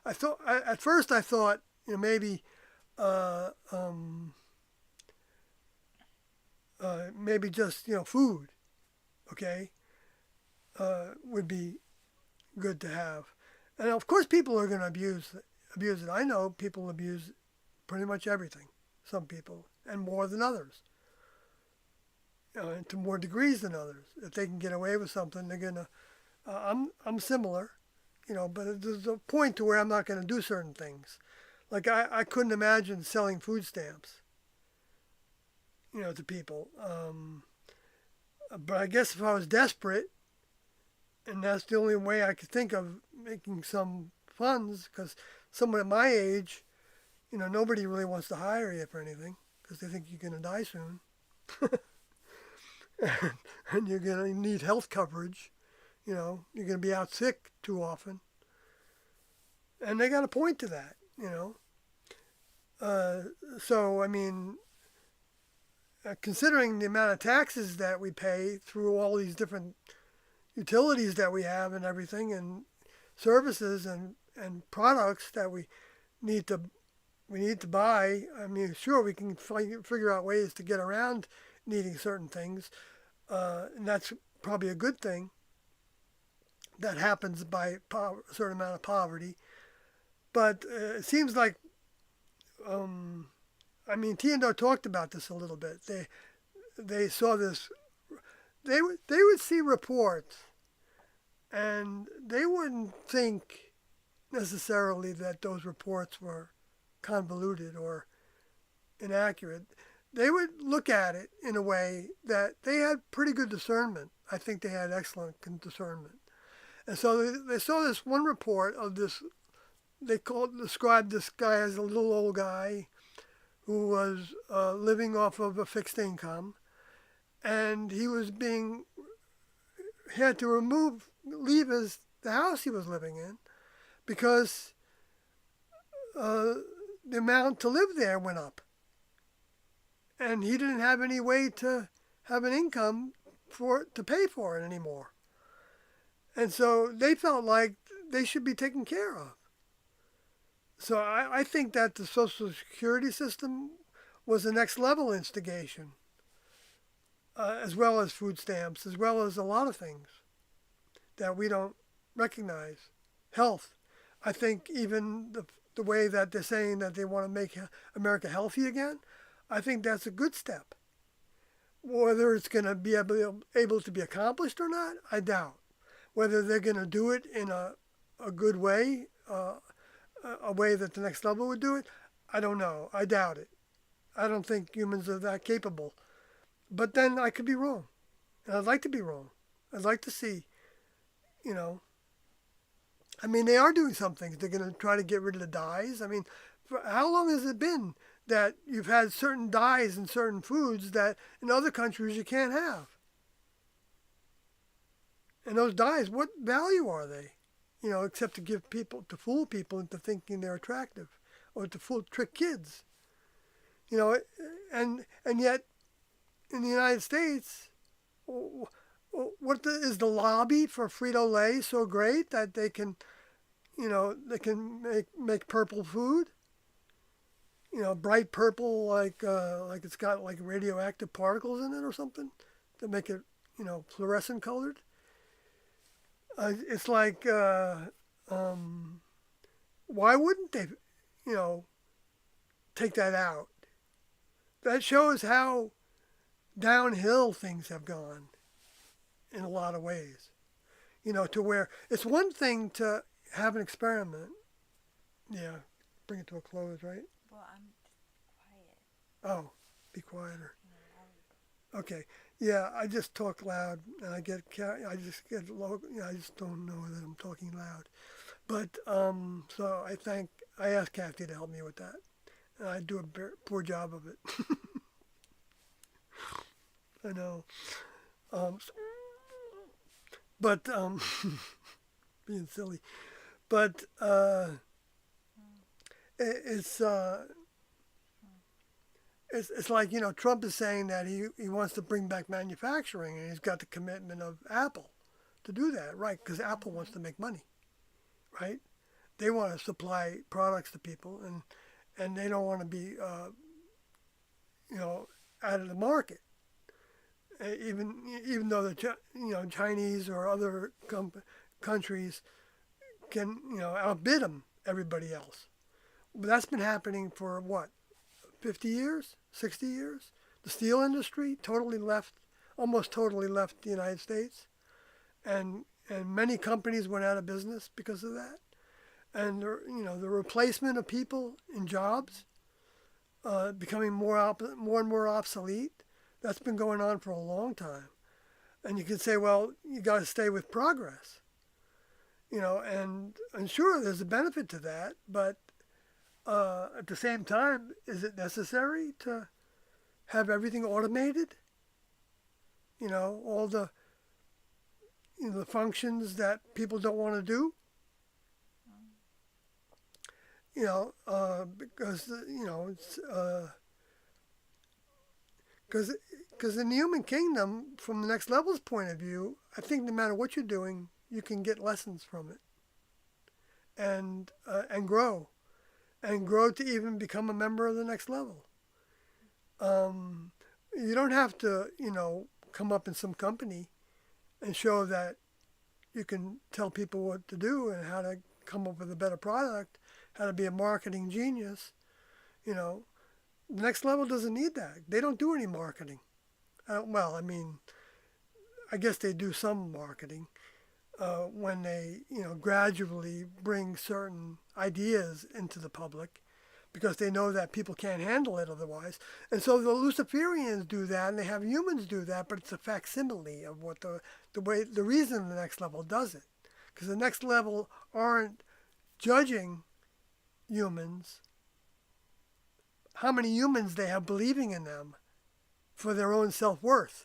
I thought at first I thought maybe uh, um, maybe just food, okay, would be good to have, and of course people are going to abuse it. I know people abuse pretty much everything. Some people, and more than others. And to more degrees than others. If they can get away with something, they're gonna. I'm similar, but there's a point to where I'm not going to do certain things. Like I couldn't imagine selling food stamps, to people. But I guess if I was desperate, and that's the only way I could think of making some funds, because someone at my age, nobody really wants to hire you for anything because they think you're going to die soon. And you're going to need health coverage. You're going to be out sick too often. And they got a point to that, So, I mean, considering the amount of taxes that we pay through all these different utilities that we have and everything, and services and products that we need to buy. I mean, sure, we can figure out ways to get around needing certain things, and that's probably a good thing. That happens by a certain amount of poverty, but it seems like, Tiendo talked about this a little bit. They saw this. They would see reports, and they wouldn't think necessarily that those reports were convoluted or inaccurate. They would look at it in a way that they had pretty good discernment. I think they had excellent discernment. And so they saw this one report of this. Described this guy as a little old guy who was living off of a fixed income, and he had to leave the house he was living in because the amount to live there went up, and he didn't have any way to have an income to pay for it anymore. And so they felt like they should be taken care of. So I think that the Social Security system was a next level instigation, as well as food stamps, as well as a lot of things that we don't recognize. Health. I think even the way that they're saying that they want to make America healthy again, I think that's a good step. Whether it's going to be able to be accomplished or not, I doubt. Whether they're going to do it in a good way, a way that the next level would do it, I don't know. I doubt it. I don't think humans are that capable. But then I could be wrong. And I'd like to be wrong. I'd like to see, they are doing some things. They're going to try to get rid of the dyes. How long has it been that you've had certain dyes in certain foods that in other countries you can't have? And those dyes, what value are they? Except to fool people into thinking they're attractive, or to trick kids. And yet in the United States, is the lobby for Frito-Lay so great that they can, they can make purple food? Bright purple, like it's got like radioactive particles in it or something to make it, fluorescent colored. It's like, why wouldn't they, you know, take that out? That shows how downhill things have gone in a lot of ways. To where it's one thing to have an experiment. Yeah, bring it to a close, right? Well, I'm quiet. Oh, be quieter. Okay. Yeah, I just talk loud, and I just get low. I just don't know that I'm talking loud. But so I asked Kathy to help me with that, and I do a poor job of it. I know. Um, but being silly, but it, it's. It's like, Trump is saying that he wants to bring back manufacturing, and he's got the commitment of Apple to do that, right? Because Apple wants to make money, right? They want to supply products to people, and they don't want to be, out of the market. Even though Chinese or other countries can outbid them, everybody else. But that's been happening for what, 50 years, 60 years? The steel industry almost totally left the United States, and many companies went out of business because of that. And the replacement of people in jobs becoming more and more obsolete. That's been going on for a long time. And you can say, well, you got to stay with progress, and sure, there's a benefit to that, but at the same time, is it necessary to have everything automated? All the functions that people don't want to do. Because it's because in the human kingdom, from the next level's point of view, I think no matter what you're doing, you can get lessons from it, and grow. And grow to even become a member of the next level. You don't have to, come up in some company and show that you can tell people what to do and how to come up with a better product, how to be a marketing genius. The next level doesn't need that. They don't do any marketing. I guess they do some marketing when they, gradually bring certain ideas into the public, because they know that people can't handle it otherwise. And so the Luciferians do that, and they have humans do that, but it's a facsimile of what the reason the next level does it. Because the next level aren't judging humans, how many humans they have believing in them for their own self-worth.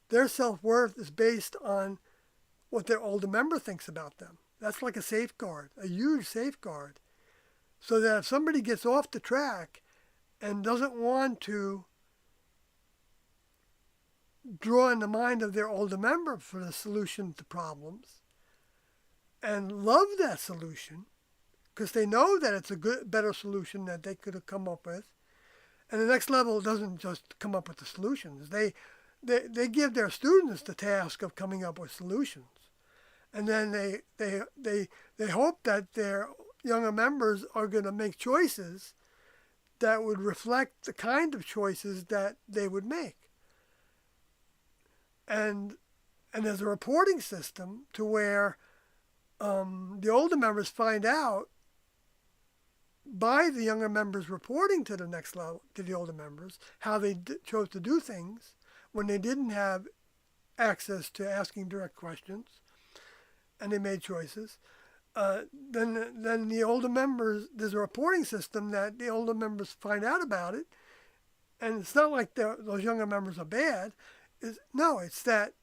Their self-worth is based on what their older member thinks about them. That's like a safeguard, a huge safeguard. So that if somebody gets off the track and doesn't want to draw in the mind of their older member for the solution to problems, and love that solution, because they know that it's a better solution that they could have come up with, and the next level doesn't just come up with the solutions. They give their students the task of coming up with solutions. And then they hope that their younger members are going to make choices that would reflect the kind of choices that they would make. And there's a reporting system to where the older members find out by the younger members reporting to the next level, to the older members, how they chose to do things when they didn't have access to asking direct questions, and they made choices. Then the older members, there's a reporting system that the older members find out about it, and it's not like those younger members are bad. It's that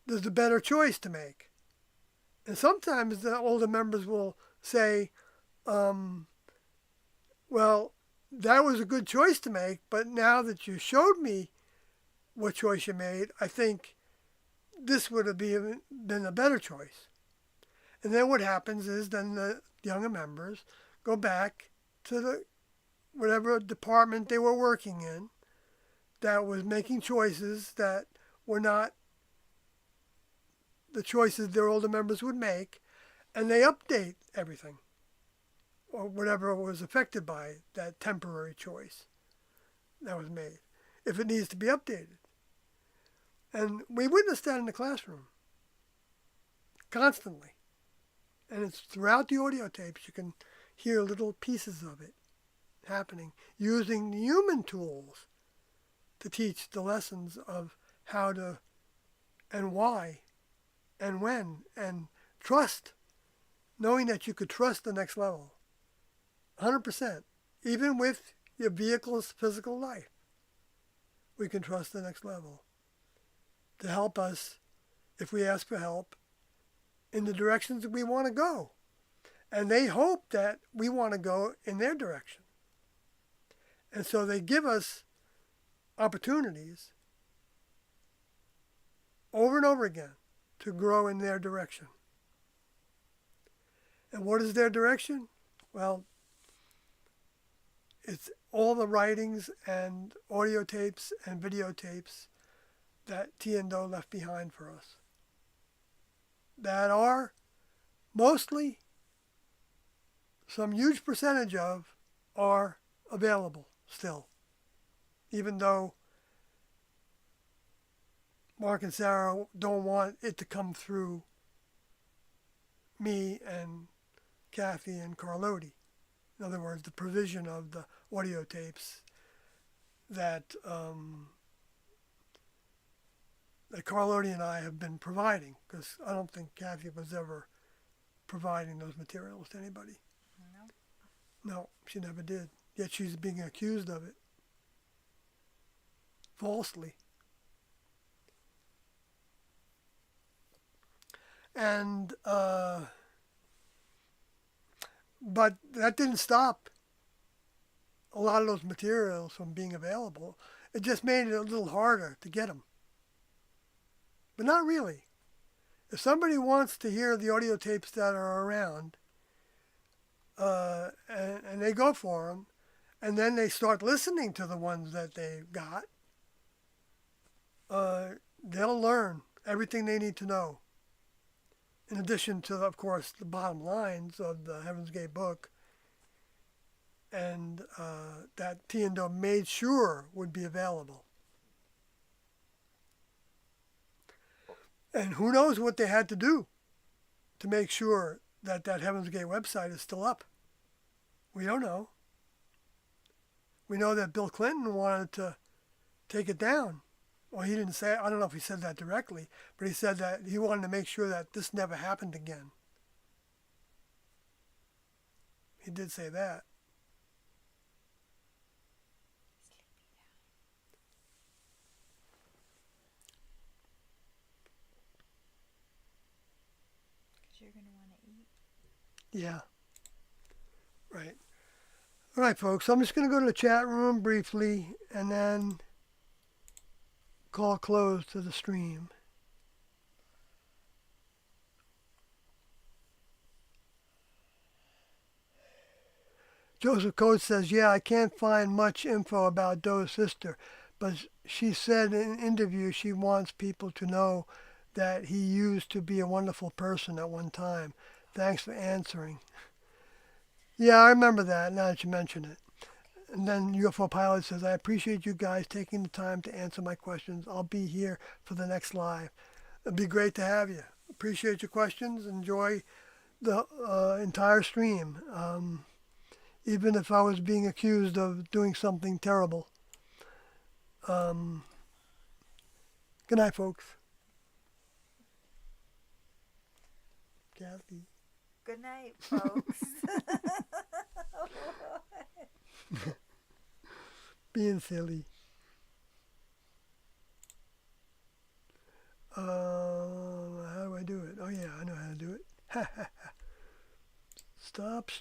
there's a better choice to make. And sometimes the older members will say, well, that was a good choice to make, but now that you showed me what choice you made, I think this would have been a better choice. And then what happens is then the younger members go back to the whatever department they were working in that was making choices that were not the choices their older members would make, and they update everything or whatever was affected by that temporary choice that was made, if it needs to be updated. And we witnessed that in the classroom constantly. And it's throughout the audio tapes. You can hear little pieces of it happening using human tools to teach the lessons of how to and why and when and trust, knowing that you could trust the next level 100%, even with your vehicle's physical life. We can trust the next level to help us if we ask for help in the directions that we want to go. And they hope that we want to go in their direction. And so they give us opportunities over and over again to grow in their direction. And what is their direction? Well, it's all the writings and audio tapes and videotapes that Tiendo left behind for us that are mostly, some huge percentage of, are available still. Even though Mark and Sarah don't want it to come through me and Kathy and Carlotti. In other words, the provision of the audio tapes that that Carlotti and I have been providing, because I don't think Kathy was ever providing those materials to anybody. No. No, she never did. Yet she's being accused of it. Falsely. And, but that didn't stop a lot of those materials from being available. It just made it a little harder to get them. But not really. If somebody wants to hear the audio tapes that are around, and they go for them, and then they start listening to the ones that they got, they'll learn everything they need to know. In addition to, of course, the bottom lines of the Heaven's Gate book, and that Tiendo made sure would be available. And who knows what they had to do to make sure that that Heaven's Gate website is still up. We don't know. We know that Bill Clinton wanted to take it down. Well, he didn't say, I don't know if he said that directly, but he said that he wanted to make sure that this never happened again. He did say that. Because you're going to want to eat. Yeah. Right. All right, folks. So I'm just going to go to the chat room briefly and then call close to the stream. Joseph Coates says, yeah, I can't find much info about Doe's sister, but she said in an interview she wants people to know that he used to be a wonderful person at one time. Thanks for answering. Yeah, I remember that now that you mention it. And then UFO Pilot says, I appreciate you guys taking the time to answer my questions. I'll be here for the next live. It'd be great to have you. Appreciate your questions. Enjoy the entire stream. Even if I was being accused of doing something terrible. Good night, folks. Kathy. Good night, folks. Being silly. How do I do it? Oh yeah, I know how to do it. Stop.